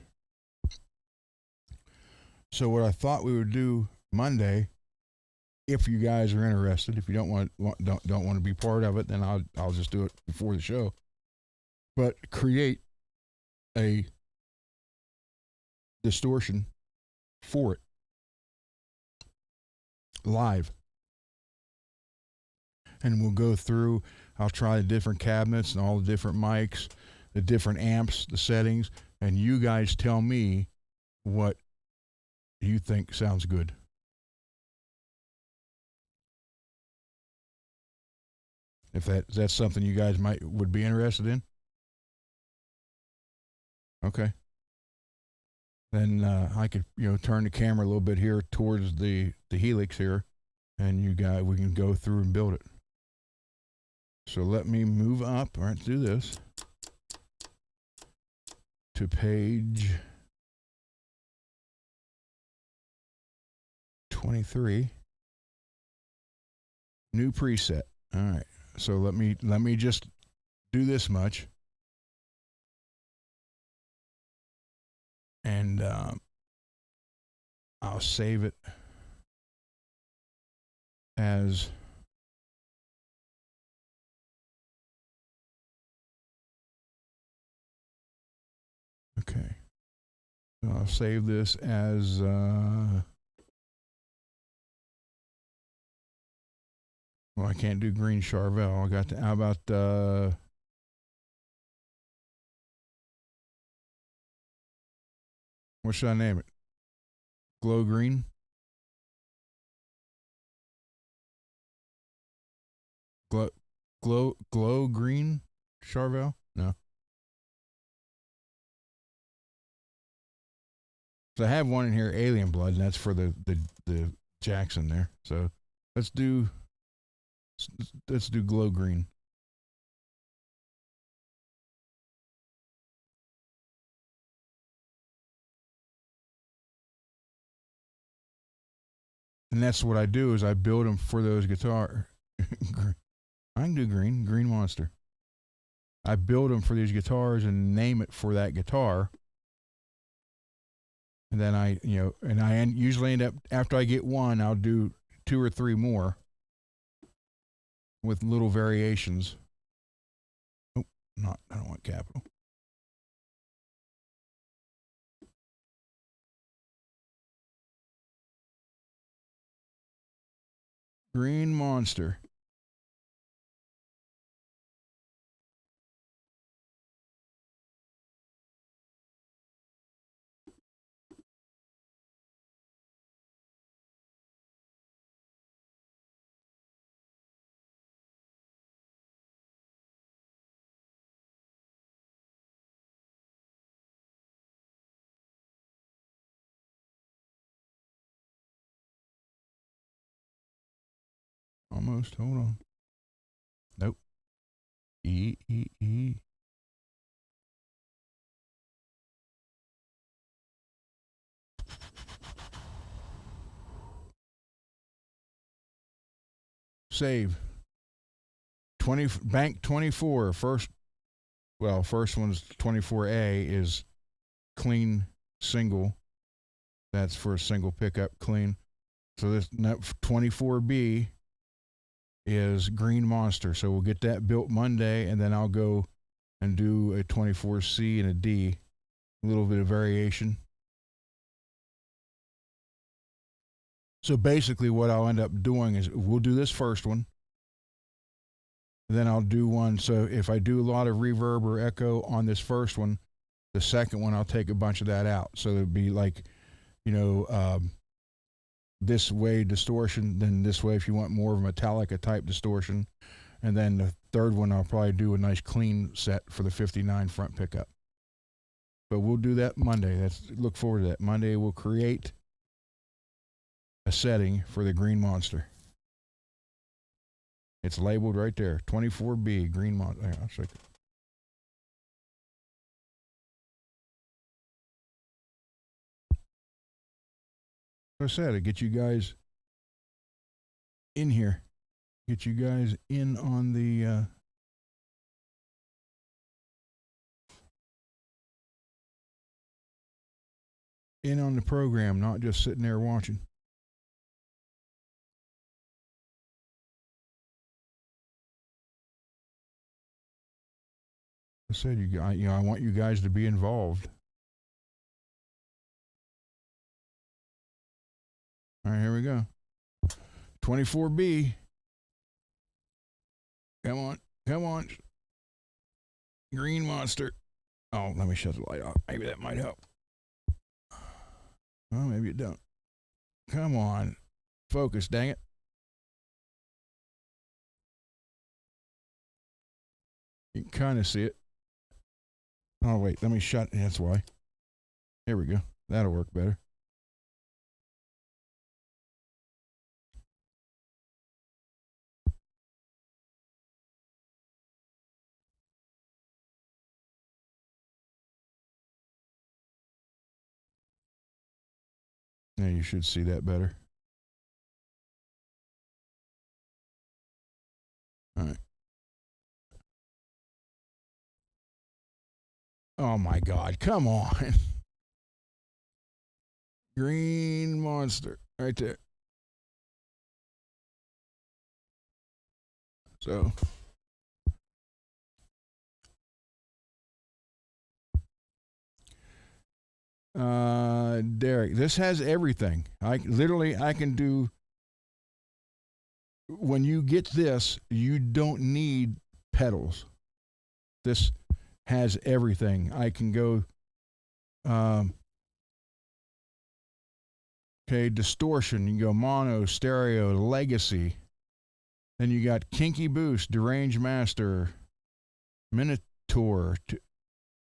So what I thought we would do Monday, if you guys are interested, if you don't want to be part of it, then I'll just do it before the show. But create a distortion for it live. And we'll go through, I'll try the different cabinets and all the different mics. the different amps, the settings, and you guys tell me what you think sounds good. If that's something you guys would be interested in. Okay. Then I could turn the camera a little bit here towards the helix here, and we can go through and build it. So let me move up. All right, let's do this to page 23. New preset. All right. So let me just do this much, and I'll save it as okay. So I'll save this as well, I can't do green Charvel. I got to, how about what should I name it? Glow green? Glow green Charvel? No. So I have one in here, Alien Blood, and that's for the Jackson there. So let's do glow green. And that's what I do is I build them for those guitar. I can do green monster. I build them for these guitars and name it for that guitar. And then I usually end up, after I get one, I'll do 2 or 3 more with little variations. Oh, I don't want capital. Green monster. Almost. Hold on. Nope. E. Save. Bank 24. First one's 24A is clean single. That's for a single pickup clean. So this 24B is green monster. So we'll get that built Monday, and then I'll go and do a 24C and a D. A little bit of variation. So basically what I'll end up doing is we'll do this first one. Then I'll do one. So if I do a lot of reverb or echo on this first one, the second one I'll take a bunch of that out. So it'd be like, this way distortion, then this way if you want more of a Metallica type distortion. And then the third one I'll probably do a nice clean set for the 59 front pickup. But we'll do that Monday. Look forward to that. Monday we'll create a setting for the green monster. It's labeled right there, 24B, green monster. I'll check it. Like I said, I get you guys in here. Get you guys in on the program, not just sitting there watching. I said, I want you guys to be involved. All right, here we go. 24B. Come on. Green monster. Oh, let me shut the light off. Maybe that might help. Well, maybe it don't. Come on. Focus, dang it. You can kind of see it. Oh, wait. Let me shut. That's why. Here we go. That'll work better. Yeah, you should see that better. All right. Oh my God. Come on. Green monster. Right there. So. Derek, this has everything. I can do. When you get this, you don't need pedals. This has everything. I can go. Okay, distortion. You can go mono, stereo, legacy. Then you got kinky boost, deranged master, minotaur,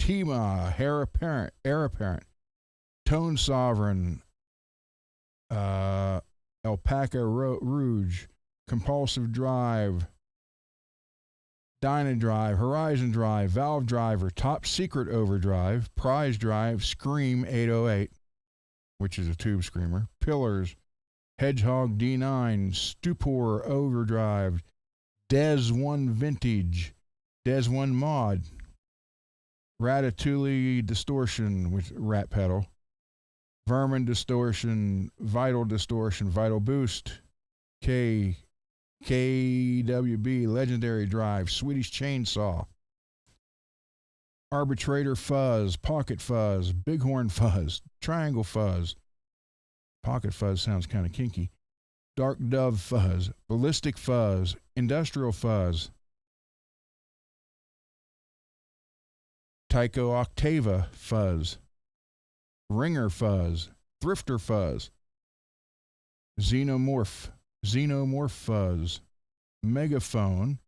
Tima, heir apparent, tone sovereign, alpaca rouge, compulsive drive, Dyna drive, horizon drive, valve driver, top secret overdrive, prize drive, scream 808, which is a tube screamer, pillars, hedgehog D9, stupor overdrive, Des 1 vintage, Des 1 mod, ratatouille distortion with rat pedal, vermin distortion, vital boost, KWB, legendary drive, Swedish chainsaw, arbitrator fuzz, pocket fuzz, bighorn fuzz, triangle fuzz. Pocket fuzz sounds kind of kinky. Dark dove fuzz, ballistic fuzz, industrial fuzz, Tycho Octava fuzz, ringer fuzz, thrifter fuzz, xenomorph fuzz, megaphone,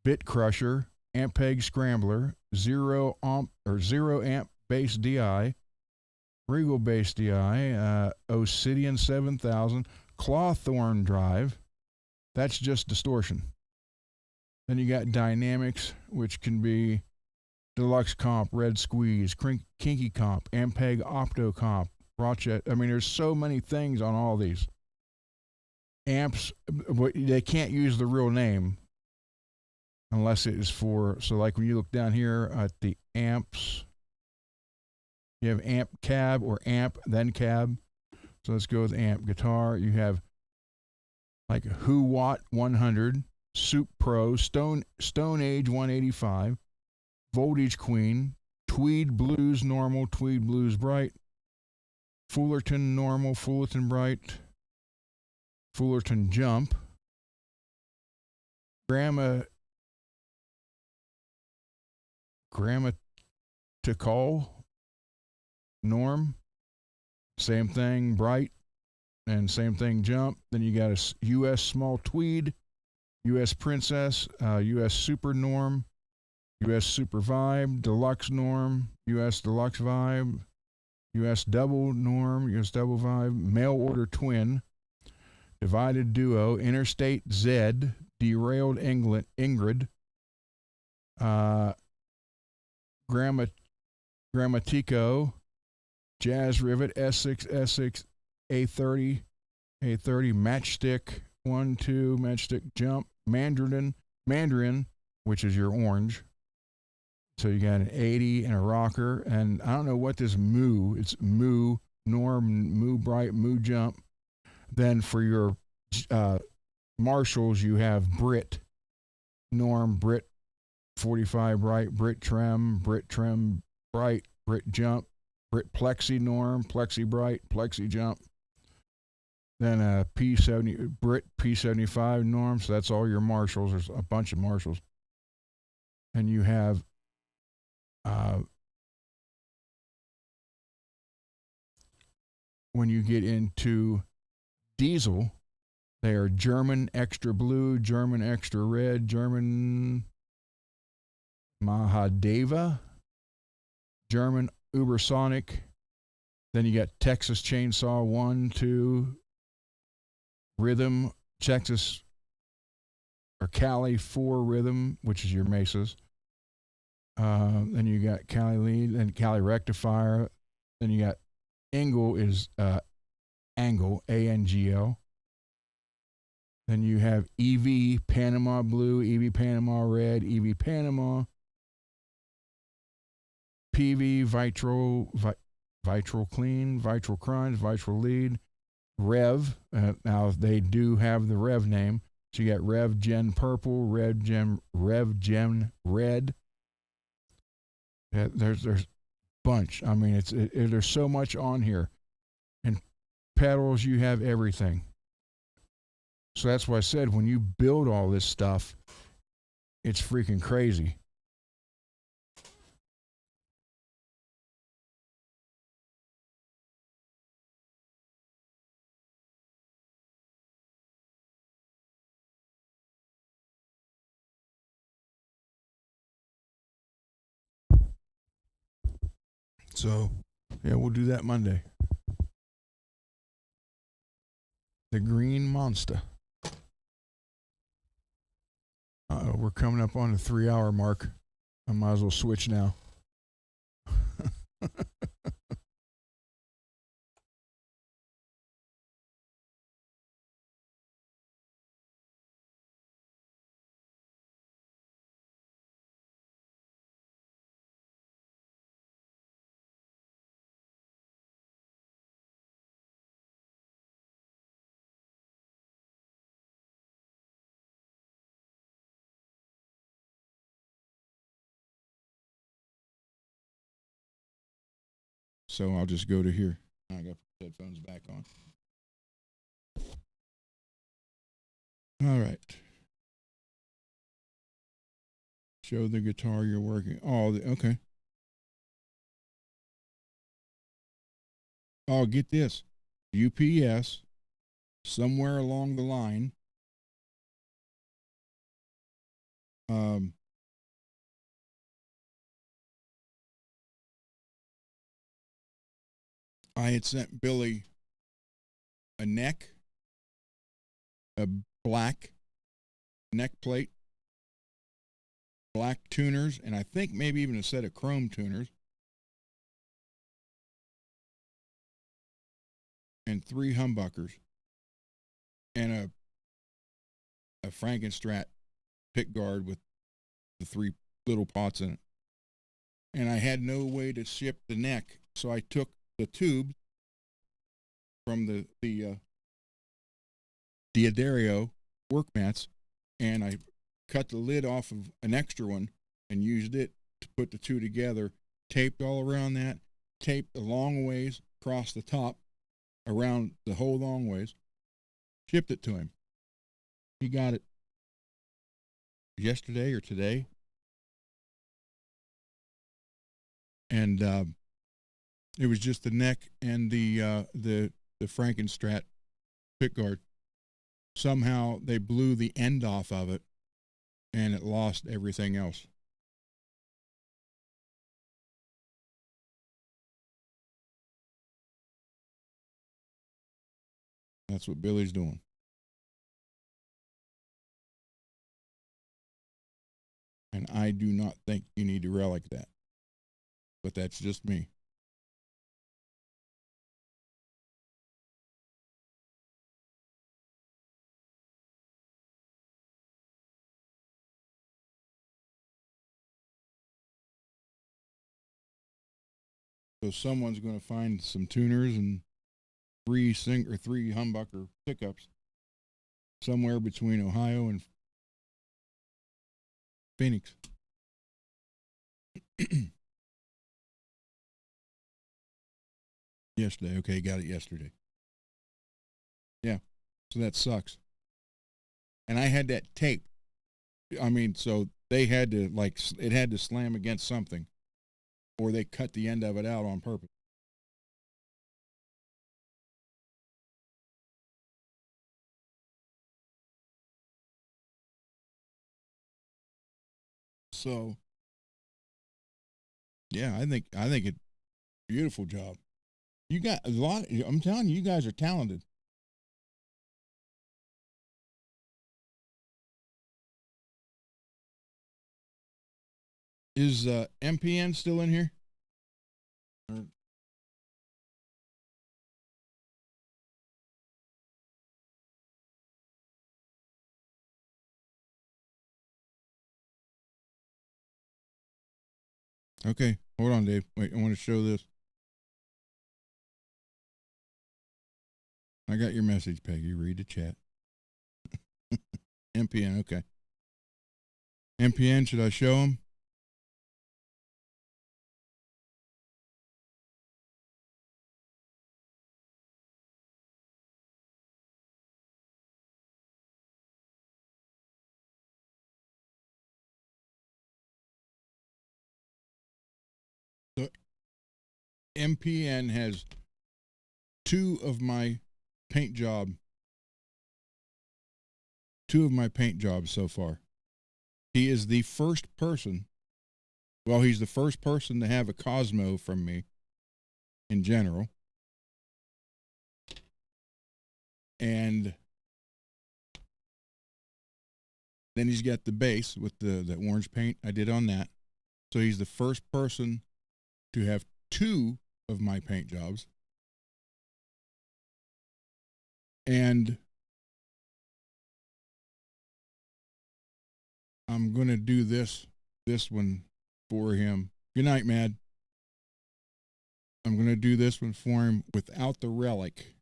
bit crusher, ampeg scrambler, zero amp bass DI, regal bass DI, Obsidian 7000, clawthorn drive. That's just distortion. Then you got dynamics, which can be deluxe comp, red squeeze, kinky comp, ampeg opto comp, Rochester. I mean, there's so many things on all these. Amps, they can't use the real name unless it is for, so like when you look down here at the amps, you have amp cab or amp then cab. So let's go with amp guitar. You have like Who Watt 100, Soup Pro, Stone Age 185, Voltage Queen, Tweed Blues Normal, Tweed Blues Bright, Fullerton Normal, Fullerton Bright, Fullerton Jump, Grammatical Norm, same thing, Bright, and same thing, Jump. Then you got a U.S. Small Tweed, U.S. Princess, U.S. Super Norm, U.S. Super Vibe, Deluxe Norm, U.S. Deluxe Vibe, U.S. Double Norm, U.S. Double Vibe, Mail Order Twin, Divided Duo, Interstate Z, Derailed Ingrid, Grammatico, Jazz Rivet, S6, A30, Matchstick, 1, 2, Matchstick Jump, Mandarin, which is your orange. So you got an 80 and a rocker, and I don't know what this moo. It's moo, norm, moo bright, moo jump. Then for your Marshalls, you have Brit, norm, Brit 45 bright, Brit trem, bright, Brit jump, Brit plexi norm, plexi bright, plexi jump. Then a P70 Brit P75 norm. So that's all your Marshalls. There's a bunch of Marshalls, and you have When you get into diesel, they are German extra blue, German extra red, German Mahadeva, German Ubersonic. Then you got Texas Chainsaw 1, 2, Rhythm, Texas or Cali 4 Rhythm, which is your Mesas. Then you got Cali Lead, then Cali Rectifier. Then you got Angle is Angle, ANGL. Then you have EV Panama Blue, EV Panama Red, EV Panama, PV Vitral Clean, Vitral Crunch, Vitral Lead, Rev. Now they do have the Rev name. So you got Rev Gen Purple, Rev Gen Red. There's a bunch. I mean, there's so much on here. And pedals, you have everything. So that's why I said when you build all this stuff, it's freaking crazy. So, yeah, we'll do that Monday. The Green Monster. We're coming up on the 3-hour mark. I might as well switch now. So I'll just go to here. I got the headphones back on. All right. Show the guitar you're working. Oh, okay. Oh, get this. UPS, somewhere along the line, I had sent Billy a neck, a black neck plate, black tuners, and I think maybe even a set of chrome tuners, and 3 humbuckers, and a Frankenstrat pick guard with the 3 little pots in it. And I had no way to ship the neck, so I took the tube from the D'Addario work mats, and I cut the lid off of an extra one and used it to put the 2 together, taped all around that, taped the long ways across the top around the whole long ways, shipped it to him. He got it yesterday or today. And it was just the neck and the Frankenstrat pickguard. Somehow they blew the end off of it, and it lost everything else. That's what Billy's doing. And I do not think you need to relic that. But that's just me. So someone's going to find some tuners and 3 humbucker pickups somewhere between Ohio and Phoenix. Yesterday. Okay, got it yesterday. Yeah. So that sucks. And I had that tape. I mean, so they had to, like, it had to slam against something. or they cut the end of it out on purpose. So, yeah, I think it's a beautiful job. You got a lot. I'm telling you, you guys are talented. Is MPN still in here? Okay, hold on, Dave. Wait, I want to show this. I got your message, Peggy. Read the chat. MPN, okay. MPN, should I show him? So MPN has two of my paint jobs so far. He is the first person. Well, he's the first person to have a Cosmo from me in general. And then he's got the base with the orange paint I did on that. So he's the first person to have two of my paint jobs. And I'm going to do this one for him. Good night, Mad. I'm going to do this one for him without the relic.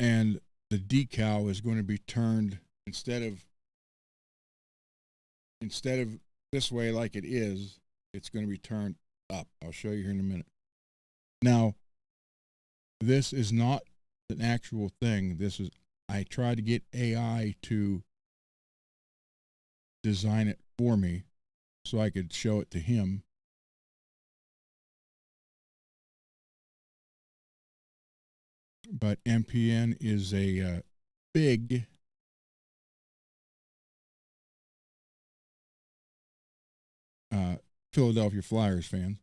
And the decal is going to be turned instead of this way like it is, it's going to be turned up. I'll show you here in a minute. Now, this is not an actual thing. I tried to get AI to design it for me so I could show it to him. But MPN is a big Philadelphia Flyers fan.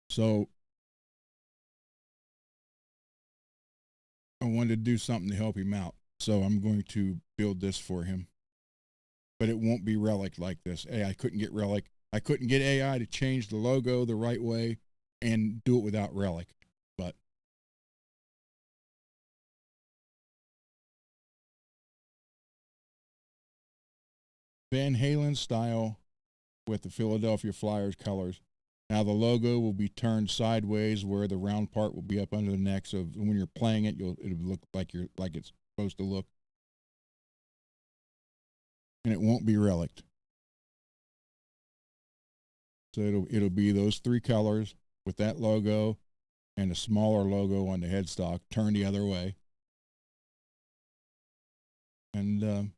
So I wanted to do something to help him out. So I'm going to build this for him. But it won't be relic like this. I couldn't get relic. I couldn't get AI to change the logo the right way and do it without relic. But Van Halen style with the Philadelphia Flyers colors. Now the logo will be turned sideways where the round part will be up under the neck. So when you're playing it, it'll look like it's supposed to look. And it won't be reliced. So it'll be those three colors with that logo and a smaller logo on the headstock turned the other way. And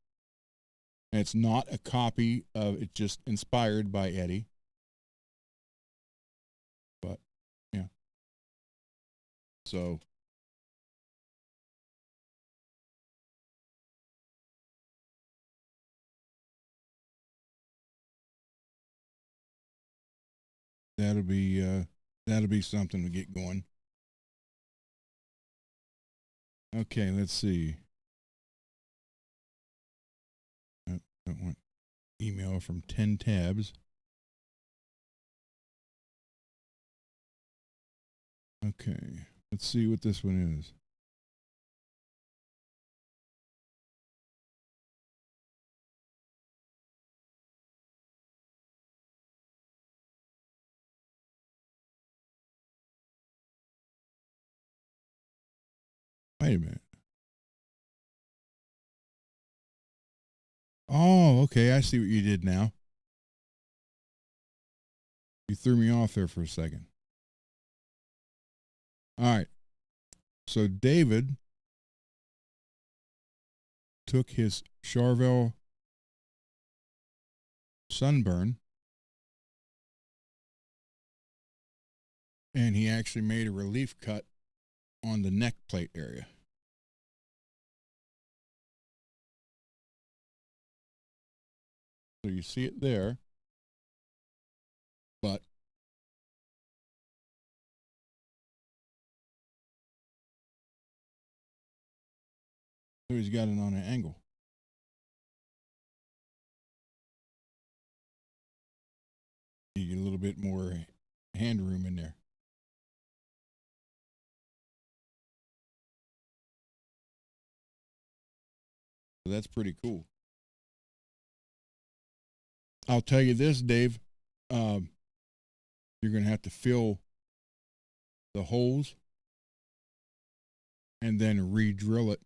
it's not a copy of, it's just inspired by Eddie. But yeah. So that'll be something to get going. Okay, let's see. I don't want email from 10 tabs. Okay, let's see what this one is. Wait a minute. Oh, okay, I see what you did now. You threw me off there for a second. All right. So David took his Charvel Sunburn And he actually made a relief cut on the neck plate area. So you see it there, but so he's got it on an angle. You get a little bit more hand room in there. So that's pretty cool. I'll tell you this, Dave. You're going to have to fill the holes and then re-drill it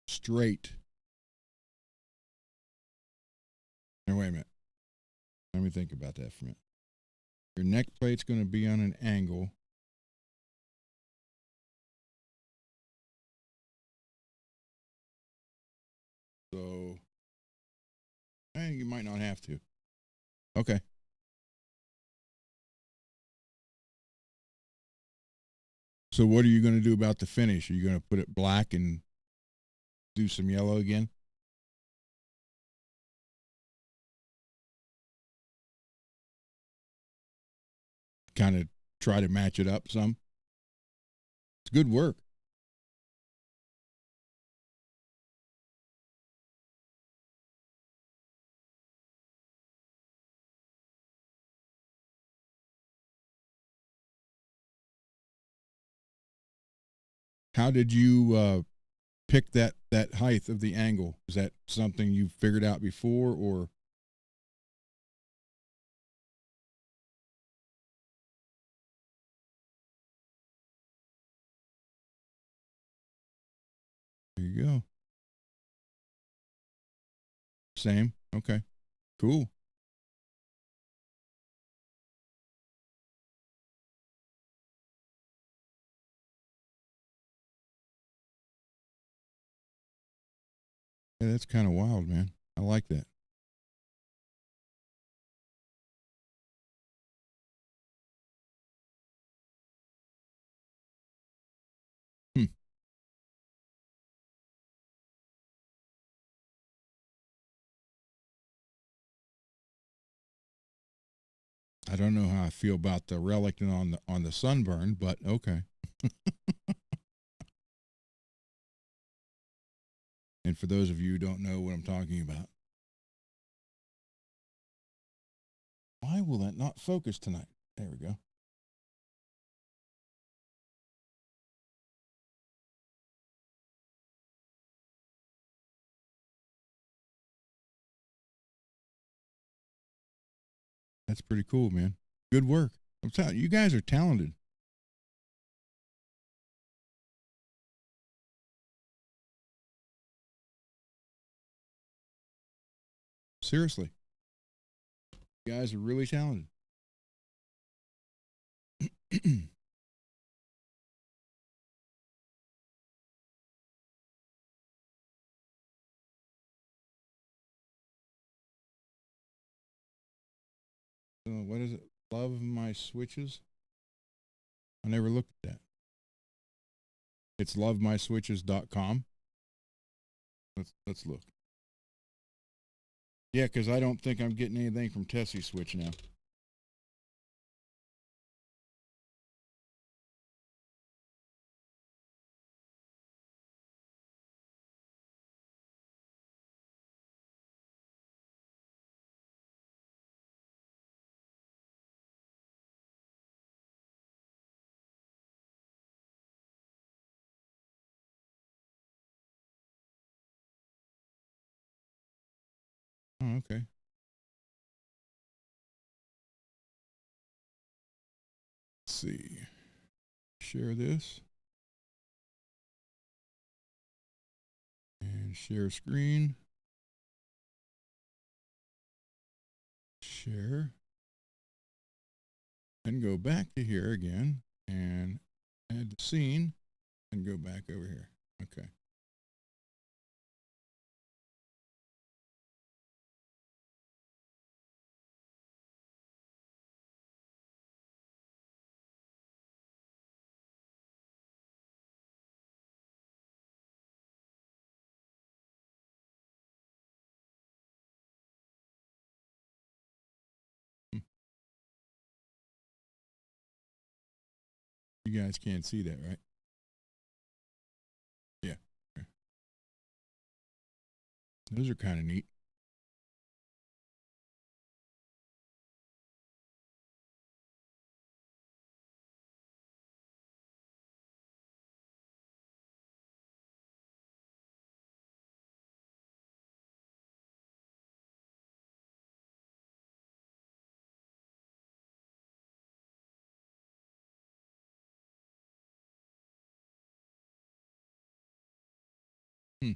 straight. Now, wait a minute. Let me think about that for a minute. Your neck plate's going to be on an angle. So, you might not have to. Okay. So what are you going to do about the finish? Are you going to put it black and do some yellow again? Kind of try to match it up some? It's good work. How did you pick that height of the angle? Is that something you figured out before, or? There you go. Same. Okay. Cool. Yeah, that's kind of wild, man. I like that. Hmm. I don't know how I feel about the relic on the sunburn, but okay. And for those of you who don't know what I'm talking about, why will that not focus tonight? There we go. That's pretty cool, man. Good work. I'm telling you, you guys are talented. Seriously. You guys are really talented. What is it? Love my switches? I never looked at that. It's lovemyswitches.com. Let's look. Yeah, because I don't think I'm getting anything from Tessie Switch now. Oh, okay. Let's see. Share this. And share screen. Share. And go back to here again and add the scene and go back over here. Okay. You guys can't see that, right? Yeah. Okay. Those are kind of neat. Hmm.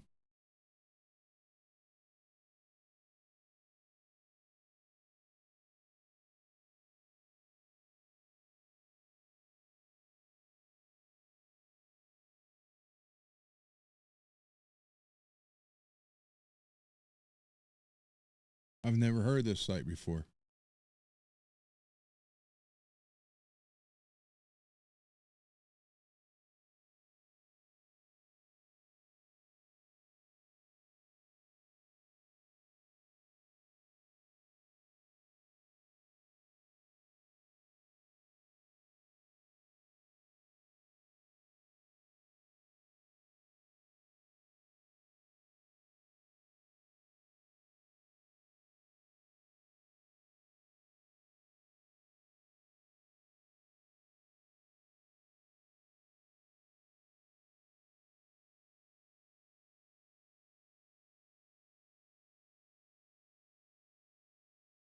I've never heard this site before.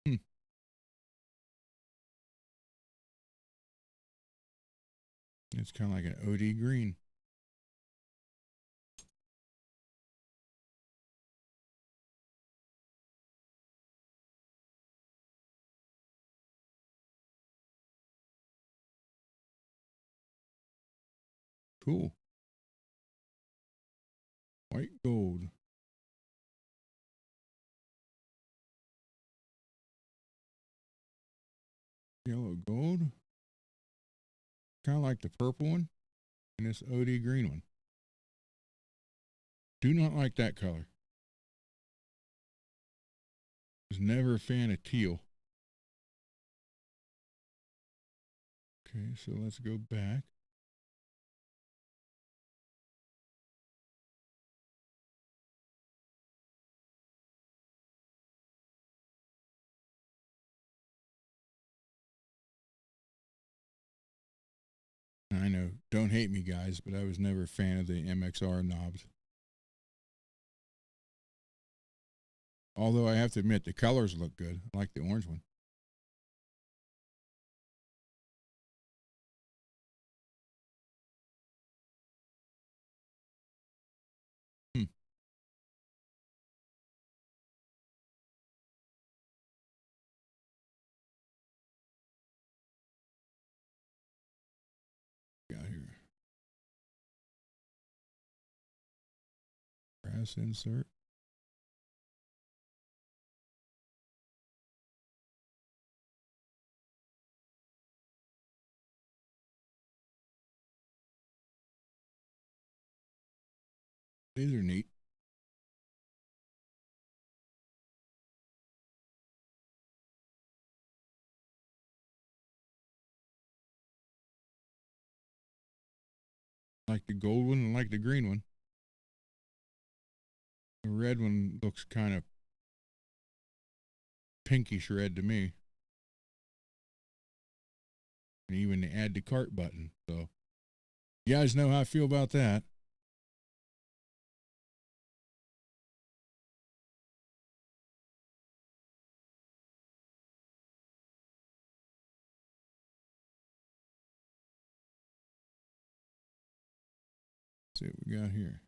Hmm. It's kind of like an OD green. Cool. White gold. Yellow gold. Kind of like the purple one and this OD green one. Do not like that color. Was never a fan of teal. Okay, so let's go back. I know, don't hate me, guys, but I was never a fan of the MXR knobs. Although I have to admit, the colors look good. I like the orange one. Hmm. Got here. Brass insert. These are neat. Like the gold one and like the green one. The red one looks kind of pinkish red to me. And even the add to cart button. So you guys know how I feel about that. Let's see what we got here.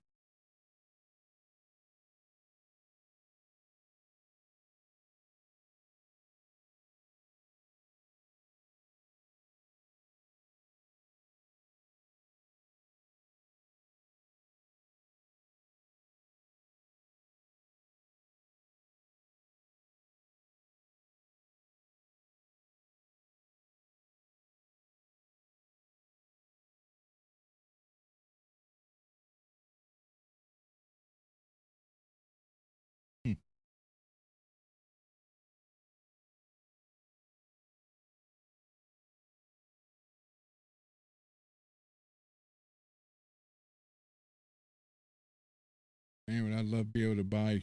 Man, but I'd love to be able to buy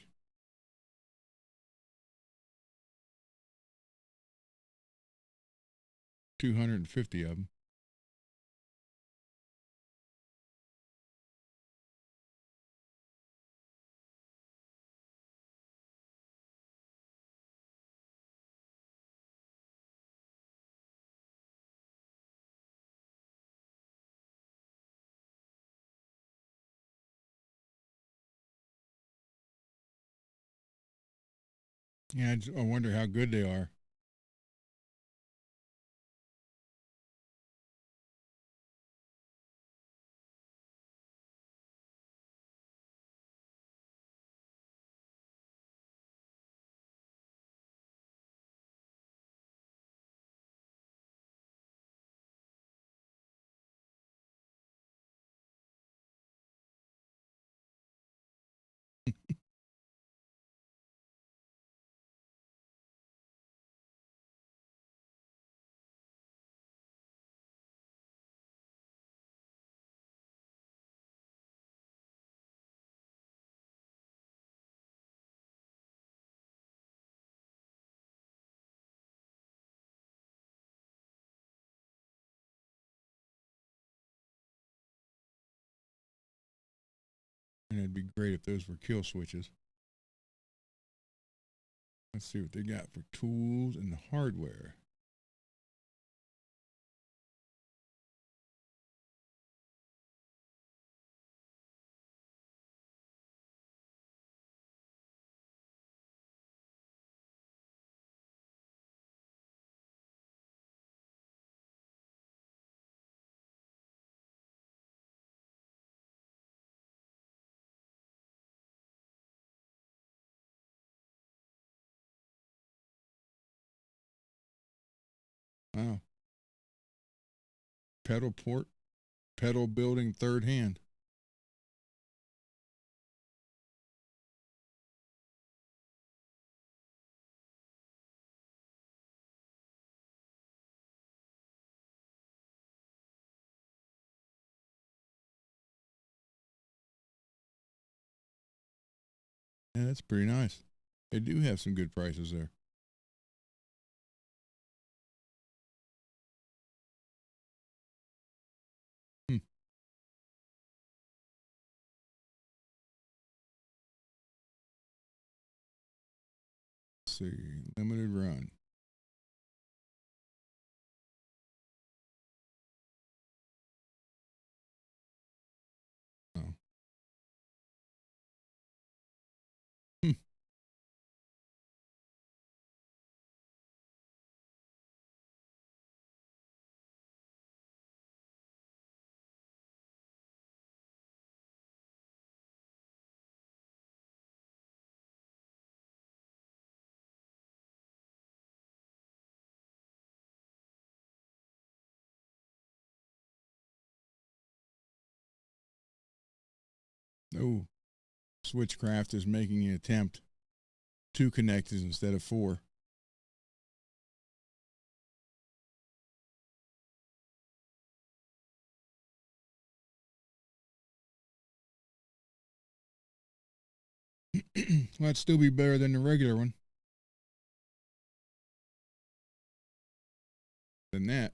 250 of them. Yeah, I wonder how good they are. And it'd be great if those were kill switches. Let's see what they got for tools and the hardware. Wow. Pedal port, pedal building third hand. Yeah, that's pretty nice. They do have some good prices there. Hmm. Let's see, limited run. Oh. Hmm. Oh, Switchcraft is making an attempt. 2 connectors instead of 4. Well, that'd still be better than the regular one. Than that.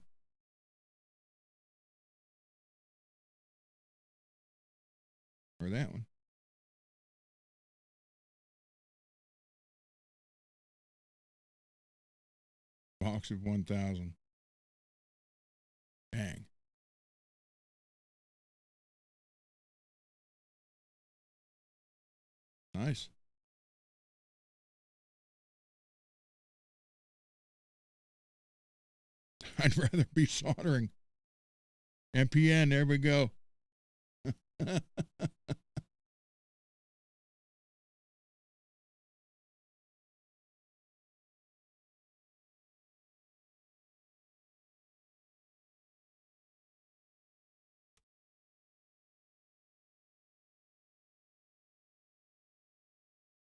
Or that one. Box of 1,000. Dang. Nice. I'd rather be soldering. MPN, there we go.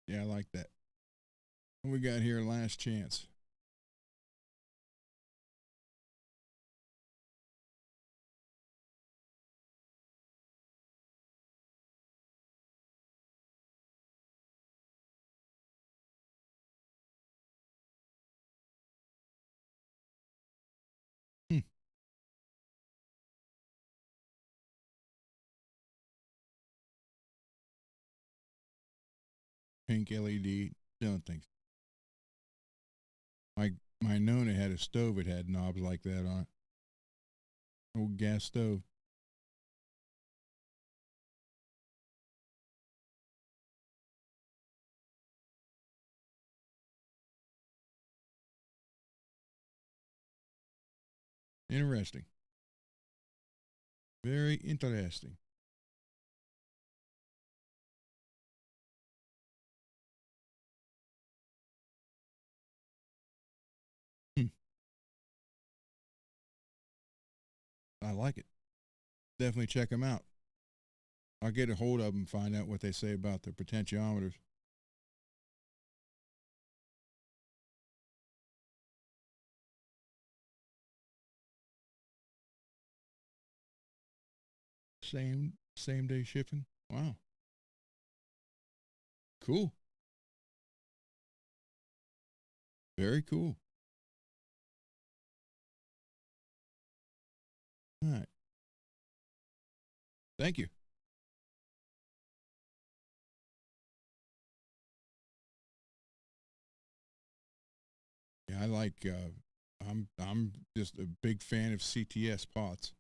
Yeah, I like that. What we got here? Last chance. pink LED. Don't think so. My Nona had a stove that had knobs like that on it. Old gas stove. Interesting. Very interesting. Hmm. I like it. Definitely check them out. I'll get a hold of them and find out what they say about their potentiometers. Same day shipping. Wow. Cool. Very cool. All right. Thank you. Yeah, I like. I'm just a big fan of CTS pots.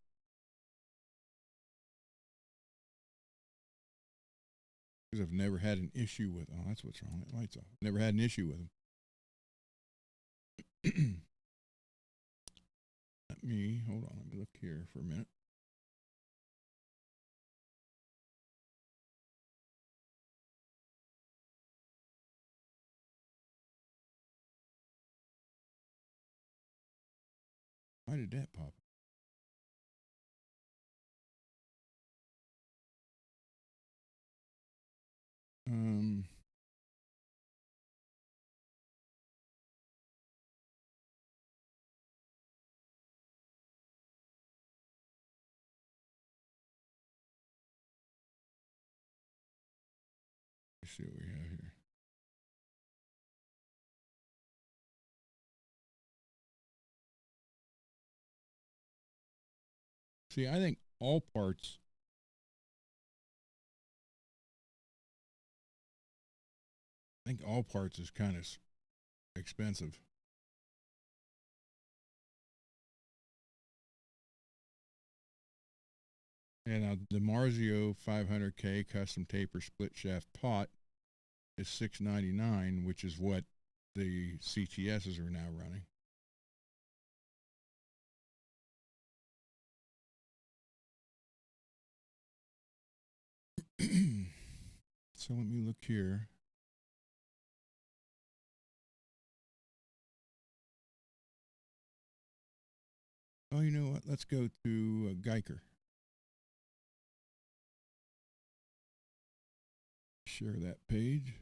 Because I've never had an issue with. Oh, that's what's wrong. That light's off. Never had an issue with them. Let me hold on. Let me look here for a minute. Why did that pop? Um. Let's see what we have here. See, I think all parts. I think all parts is kind of expensive. And the Marzio 500K custom taper split shaft pot is $699, which is what the CTSs are now running. So let me look here. Oh, you know what? Let's go to Geiger. Share that page.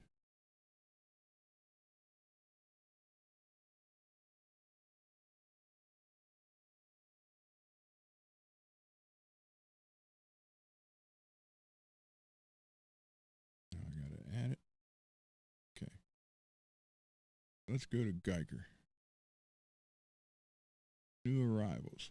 Now I got to add it. Okay. Let's go to Geiger. New arrivals.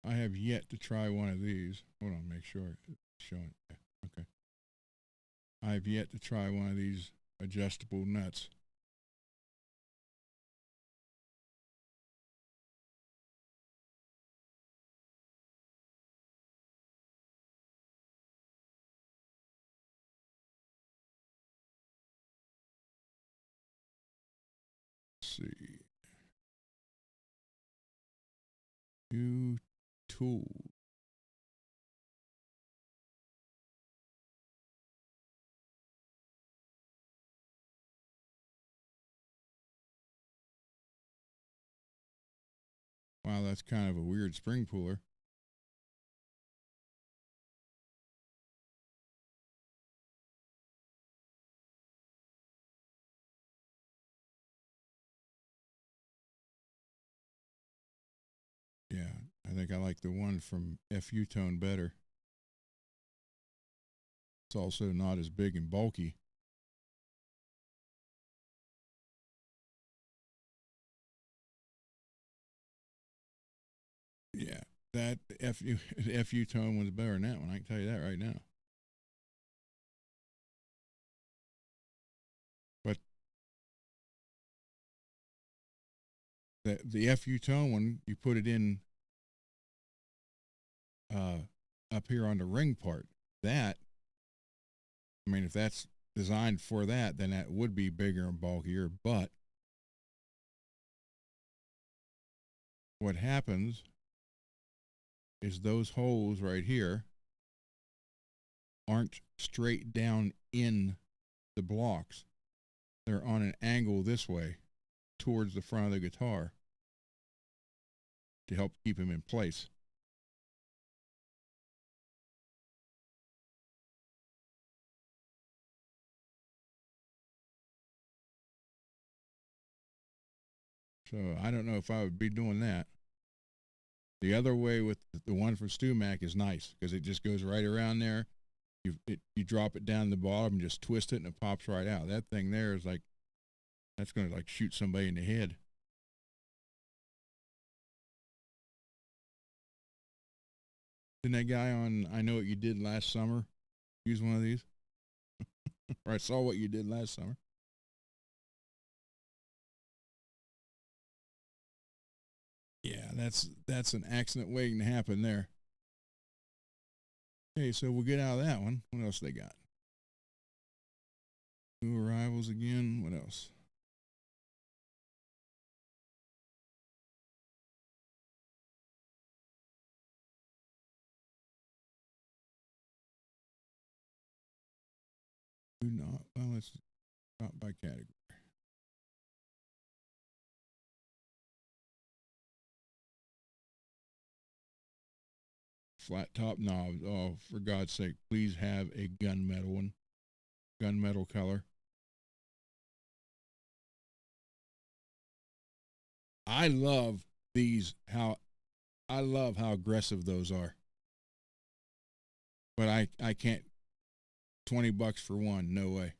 I have yet to try one of these. Hold on, make sure it's showing. Yeah, okay. I have yet to try one of these adjustable nuts. Let's see. New tool. Wow, that's kind of a weird spring puller. Yeah, I think I like the one from FU Tone better. It's also not as big and bulky. Yeah, that FU tone was better than that one. I can tell you that right now. But the FU tone one, you put it in up here on the ring part. That, I mean, if that's designed for that, then that would be bigger and bulkier. But what happens is those holes right here aren't straight down in the blocks. They're on an angle this way towards the front of the guitar to help keep them in place. So I don't know if I would be doing that. The other way with the one from StewMac is nice because it just goes right around there. You drop it down the bottom, just twist it, and it pops right out. That thing there is like, that's going to like shoot somebody in the head. Didn't that guy on I Know What You Did Last Summer use one of these? Or I saw what you did last summer. Yeah, that's an accident waiting to happen there. Okay, so we'll get out of that one. What else they got? New arrivals again. What else? Do not. Well, let's stop by category. Flat top knobs. Oh, for God's sake, please have a gunmetal one. Gunmetal color. I love these. I love how aggressive those are. But I can't. $20 for one. No way.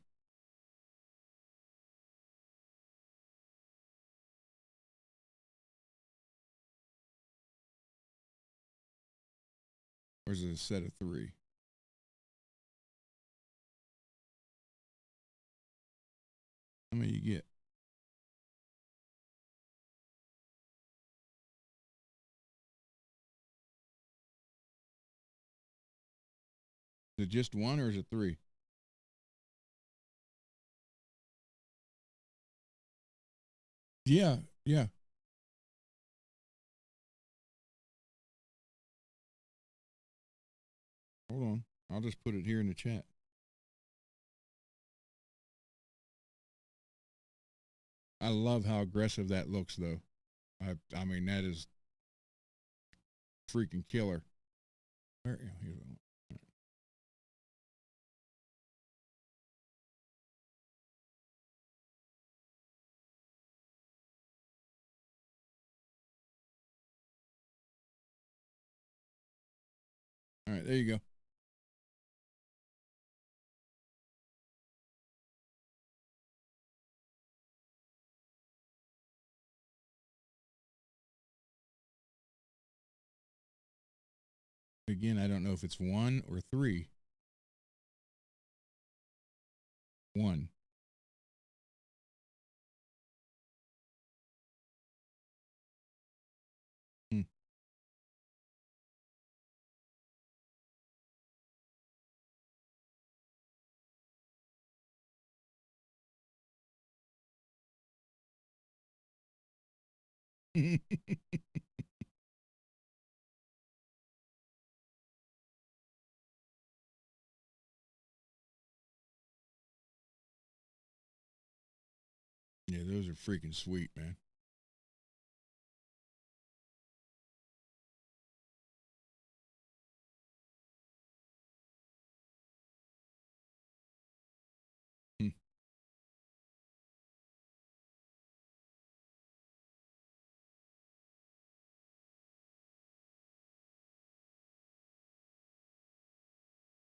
Or is it a set of 3? How many you get? Is it just one or is it 3? Yeah, yeah. Hold on. I'll just put it here in the chat. I love how aggressive that looks, though. I mean, that is freaking killer. Here's one. All right, there you go. Again, I don't know if it's 1 or 3. 1. Hmm. Yeah, those are freaking sweet, man. Hmm.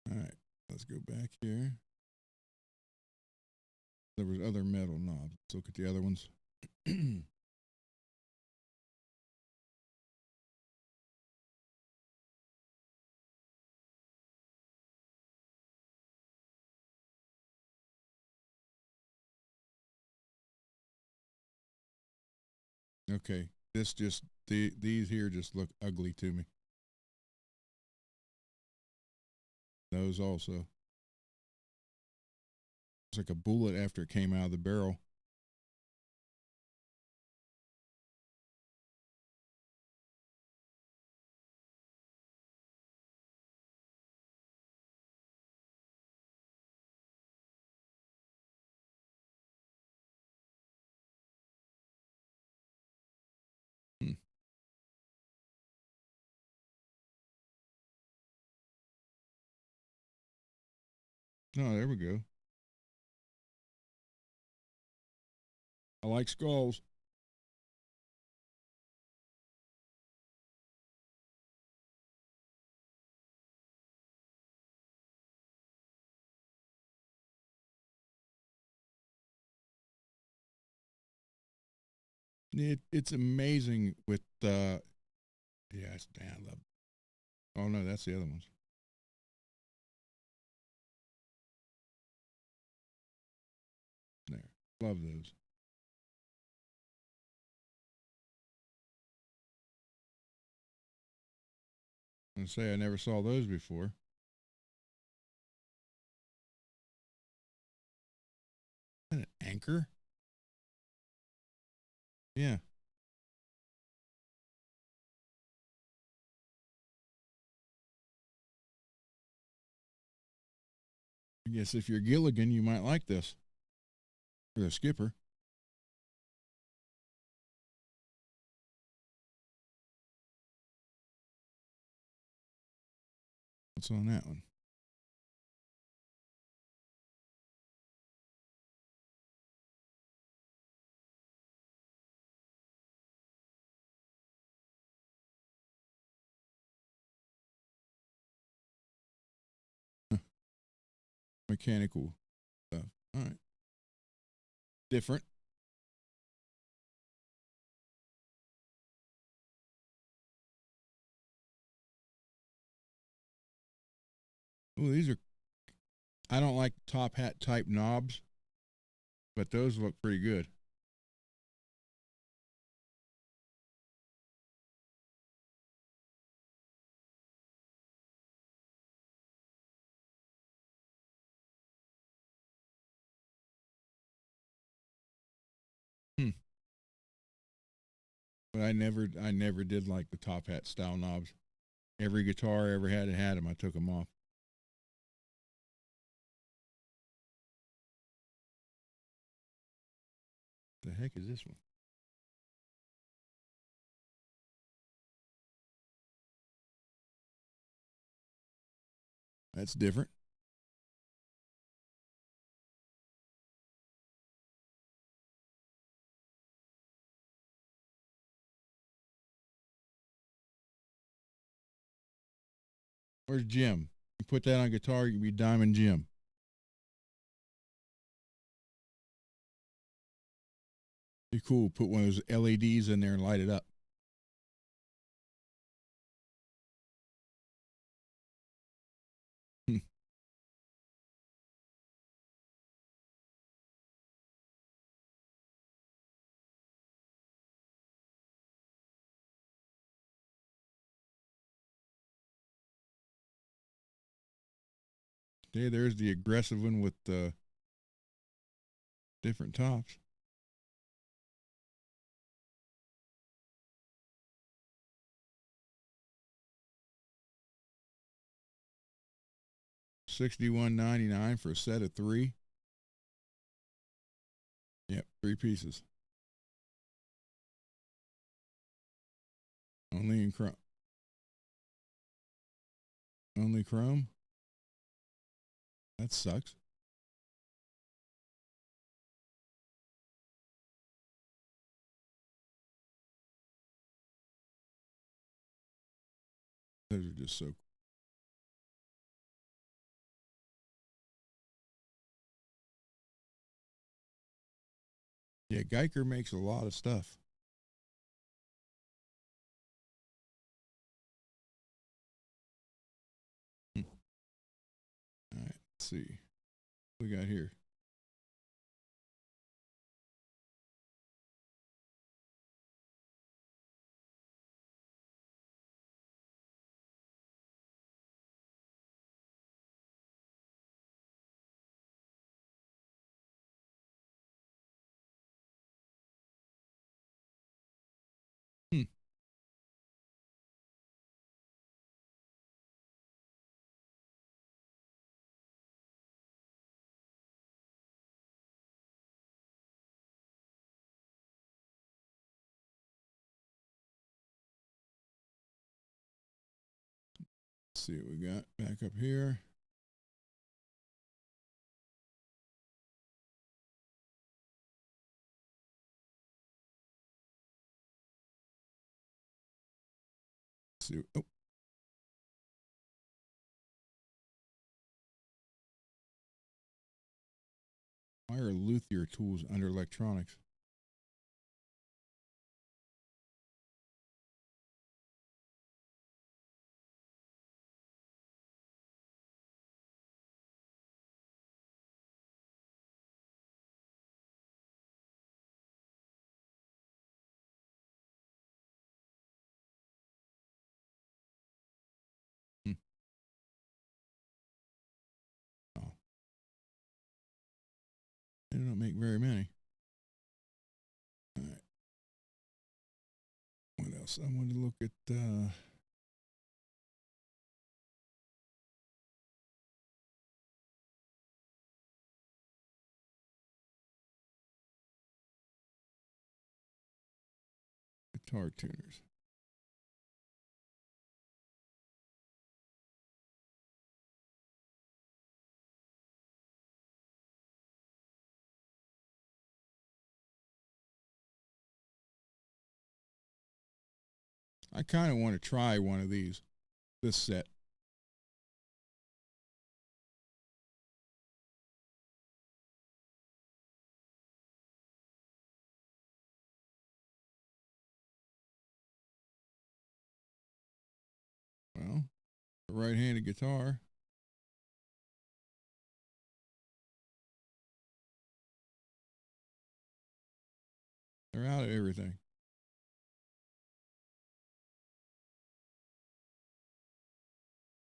All right, let's go back here. There was other metal knobs. Let's look at the other ones. Okay. This just these here just look ugly to me. Those also. It's like a bullet after it came out of the barrel. Hmm. Oh, there we go. I like skulls. It's amazing with yeah, I love. Oh no, that's the other ones. There, love those. I say I never saw those before. Is that an anchor? Yeah. I guess if you're Gilligan, you might like this. For the skipper. What's on that one? Mechanical stuff. All right. Different. Oh, these are. I don't like top hat type knobs, but those look pretty good. Hmm. But I never did like the top hat style knobs. Every guitar I ever had them. I took them off. The heck is this one? That's different. Where's Jim? You put that on guitar, you can be Diamond Jim. Be cool. Put one of those LEDs in there and light it up. Hmm. Okay, there's the aggressive one with different tops. $61.99 for a set of three. Yep, three pieces. Only in chrome. Only chrome. That sucks. Those are just so. Yeah, Geiger makes a lot of stuff. Hmm. All right, let's see. What we got here? see what we got back up here. Let's see. Oh. Why are luthier tools under electronics? Hmm. Oh, they don't make very many. All right. What else? I want to look at guitar tuners. I kind of want to try one of these, this set. Well, a right-handed guitar. They're out of everything.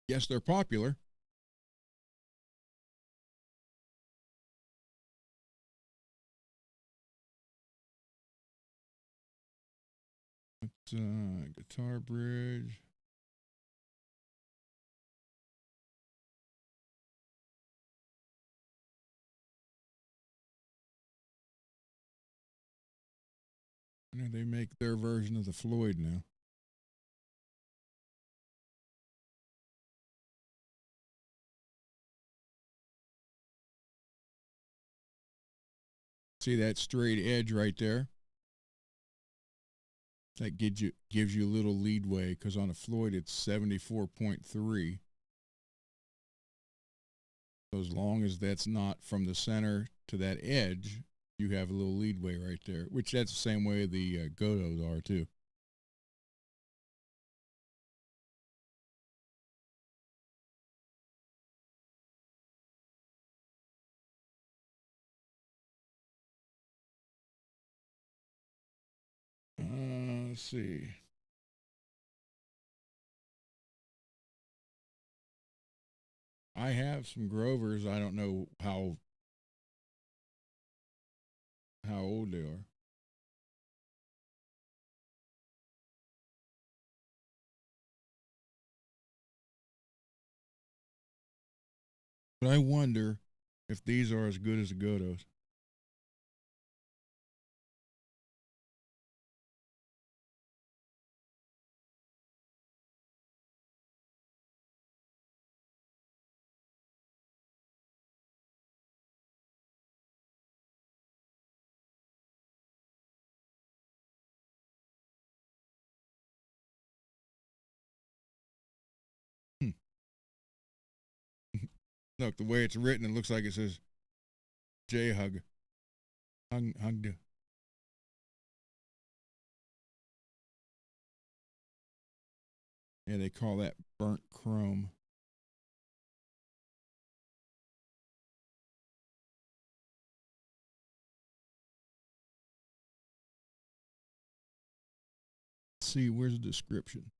Yes, they're popular. It's guitar bridge. You know, they make their version of the Floyd now. See that straight edge right there? That gives you a little leadway because on a Floyd it's 74.3. So as long as that's not from the center to that edge, you have a little leadway right there, which that's the same way the Godos are too. Let's see. I have some Grovers. I don't know how old they are. But I wonder if these are as good as the Godos. Hmm. Look, the way it's written, it looks like it says J Hug. Hug. Yeah, they call that burnt chrome. Let's see, where's the description?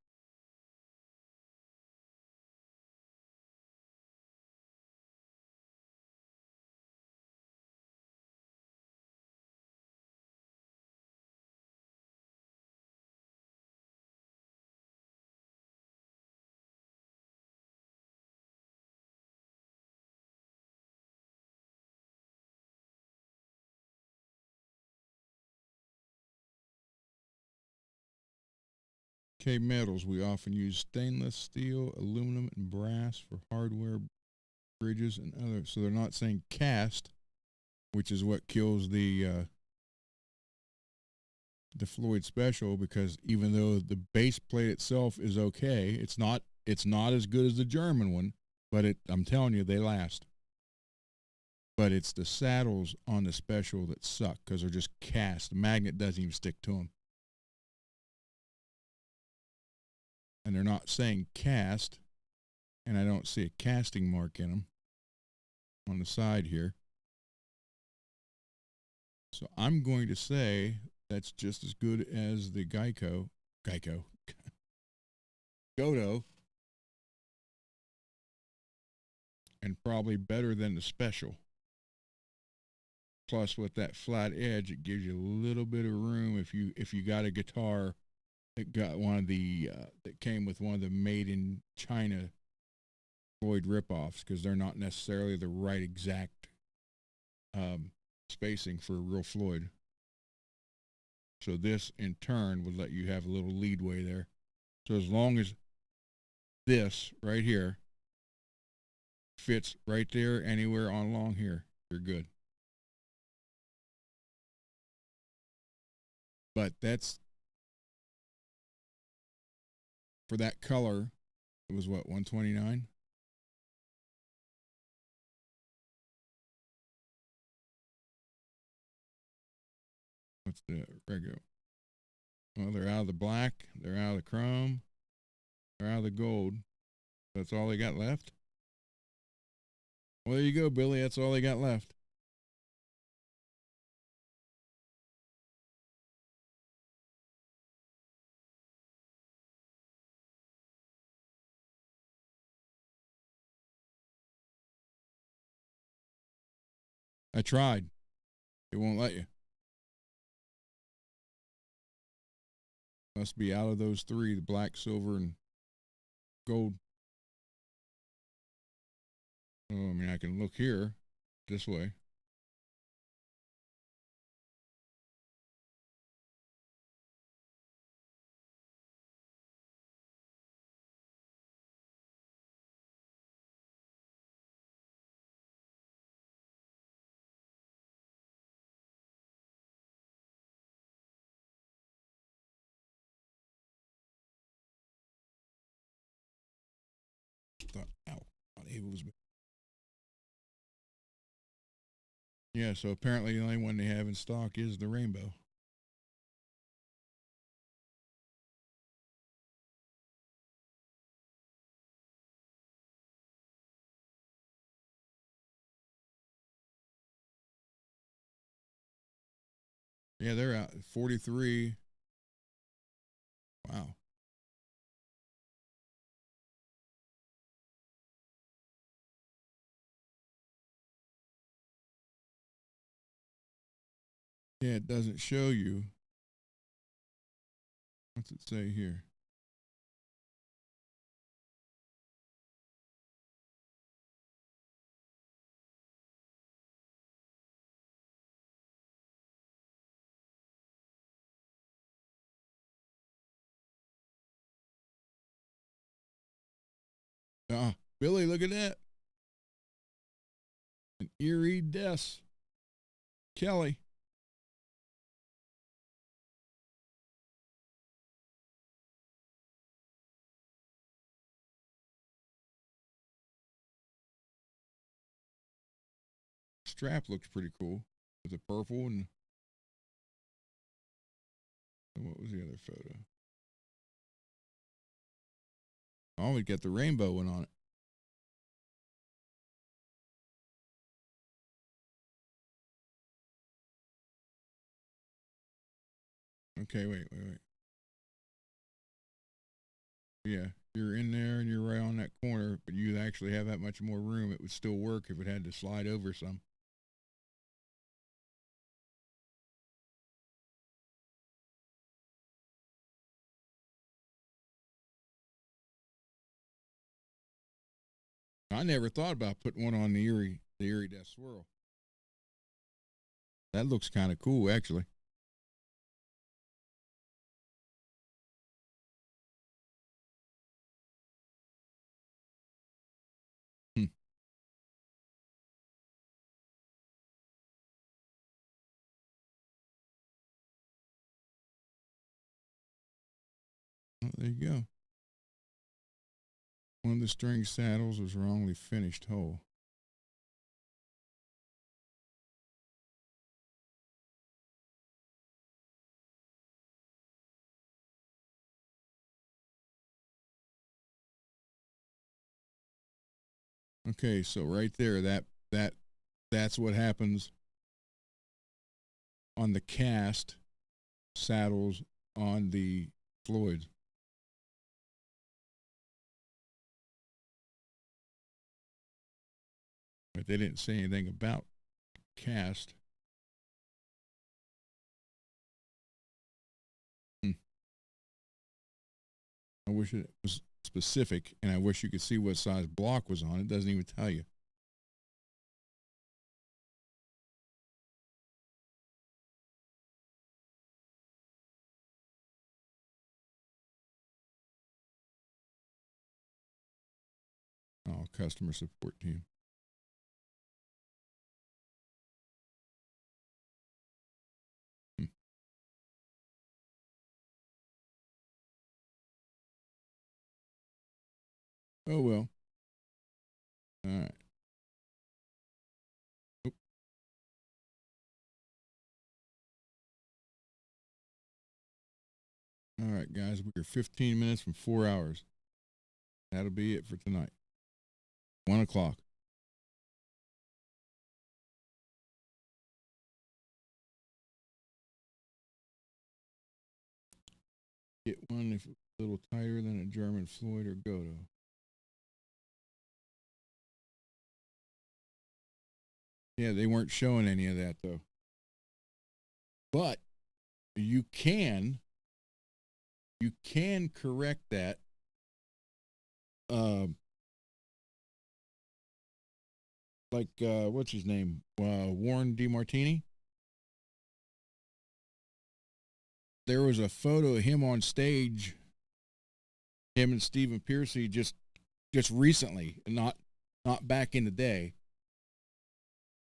Okay, metals. We often use stainless steel, aluminum, and brass for hardware, bridges, and others. So they're not saying cast, which is what kills the Floyd Special, because even though the base plate itself is okay, it's not as good as the German one, but I'm telling you, they last. But it's the saddles on the Special that suck because they're just cast. The magnet doesn't even stick to them. And they're not saying cast, and I don't see a casting mark in them on the side here. So I'm going to say that's just as good as the Godo, and probably better than the Special. Plus, with that flat edge, it gives you a little bit of room if you got a guitar that got one of the that came with one of the made in China Floyd ripoffs, because they're not necessarily the right exact spacing for a real Floyd. So this in turn would let you have a little leadway there. So as long as this right here fits right there, anywhere on along here, you're good. But that's for that color. It was what, 129? What's the regular? Well, they're out of the black, they're out of the chrome, they're out of the gold. That's all they got left. Well, there you go, Billy. That's all they got left. I tried. It won't let you. Must be out of those three, the black, silver, and gold. Oh, I mean, I can look here this way. Ow, thought Ava was. Yeah, so apparently the only one they have in stock is the rainbow. Yeah, they're out 43. Wow. Yeah, it doesn't show you. What's it say here? Billy, look at that. An Erie Des. Kelly. Strap looks pretty cool with the purple and what was the other photo? Oh, we got the rainbow one on it. Okay, wait. Yeah, you're in there and you're right on that corner, but you actually have that much more room. It would still work if it had to slide over some. I never thought about putting one on the Erie Death Swirl. That looks kind of cool, actually. there you go. One of the string saddles was wrongly finished hole. Okay, so right there, that's what happens on the cast saddles on the Floyds. But they didn't say anything about cast. I wish it was specific, and I wish you could see what size block was on it. It doesn't even tell you. Oh, customer support team. Oh well. All right. Oop. All right, guys. We're 15 minutes from 4 hours. That'll be it for tonight. 1 o'clock. Get one if it's a little tighter than a German Floyd or Goto. Yeah, they weren't showing any of that though. But you can correct that. Like what's his name? Warren DeMartini. There was a photo of him on stage, him and Stephen Piercy just recently, not back in the day.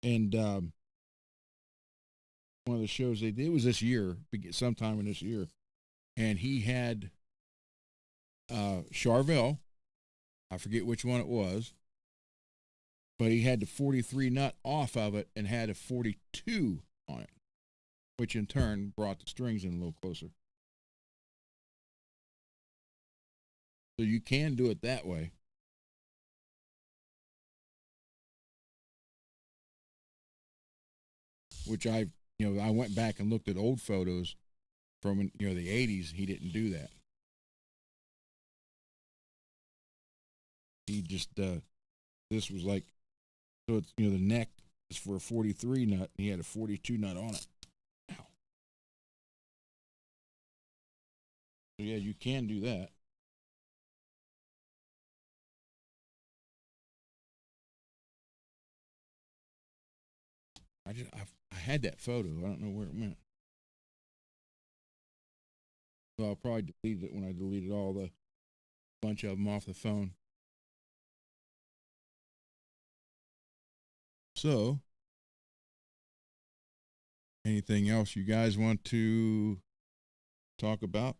And one of the shows they did was this year, sometime in this year, and he had Charvel, I forget which one it was, but he had the 43 nut off of it and had a 42 on it, which in turn brought the strings in a little closer. So you can do it that way. Which I went back and looked at old photos from the 80s. He didn't do that. He just this was like, so it's the neck is for a 43 nut. And he had a 42 nut on it. Ow. So yeah, you can do that. I had that photo. I don't know where it went. So I'll probably delete it when I deleted all the bunch of them off the phone. So, anything else you guys want to talk about?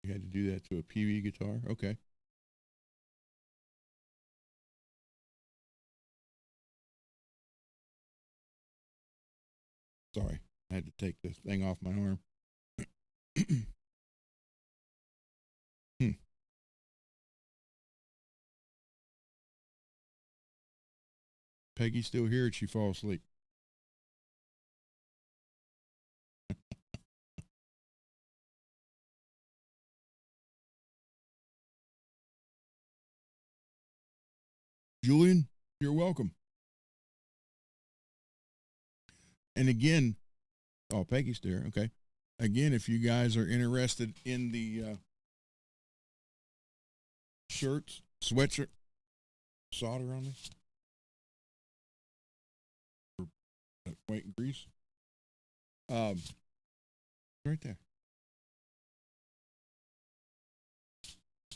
You had to do that to a PV guitar? Okay. Sorry, I had to take this thing off my arm. Peggy's still here, and she fall asleep. Julian, you're welcome. And again, oh, Peggy's there. Okay. Again, if you guys are interested in the shirts, sweatshirt, solder on this, white and grease, right there.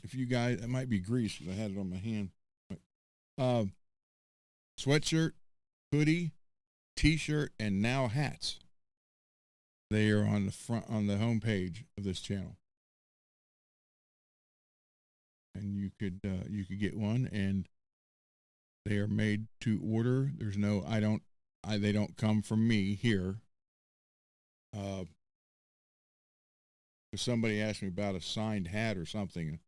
If you guys, it might be grease. I had it on my hand. Sweatshirt, hoodie, T-shirt, and now hats. They are on the home page of this channel, and you could get one, and they are made to order. There's no they don't come from me here. If somebody asked me about a signed hat or something,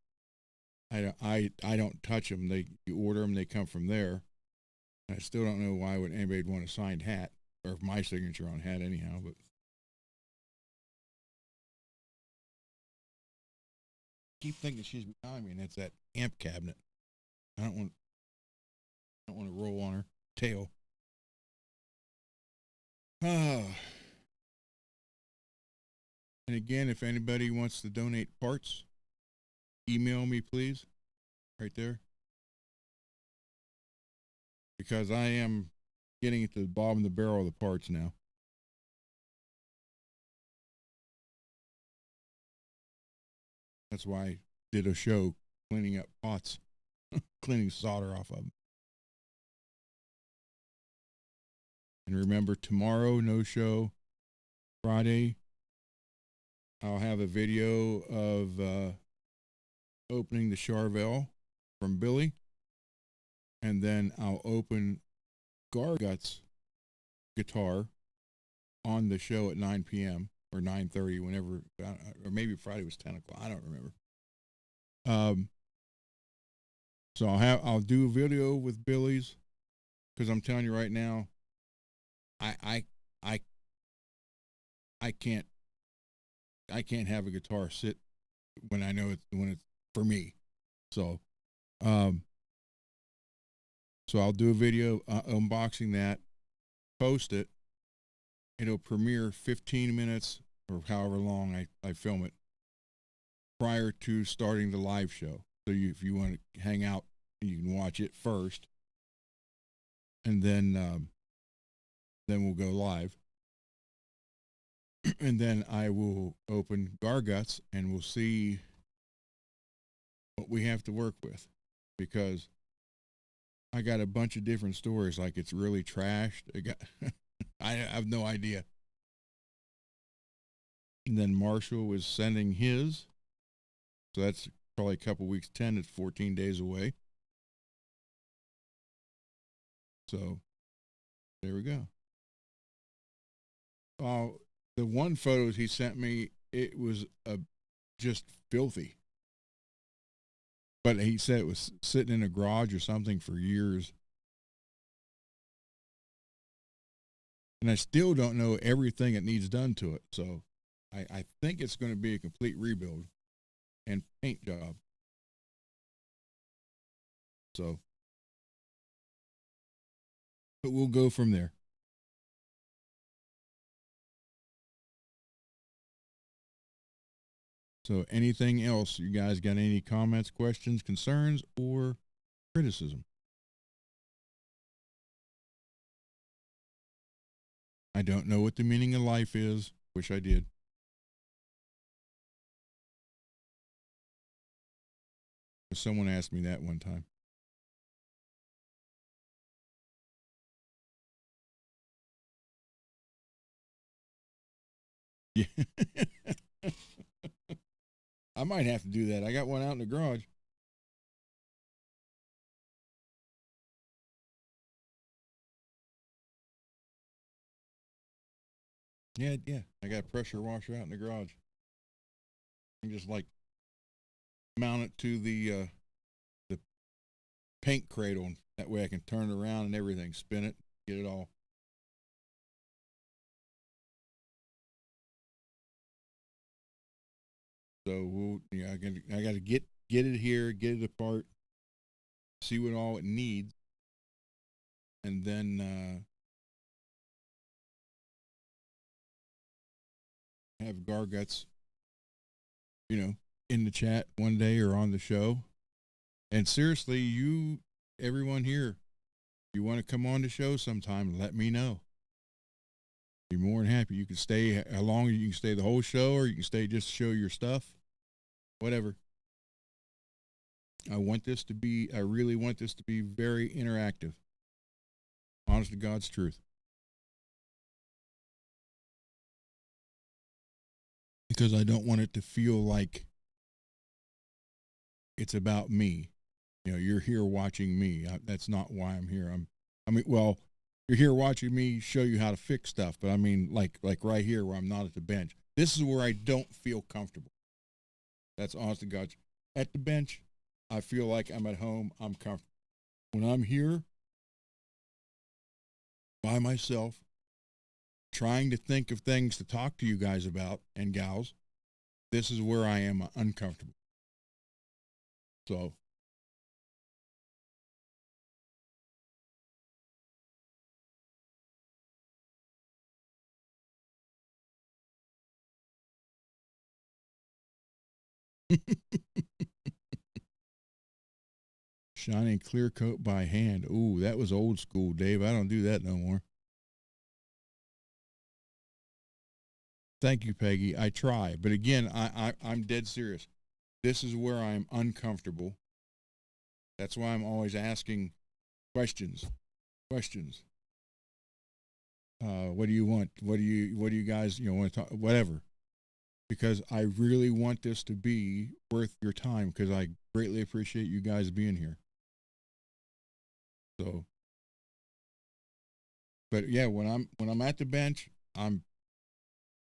I don't touch them. You order them, they come from there. I still don't know why would anybody want a signed hat or my signature on a hat anyhow, but I keep thinking she's behind me, and it's that amp cabinet. I don't want to roll on her tail. And again, if anybody wants to donate parts, email me, please, right there. Because I am getting to the bottom of the barrel of the parts now. That's why I did a show cleaning up pots, cleaning solder off of them. And remember, tomorrow, no show. Friday, I'll have a video of opening the Charvel from Billy. And then I'll open Gargut's guitar on the show at 9 p.m. or 9:30, whenever, or maybe Friday was 10 o'clock. I don't remember. So I'll do a video with Billy's, because I'm telling you right now, I can't have a guitar sit when I know when it's for me. So I'll do a video unboxing that, post it. It'll premiere 15 minutes or however long I film it prior to starting the live show. So if you want to hang out, you can watch it first, and then we'll go live. And then I will open Garguts, and we'll see what we have to work with, because I got a bunch of different stories. Like, it's really trashed. I have no idea. And then Marshall was sending his, so that's probably a couple weeks. 10, it's 14 days away. So there we go. The one photos he sent me, it was just filthy. But he said it was sitting in a garage or something for years. And I still don't know everything that needs done to it. So I think it's going to be a complete rebuild and paint job. So, but we'll go from there. So anything else? You guys got any comments, questions, concerns, or criticism? I don't know what the meaning of life is. Wish I did. Someone asked me that one time. Yeah. I might have to do that. I got one out in the garage. Yeah. I got a pressure washer out in the garage. I can just like mount it to the paint cradle. That way I can turn it around and everything, spin it, get it all. So I got to get it here, get it apart, see what all it needs, and then have Garguts, in the chat one day or on the show. And seriously, everyone here, if you want to come on the show sometime, let me know. Be more than happy. You can stay how long you can stay the whole show, or you can stay just to show your stuff. Whatever. I really want this to be very interactive. Honest to God's truth. because I don't want it to feel like it's about me. You know, you're here watching me. That's not why I'm here. Well, you're here watching me show you how to fix stuff, but I mean, like right here where I'm not at the bench. This is where I don't feel comfortable. That's honest to God. At the bench, I feel like I'm at home. I'm comfortable. When I'm here by myself, trying to think of things to talk to you guys about and gals, this is where I am uncomfortable. So, shiny clear coat by hand. Ooh, that was old school, Dave. I don't do that no more. Thank you, Peggy. I try, but again, I'm dead serious. This is where I'm uncomfortable. That's why I'm always asking questions. Questions. What do you want? What do you guys want to talk? Whatever. Because I really want this to be worth your time. Because I greatly appreciate you guys being here. So, but yeah, when I'm at the bench, I'm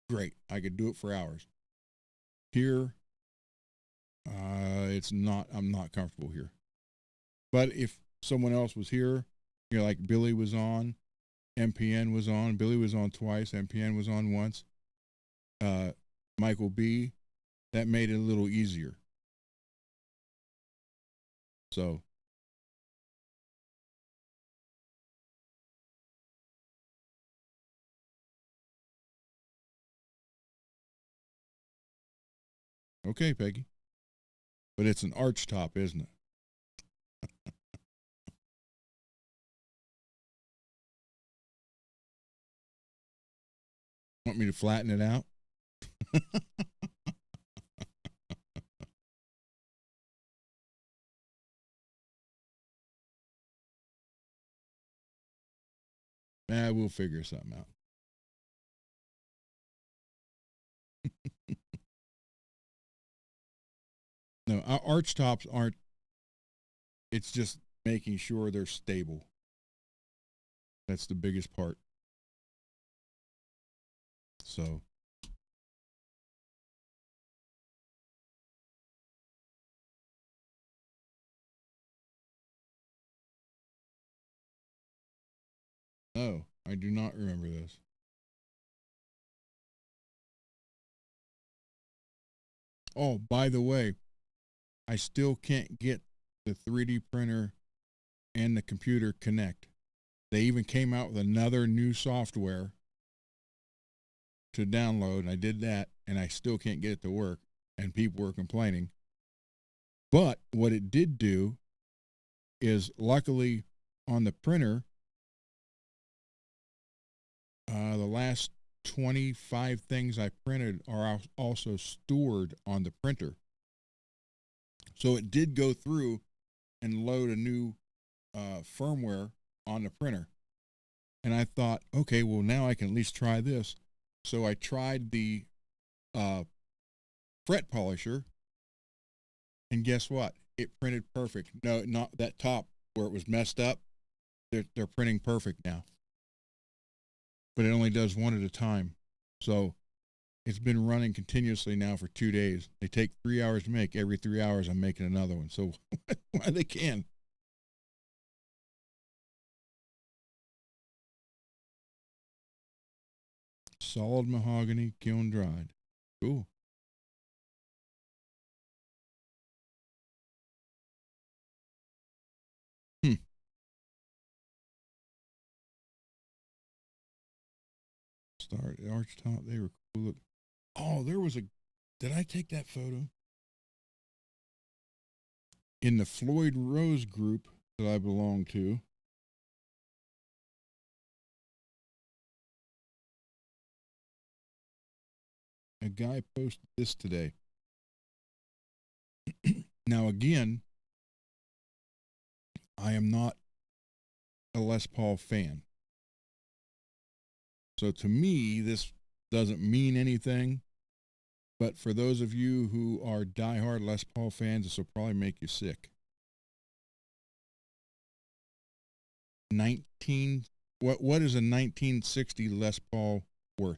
great. I could do it for hours. Here, it's not. I'm not comfortable here. But if someone else was here, like Billy was on, MPN was on, Billy was on twice, MPN was on once, Michael B, that made it a little easier. So, okay, Peggy. But it's an arch top, isn't it? Want me to flatten it out? Nah, we'll figure something out. No, our arch tops aren't, it's just making sure they're stable. That's the biggest part. So, no, I do not remember this. Oh, by the way, I still can't get the 3D printer and the computer connect. They even came out with another new software to download, and I did that, and I still can't get it to work, and people were complaining. But what it did do is, luckily, on the printer, the last 25 things I printed are also stored on the printer. So it did go through and load a new firmware on the printer. And I thought, okay, well, now I can at least try this. So I tried the fret polisher, and guess what? It printed perfect. No, not that top where it was messed up. They're printing perfect now. But it only does one at a time. So it's been running continuously now for 2 days. They take 3 hours to make. Every 3 hours, I'm making another one. So why they can. Solid mahogany, kiln dried. Cool. Hmm. Start arch top. They were cool. Oh, there was a. Did I take that photo? In the Floyd Rose group that I belong to. A guy posted this today. Now, again, I am not a Les Paul fan. So to me, this doesn't mean anything. But for those of you who are diehard Les Paul fans, this will probably make you sick. 19. What is a 1960 Les Paul worth?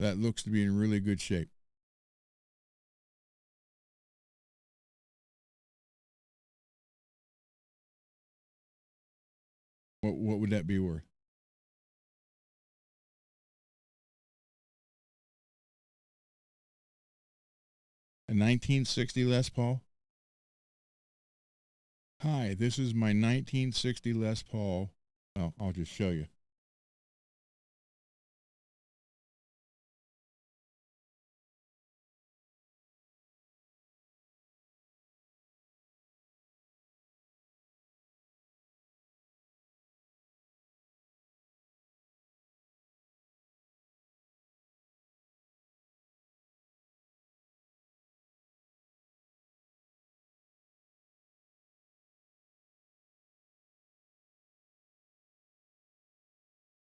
That looks to be in really good shape. What would that be worth? A 1960 Les Paul? Hi, this is my 1960 Les Paul. Oh, I'll just show you.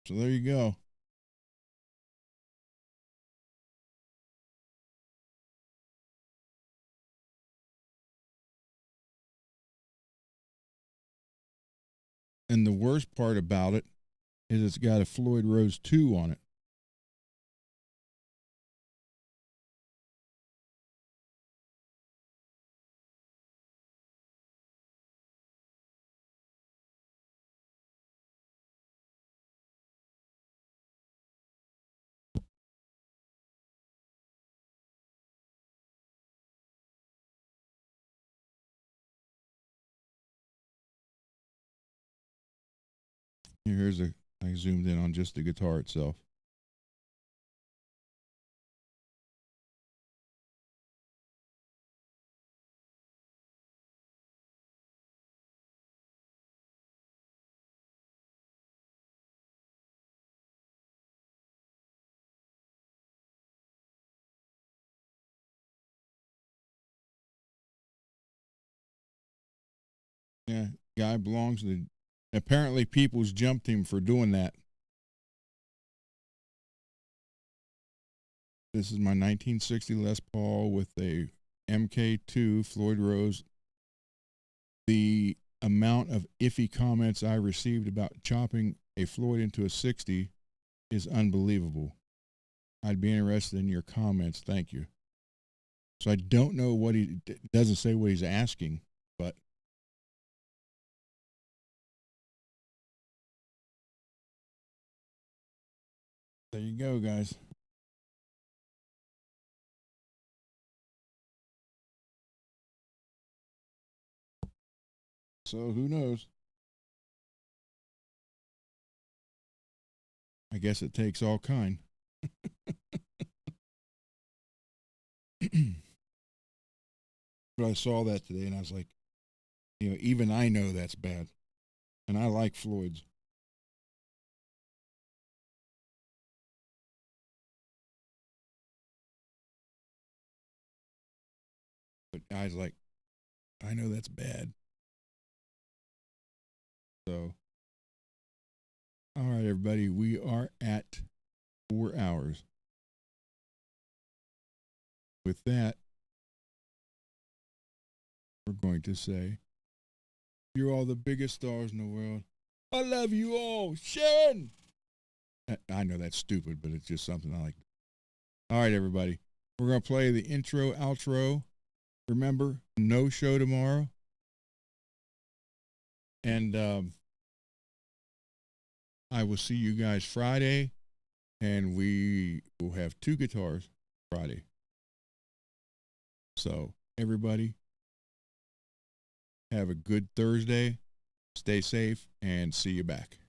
So there you go. And the worst part about it is it's got a Floyd Rose 2 on it. Here's I zoomed in on just the guitar itself. Yeah, guy belongs to the, apparently people's jumped him for doing that. This is my 1960 Les Paul with a MK2 Floyd Rose. The amount of iffy comments I received about chopping a Floyd into a 60 is unbelievable. I'd be interested in your comments. Thank you. So I don't know what he doesn't say what he's asking, but there you go, guys. So who knows? I guess it takes all kind. But I saw that today and I was like, even I know that's bad. And I like Floyd's. But I was like, I know that's bad. So, all right, everybody, we are at 4 hours. With that, we're going to say, you're all the biggest stars in the world. I love you all. Sharon! I know that's stupid, but it's just something I like. All right, everybody. We're going to play the intro, outro. Remember, no show tomorrow. And I will see you guys Friday. And we will have 2 guitars Friday. So, everybody, have a good Thursday. Stay safe and see you back.